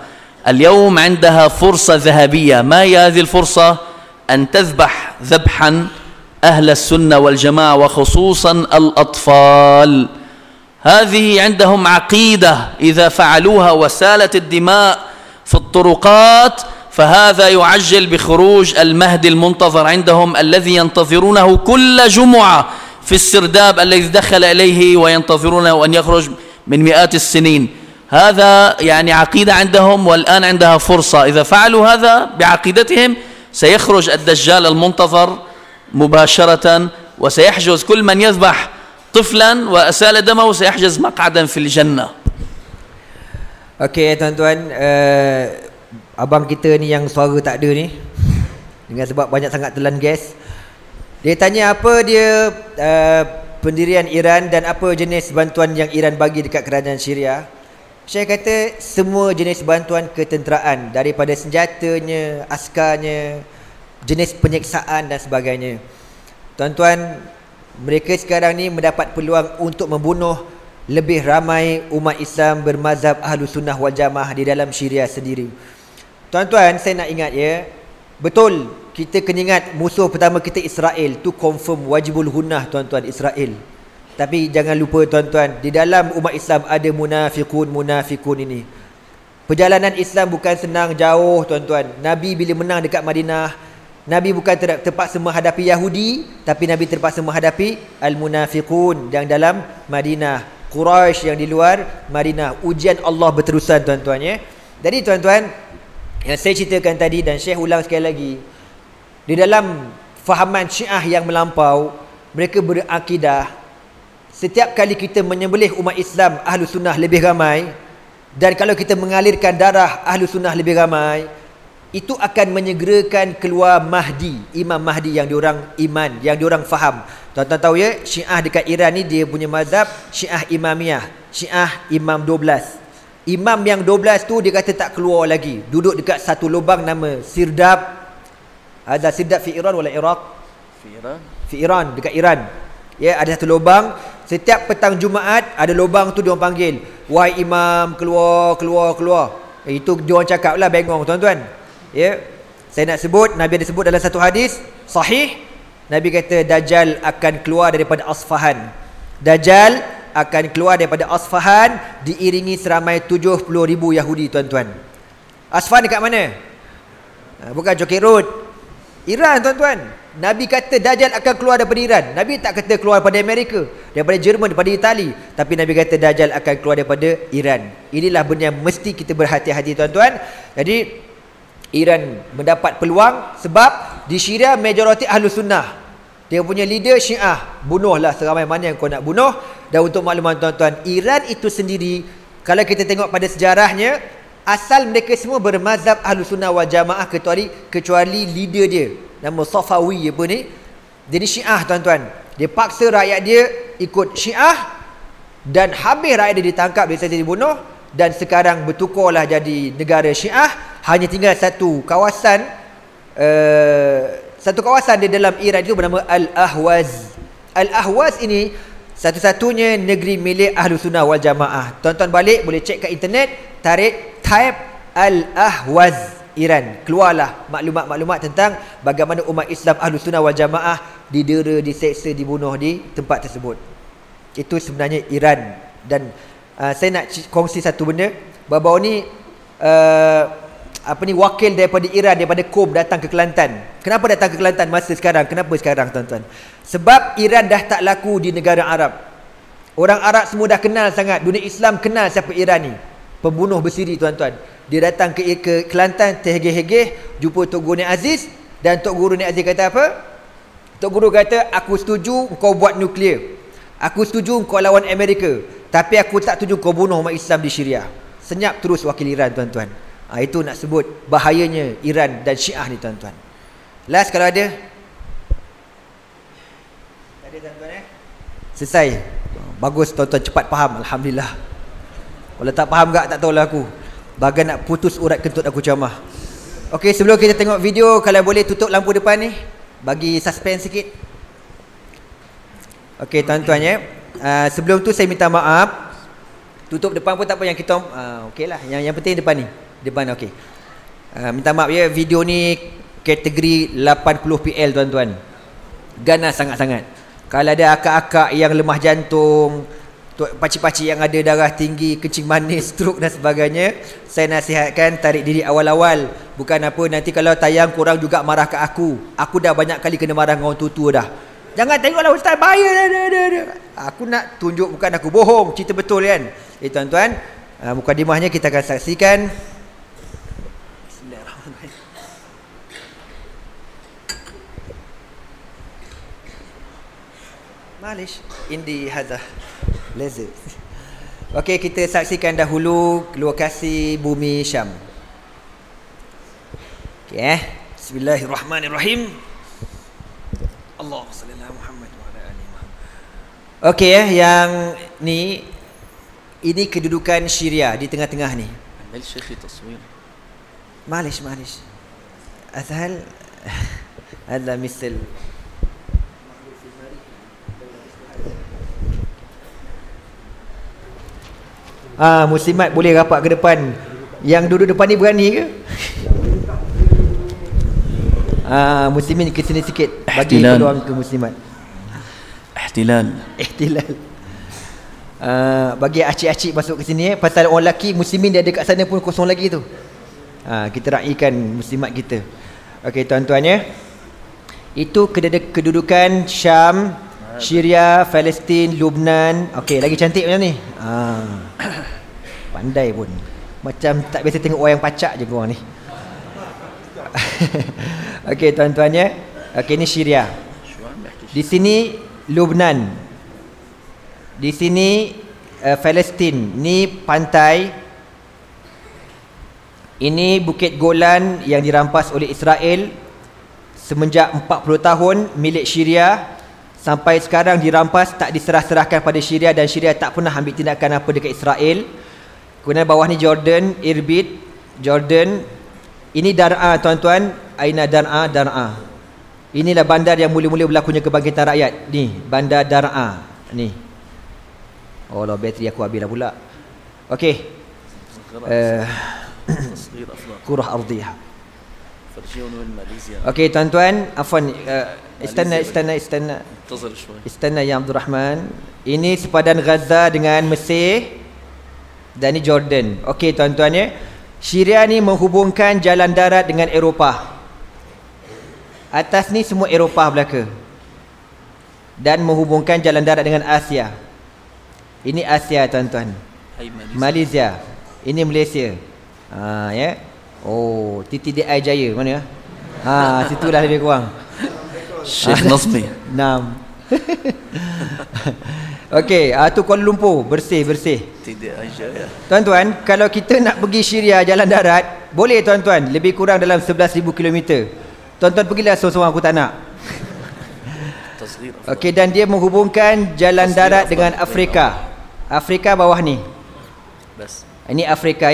اليوم عندها فرصة ذهبية. ما هي هذه الفرصة؟ أن تذبح ذبحا أهل السنة والجماعة وخصوصا الأطفال. هذه عندهم عقيدة إذا فعلوها وسالت الدماء في الطرقات فهذا يعجل بخروج المهدي المنتظر عندهم، الذي ينتظرونه كل جمعة في السرداب الذي دخل إليه وينتظرونه أن يخرج من مئات السنين. هذا يعني عقيدة عندهم، والآن عندها فرصة. إذا فعلوا هذا بعقيدتهم سيخرج الدجال المنتظر مباشرة، وسيحجز كل من يذبح طفلا وأسال دمه سيحجز مقعدا في الجنة. Okey tuan-tuan, abang kita ni yang suara tak ada ni, dengan sebab banyak sangat telan gas, dia tanya apa dia pendirian Iran dan apa jenis bantuan yang Iran bagi dekat kerajaan Syria. Saya kata semua jenis bantuan ketenteraan, daripada senjatanya, askarnya, jenis penyiksaan dan sebagainya. Tuan-tuan, mereka sekarang ni mendapat peluang untuk membunuh lebih ramai umat Islam bermazhab Ahlus Sunnah wal Jamaah di dalam Syria sendiri. Tuan-tuan, saya nak ingat ya, betul kita kena ingat musuh pertama kita Israel, tu confirm wajibul hunnah tuan-tuan, Israel. Tapi jangan lupa tuan-tuan, di dalam umat Islam ada munafikun ini. Perjalanan Islam bukan senang, jauh tuan-tuan. Nabi bila menang dekat Madinah, Nabi bukan terpaksa menghadapi Yahudi, tapi Nabi terpaksa menghadapi al-munafiqun yang dalam Madinah, Quraisy yang di luar Madinah. Ujian Allah berterusan tuan-tuan ya. Jadi tuan-tuan, yang saya ceritakan tadi dan Syekh ulang sekali lagi, di dalam fahaman Syiah yang melampau, mereka berakidah setiap kali kita menyembelih umat Islam Ahlus Sunnah lebih ramai, dan kalau kita mengalirkan darah Ahlus Sunnah lebih ramai, itu akan menyegerakan keluar Mahdi, Imam Mahdi yang diorang iman, yang diorang faham. Tuan-tuan tahu ya, Syiah dekat Iran ni dia punya mazhab Syiah Imamiyah, Syiah Imam 12. Imam yang 12 tu dia kata tak keluar lagi, duduk dekat satu lubang nama Sirdab. Ada Sirdab fi Iran wala Iraq? Fi Iran, dekat Iran. Ya, ada satu lubang. Setiap petang Jumaat ada lubang tu diorang panggil, wahai imam, keluar. Itu diorang cakap lah, bengong tuan-tuan. Ya, saya nak sebut, Nabi ada sebut dalam satu hadis sahih, Nabi kata Dajjal akan keluar daripada Asfahan. Dajjal akan keluar daripada Asfahan diiringi seramai 70,000 Yahudi tuan-tuan. Asfahan dekat mana? Bukan Jockey Road, Iran tuan-tuan. Nabi kata Dajjal akan keluar daripada Iran. Nabi tak kata keluar daripada Amerika, daripada Jerman, daripada Itali, tapi Nabi kata Dajjal akan keluar daripada Iran. Inilah benda yang mesti kita berhati-hati tuan-tuan. Jadi Iran mendapat peluang sebab di Syria majoriti Ahlus Sunnah. Dia punya leader Syiah, bunuhlah seramai mana yang kau nak bunuh. Dan untuk makluman tuan-tuan, Iran itu sendiri, kalau kita tengok pada sejarahnya, asal mereka semua bermazhab Ahlus Sunnah wal Jamaah kecuali leader dia, nama Safawi apa ni. Jadi Syiah tuan-tuan, dia paksa rakyat dia ikut Syiah, dan habis rakyat dia ditangkap, dia dibunuh, dan sekarang bertukarlah jadi negara Syiah. Hanya tinggal satu kawasan di dalam Iran itu bernama Al-Ahwaz. Al-Ahwaz ini satu-satunya negeri milik Ahlus Sunnah wal Jamaah. Tuan-tuan balik boleh cek kat internet, type Al-Ahwaz Iran, keluarlah maklumat-maklumat tentang bagaimana umat Islam Ahlus Sunnah wal Jamaah didera, diseksa, dibunuh di tempat tersebut. Itu sebenarnya Iran. Dan saya nak kongsi satu benda. Baru-baru ni wakil daripada Iran, daripada Qom datang ke Kelantan. Kenapa datang ke Kelantan masa sekarang? Kenapa sekarang tuan-tuan? Sebab Iran dah tak laku di negara Arab. Orang Arab semua dah kenal sangat, dunia Islam kenal siapa Iran ni, pembunuh bersiri tuan-tuan. Dia datang ke Kelantan terhegeh-hegeh, jumpa Tok Guru Ni Aziz, dan Tok Guru Ni Aziz kata apa? Tok Guru kata, aku setuju kau buat nuklear, aku setuju kau lawan Amerika, tapi aku tak setuju kau bunuh umat Islam di Syria. senyap terus wakil Iran tuan-tuan. Itu nak sebut bahayanya Iran dan Syiah ni tuan-tuan. Last kalau ada. Ada tuan-tuan selesai. Bagus tuan-tuan, cepat faham, alhamdulillah. Kalau tak faham tak tahulah aku. Bagai nak putus urat kentut aku ceramah. Okey, sebelum kita tengok video, kalau boleh tutup lampu depan ni, bagi suspense sikit. Okey tuan-tuan sebelum tu saya minta maaf. Tutup depan pun tak apa, yang kita okeylah. Yang penting depan ni. Depan okey. Minta maaf video ni kategori 80 PL tuan-tuan. Ganas sangat-sangat. Kalau ada akak-akak yang lemah jantung, pakcik-pakcik yang ada darah tinggi, kencing manis, stroke dan sebagainya, saya nasihatkan tarik diri awal-awal. Bukan apa, nanti kalau tayang korang juga marah ke aku. Aku dah banyak kali kena marah dengan orang tua-tua dah. Jangan tengoklah ustaz, bahaya dah. Aku nak tunjuk, bukan aku bohong, cerita betul kan. Tuan-tuan, mukadimahnya kita akan saksikan. Malish indi hadha laser. Okey, kita saksikan dahulu lokasi bumi Syam. Okey Bismillahirrahmanirrahim. Allahumma salli ala Muhammad wa ala ali Muhammad. Okey yang ni, ini kedudukan Syria di tengah-tengah ni. Malish Azhal hadha misal muslimat boleh rapat ke depan. Yang duduk depan ni berani ke? Muslimin ke sini sikit, bagi peluang ke muslimat. Ihtilal. Bagi acik-acik masuk ke sini pasal orang lelaki muslimin dia ada kat sana pun kosong lagi tu. Kita raikan muslimat kita. Okey tuan-tuan itu kedudukan Syam, Syria, Palestin, Lubnan. Okey, lagi cantik macam ni. Pandai pun. Macam tak biasa tengok orang yang pacak je korang ni. Okey tuan-tuan okey, ni Syria. Di sini Lubnan. Di sini Palestin. Ni pantai. Ini Bukit Golan yang dirampas oleh Israel semenjak 40 tahun, milik Syria. Sampai sekarang dirampas, tak diserah-serahkan pada Syria, dan Syria tak pernah ambil tindakan apa dekat Israel. Kemudian bawah ni Jordan, Irbid, Jordan. Ini Dar'a tuan-tuan. Aina Dar'a. Inilah bandar yang mula-mula berlakunya kebangkitan rakyat. Ni bandar Dar'a ni. Oh lah, bateri aku habis dah pula. Okey. Kurah ardiyah. Okey tuan-tuan, afwan, istana ya Abdul Rahman. Ini sepadan Gaza dengan Mesir, dan ini Jordan. Okey tuan-tuan Syria ni menghubungkan jalan darat dengan Eropah. Atas ni semua Eropah belaka, dan menghubungkan jalan darat dengan Asia. Ini Asia tuan-tuan. Malaysia. Ini Malaysia. Oh, TTDI Jaya mana situlah lebih kurang. Syekh Nazmi. 6. Okey, tu Kuala Lumpur, bersih. TTDI Jaya. Tuan-tuan, kalau kita nak pergi Syria jalan darat, boleh tuan-tuan, lebih kurang dalam 11,000 km. Tuan-tuan pergilah seorang-seorang, aku tak nak. Okey, dan dia menghubungkan jalan darat dengan Afrika. Afrika bawah ni. Ini Afrika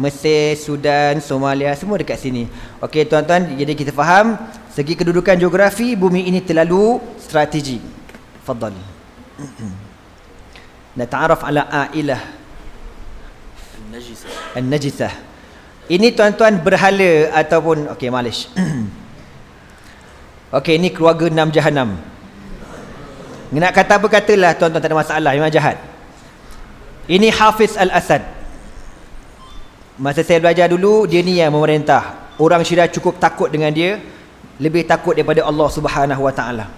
Mesir, Sudan, Somalia, semua dekat sini. Okey tuan-tuan, jadi kita faham segi kedudukan geografi bumi ini terlalu strategi. Fadhal. Nata'araf ala ailah an-najisah. Ini tuan-tuan berhala ataupun okey malish. Okey, ini keluarga 6 Jahanam. Nak kata apa katalah tuan-tuan, tak ada masalah, memang jahat. Ini Hafiz Al-Assad. Masa saya belajar dulu, dia ni yang memerintah. Orang Syria cukup takut dengan dia, lebih takut daripada Allah Subhanahu Wa Taala.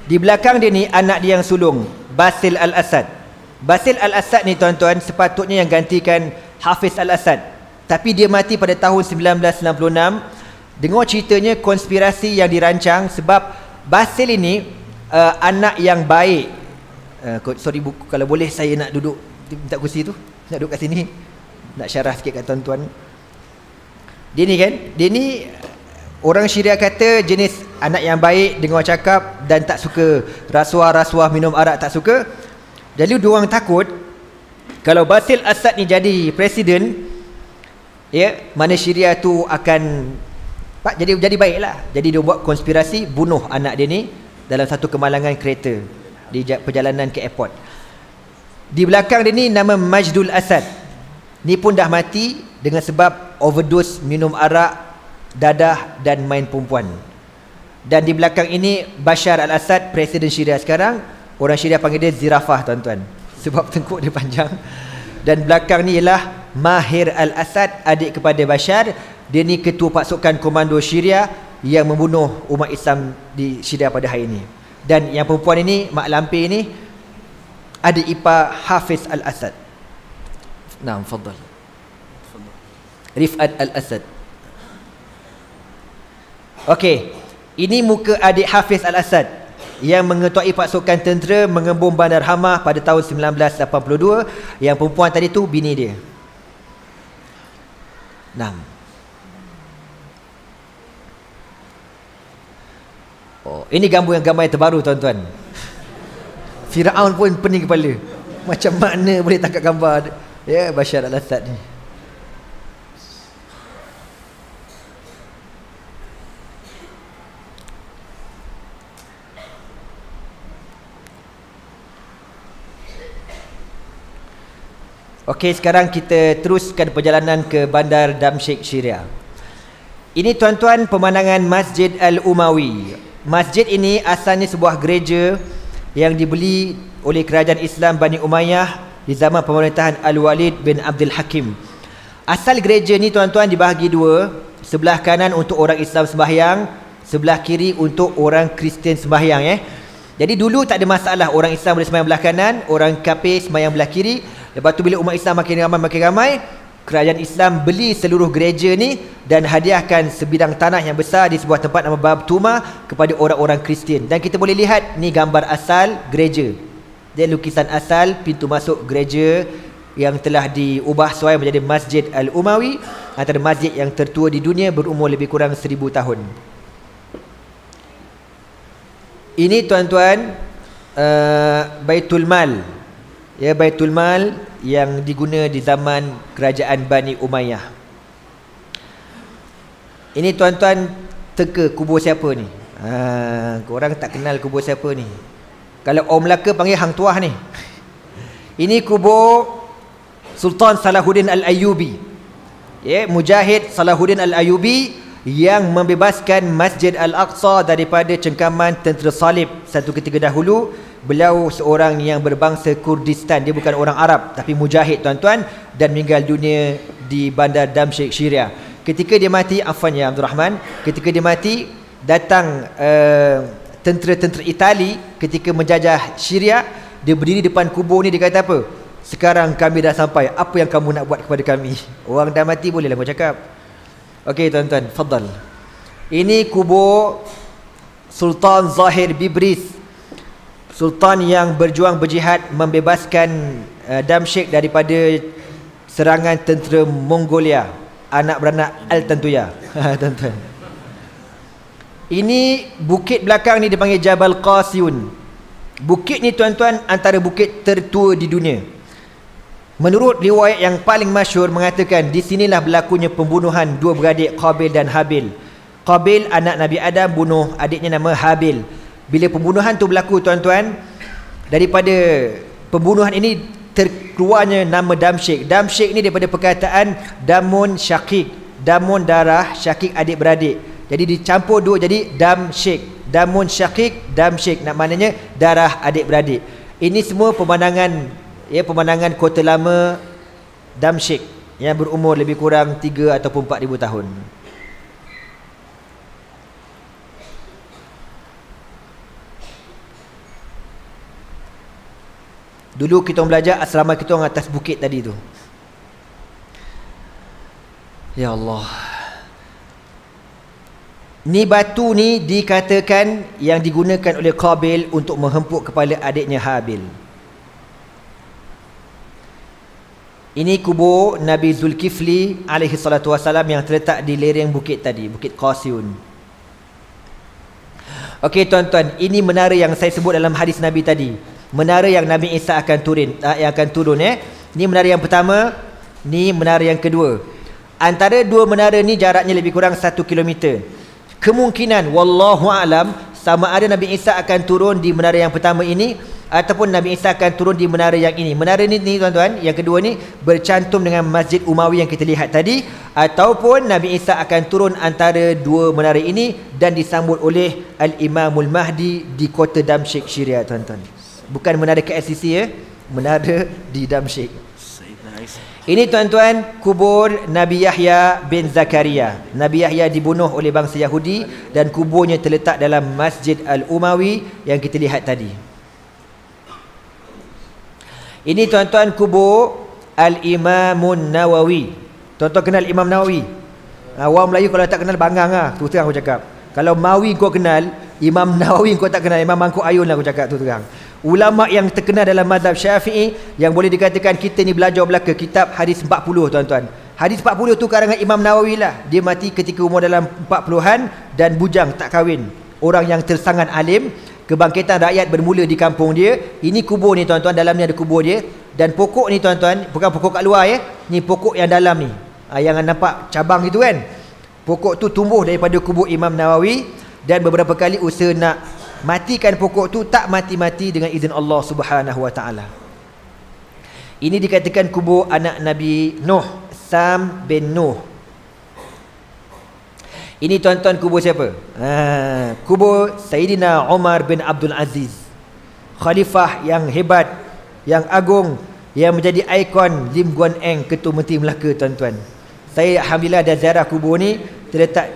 Di belakang dia ni anak dia yang sulung, Basil Al-Assad. Basil Al-Assad ni tuan-tuan sepatutnya yang gantikan Hafiz Al-Assad, tapi dia mati pada tahun 1996. Dengar ceritanya konspirasi yang dirancang sebab Basil ini anak yang baik. Sorry buku, kalau boleh saya nak duduk, minta kursi tu, nak duduk kat sini. Nak syarah sikit kat tuan-tuan. Dia ni kan, dia ni orang Syiah kata jenis anak yang baik, dengar cakap dan tak suka rasuah-rasuah, minum arak tak suka. Jadi diorang takut kalau Bashar al-Assad ni jadi presiden, ya, mana Syria tu akan jadi baiklah. Jadi dia buat konspirasi bunuh anak dia ni dalam satu kemalangan kereta di perjalanan ke airport. Di belakang dia ni nama Majdul Asad. Ni pun dah mati dengan sebab overdose minum arak, dadah dan main perempuan. Dan di belakang ini Bashar al-Assad, presiden Syria sekarang. Orang Syria panggil dia Zirafah, tuan-tuan, sebab tengkuk dia panjang. Dan belakang ni ialah Mahir al-Assad, adik kepada Bashar. Dia ni ketua pasukan komando Syria yang membunuh umat Islam di Syria pada hari ini. Dan yang perempuan ini, mak lampir ini, adik ipar Hafiz al-Assad. Naam, fadal. Rifat al-Assad. Okey, ini muka adik Hafiz al-Assad yang mengetuai pasukan tentera mengebom Bandar Hama pada tahun 1982. Yang perempuan tadi tu bini dia. Naam. Oh, ini gambar yang terbaru, tuan-tuan. Firaun pun pening kepala. Macam mana boleh tangkap gambar ya Bashar al-Assad ni. Okey, sekarang kita teruskan perjalanan ke Bandar Damsyik, Syria. Ini, tuan-tuan, pemandangan Masjid Al-Umawi. Masjid ini asalnya sebuah gereja yang dibeli oleh kerajaan Islam Bani Umayyah di zaman pemerintahan Al-Walid bin Abdul Hakim. Asal gereja ni, tuan-tuan, dibahagi dua. Sebelah kanan untuk orang Islam sembahyang, sebelah kiri untuk orang Kristian sembahyang. Jadi dulu tak ada masalah, orang Islam boleh sembahyang belah kanan, orang kafir sembahyang belah kiri. Lepas tu bila umat Islam makin ramai, kerajaan Islam beli seluruh gereja ni dan hadiahkan sebidang tanah yang besar di sebuah tempat nama Bab Tuma kepada orang-orang Kristian. Dan kita boleh lihat ni gambar asal gereja. Dia lukisan asal pintu masuk gereja yang telah diubah suai menjadi Masjid Al-Umawi, antara masjid yang tertua di dunia, berumur lebih kurang 1000 tahun. Ini, tuan-tuan, Baitul Mal. Ya, Baitul Mal yang diguna di zaman kerajaan Bani Umayyah. Ini, tuan-tuan, teka kubur siapa ni? Korang tak kenal kubur siapa ni? Kalau orang Melaka panggil hang tuah ni. Ini kubur Sultan Salahuddin Al-Ayyubi. Ya, Mujahid Salahuddin Al-Ayyubi yang membebaskan Masjid Al-Aqsa daripada cengkaman tentera salib satu ketika dahulu. Beliau seorang yang berbangsa Kurdistan. Dia bukan orang Arab tapi mujahid, tuan-tuan, dan meninggal dunia di Bandar Damsyik, Syria. Ketika dia mati, afwan ya Abdul Rahman, ketika dia mati, datang tentera-tentera Itali ketika menjajah Syria. Dia berdiri depan kubur ni, dia kata apa? Sekarang kami dah sampai, apa yang kamu nak buat kepada kami? Orang dah mati, bolehlah kau cakap. Okey, tuan-tuan, fadal. Ini kubur Sultan Zahir Bibris, Sultan yang berjuang berjihad membebaskan Damsyik daripada serangan tentera Mongolia, anak beranak Al-Tantuya. Tuan-tuan, ini bukit belakang ni dipanggil Jabal Qasiyun. Bukit ni, tuan-tuan, antara bukit tertua di dunia. Menurut riwayat yang paling masyhur mengatakan di sinilah berlakunya pembunuhan dua beradik Qabil dan Habil. Qabil anak Nabi Adam bunuh adiknya nama Habil. Bila pembunuhan tu berlaku, tuan-tuan, daripada pembunuhan ini terkeluarnya nama Damsyik. Damsyik ni daripada perkataan Damun Syakik, Damun darah, Syakik adik-beradik. Jadi dicampur dua jadi Damsyik. Damun Syakik, Damsyik, nak maknanya darah adik-beradik. Ini semua pemandangan, ya, pemandangan kota lama Damsyik yang berumur lebih kurang 3 ataupun 4000 tahun. Dulu kita orang belajar asrama kita orang atas bukit tadi tu. Ya Allah. Ni batu ni dikatakan yang digunakan oleh Qabil untuk menghempuk kepala adiknya Habil. Ini kubur Nabi Zulkifli alaihi salatu wasalam yang terletak di lereng bukit tadi, Bukit Qasyun. Okey tuan-tuan, ini menara yang saya sebut dalam hadis Nabi tadi. Menara yang Nabi Isa akan turun Ini menara yang pertama, ni menara yang kedua. Antara dua menara ni jaraknya lebih kurang 1 kilometer. Kemungkinan wallahu alam sama ada Nabi Isa akan turun di menara yang pertama ini ataupun Nabi Isa akan turun di menara yang ini. Menara ni tuan-tuan, yang kedua ni bercantum dengan Masjid Umawi yang kita lihat tadi, ataupun Nabi Isa akan turun antara dua menara ini dan disambut oleh Al-Imamul Mahdi di kota Damsyik, Syria tuan-tuan. Bukan menara KLCC menara di Damsyik. Ini tuan-tuan kubur Nabi Yahya bin Zakaria. Nabi Yahya dibunuh oleh bangsa Yahudi dan kuburnya terletak dalam Masjid Al-Umawi yang kita lihat tadi. Ini tuan-tuan kubur Al-Imamun Nawawi. Tuan-tuan kenal Imam Nawawi? Orang Melayu kalau tak kenal bangang lah, tu terang aku cakap. Kalau Mawi kau kenal, Imam Nawawi kau tak kenal, Imam Mangkuk Ayun lah aku cakap, tu terang. Ulama yang terkenal dalam mazhab Syafi'i yang boleh dikatakan kita ni belajar belaka kitab hadis 40 tuan-tuan. Hadis 40 tu karangan Imam Nawawi lah. Dia mati ketika umur dalam 40-an dan bujang, tak kahwin. Orang yang tersangat alim. Kebangkitan rakyat bermula di kampung dia. Ini kubur ni tuan-tuan, dalam ni ada kubur dia. Dan pokok ni tuan-tuan, bukan pokok kat luar ni pokok yang dalam ni. Yang nampak cabang gitu kan. Pokok tu tumbuh daripada kubur Imam Nawawi dan beberapa kali usaha nak matikan pokok tu, tak mati-mati dengan izin Allah Subhanahu wa taala. Ini dikatakan kubur anak Nabi Nuh, Sam bin Nuh. Ini tuan-tuan kubur siapa? Kubur Sayyidina Umar bin Abdul Aziz, khalifah yang hebat, yang agung, yang menjadi ikon Lim Guan Eng, Ketua Menteri Melaka tuan-tuan. Saya alhamdulillah dah ziarah kubur ni, terletak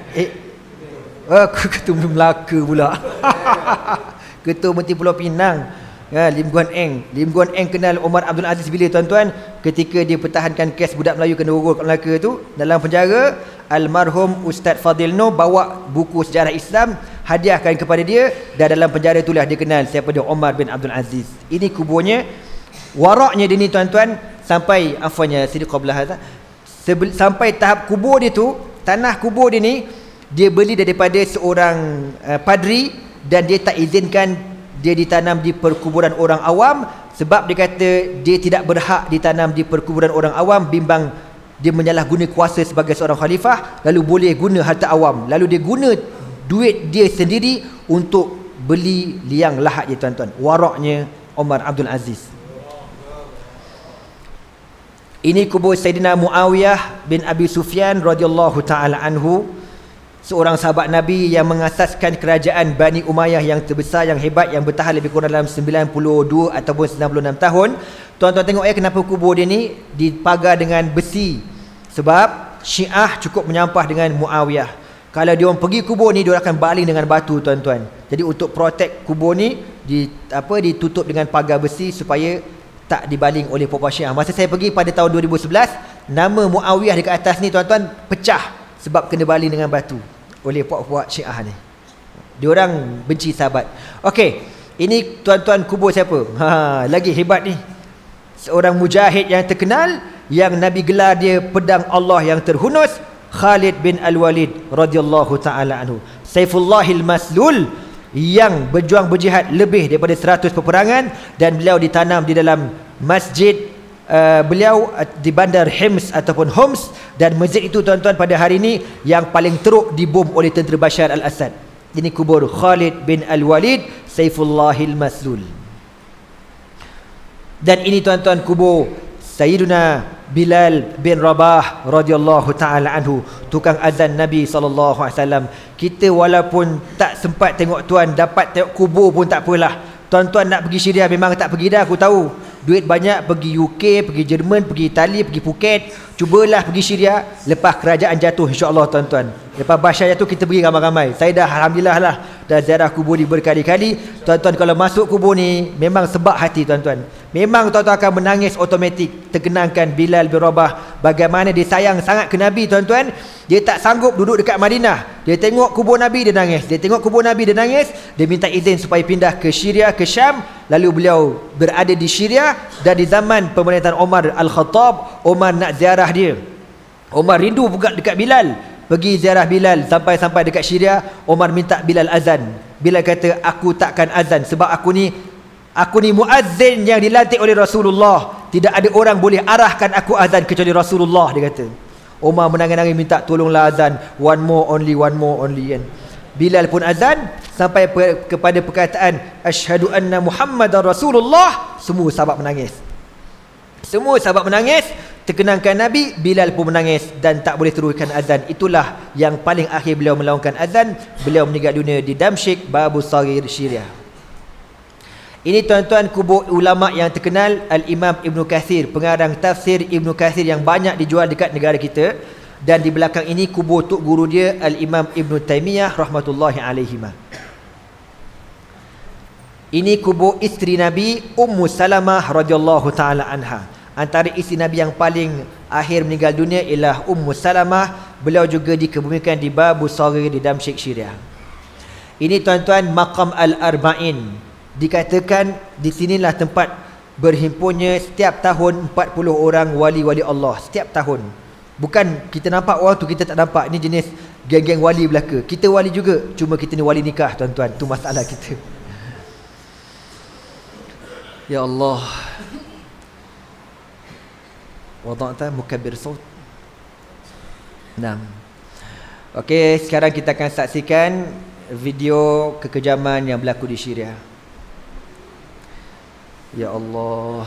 Ketua Menteri Melaka pula. Ketua Menteri Pulau Pinang, Lim Guan Eng. Lim Guan Eng kenal Umar Abdul Aziz bila tuan-tuan? Ketika dia pertahankan kes budak Melayu kena urut kat Melaka tu, dalam penjara, almarhum Ustaz Fadil Noh bawa buku sejarah Islam, hadiahkan kepada dia, dan dalam penjara itulah dia kenal siapa dia Umar bin Abdul Aziz. Ini kuburnya. Waraknya dia ni tuan-tuan, sampai Sidi Qablah sampai tahap kubur dia tu, tanah kubur dia ni dia beli daripada seorang padri, dan dia tak izinkan dia ditanam di perkuburan orang awam, sebab dia kata dia tidak berhak ditanam di perkuburan orang awam, bimbang dia menyalahguna kuasa sebagai seorang khalifah, lalu boleh guna harta awam, lalu dia guna duit dia sendiri untuk beli liang lahat dia tuan-tuan. Waraknya Umar Abdul Aziz. Ini kubur Sayyidina Muawiyah bin Abi Sufyan radhiyallahu taala anhu, seorang sahabat Nabi yang mengasaskan kerajaan Bani Umayyah yang terbesar, yang hebat, yang bertahan lebih kurang dalam 92 ataupun 96 tahun. Tuan-tuan tengok kenapa kubur dia ni dipagar dengan besi. Sebab Syiah cukup menyampah dengan Muawiyah. Kalau dia orang pergi kubur ni, dia akan baling dengan batu tuan-tuan. Jadi untuk protect kubur ni ditutup dengan pagar besi supaya tak dibaling oleh puak-puak Syiah. Masa saya pergi pada tahun 2011, nama Muawiyah dekat atas ni tuan-tuan pecah sebab kena baling dengan batu oleh puak-puak Syiah ni. Diorang benci sahabat. Okey, ini tuan-tuan kubur siapa? Lagi hebat ni. Seorang mujahid yang terkenal, yang Nabi gelar dia pedang Allah yang terhunus, Khalid bin Al-Walid radhiyallahu taala anhu. Saifullahil Maslul, yang berjuang berjihad lebih daripada 100 peperangan, dan beliau ditanam di dalam masjid beliau di bandar Hims ataupun Homs, dan masjid itu tuan-tuan pada hari ini yang paling teruk dibom oleh tentera Bashar al-Assad. Ini kubur Khalid bin Al-Walid Saifullahil Maslul. Dan ini tuan-tuan kubur Sayyiduna Bilal bin Rabah radhiyallahu taala anhu, tukang azan Nabi SAW. Kita walaupun tak sempat tengok tuan, dapat tengok kubur pun tak apalah. Tuan-tuan nak pergi Syria memang tak pergi dah, aku tahu. Duit banyak, pergi UK, pergi Jerman, pergi Itali, pergi Phuket. Cubalah pergi Syria lepas kerajaan jatuh, insya-Allah tuan-tuan. Lepas Bashar jatuh kita pergi ramai-ramai. Saya dah alhamdulillah lah dan ziarah kubur ni berkali-kali. Tuan-tuan kalau masuk kubur ni memang sebab hati tuan-tuan. Memang tuan-tuan akan menangis automatik. Terkenangkan Bilal bin Rabah bagaimana dia sayang sangat ke Nabi tuan-tuan. Dia tak sanggup duduk dekat Madinah. Dia tengok kubur Nabi dia nangis. Dia tengok kubur Nabi dia nangis. Dia minta izin supaya pindah ke Syria, ke Syam. Lalu beliau berada di Syria dan di zaman pemerintahan Umar Al-Khattab, Umar nak ziarah dia. Umar rindu buka dekat Bilal. Pergi ziarah Bilal sampai dekat Syria. Umar minta Bilal azan. Bilal kata, aku takkan azan sebab aku ni muazzin yang dilantik oleh Rasulullah. Tidak ada orang boleh arahkan aku azan kecuali Rasulullah, dia kata. Umar menangis-nangis minta tolonglah azan. One more only kan. Bilal pun azan sampai kepada perkataan asyhadu anna Muhammadar Rasulullah. Semua sahabat menangis. Terkenangkan Nabi. Bilal pun menangis dan tak boleh teruskan azan. Itulah yang paling akhir beliau melakukan azan. Beliau meninggal dunia di Damsyik, Babu Saghir, Syria. Ini tuan-tuan kubur ulama yang terkenal. Al-Imam Ibn Kathir, pengarang tafsir Ibn Kathir yang banyak dijual dekat negara kita. Dan di belakang ini kubur tok guru dia Al-Imam Ibn Taymiyah rahmatullahi alaihima. Ini kubur isteri Nabi Ummu Salamah radhiyallahu taala anha. Antara isteri Nabi yang paling akhir meninggal dunia ialah Ummu Salamah. Beliau juga dikebumikan di Babu Saghir di Damsyik, Syria. Ini tuan-tuan Maqam Al-Arba'in. Dikatakan di sinilah tempat berhimpunnya setiap tahun 40 orang wali-wali Allah setiap tahun. Bukan kita nampak orang tu kita tak nampak. Ini jenis geng-geng wali belaka. Kita wali juga, cuma kita ni wali nikah tuan-tuan. Tu masalah kita. Ya Allah. Wada'ta mukabbir saut. Nah. Okey, sekarang kita akan saksikan video kekejaman yang berlaku di Syria. Ya Allah.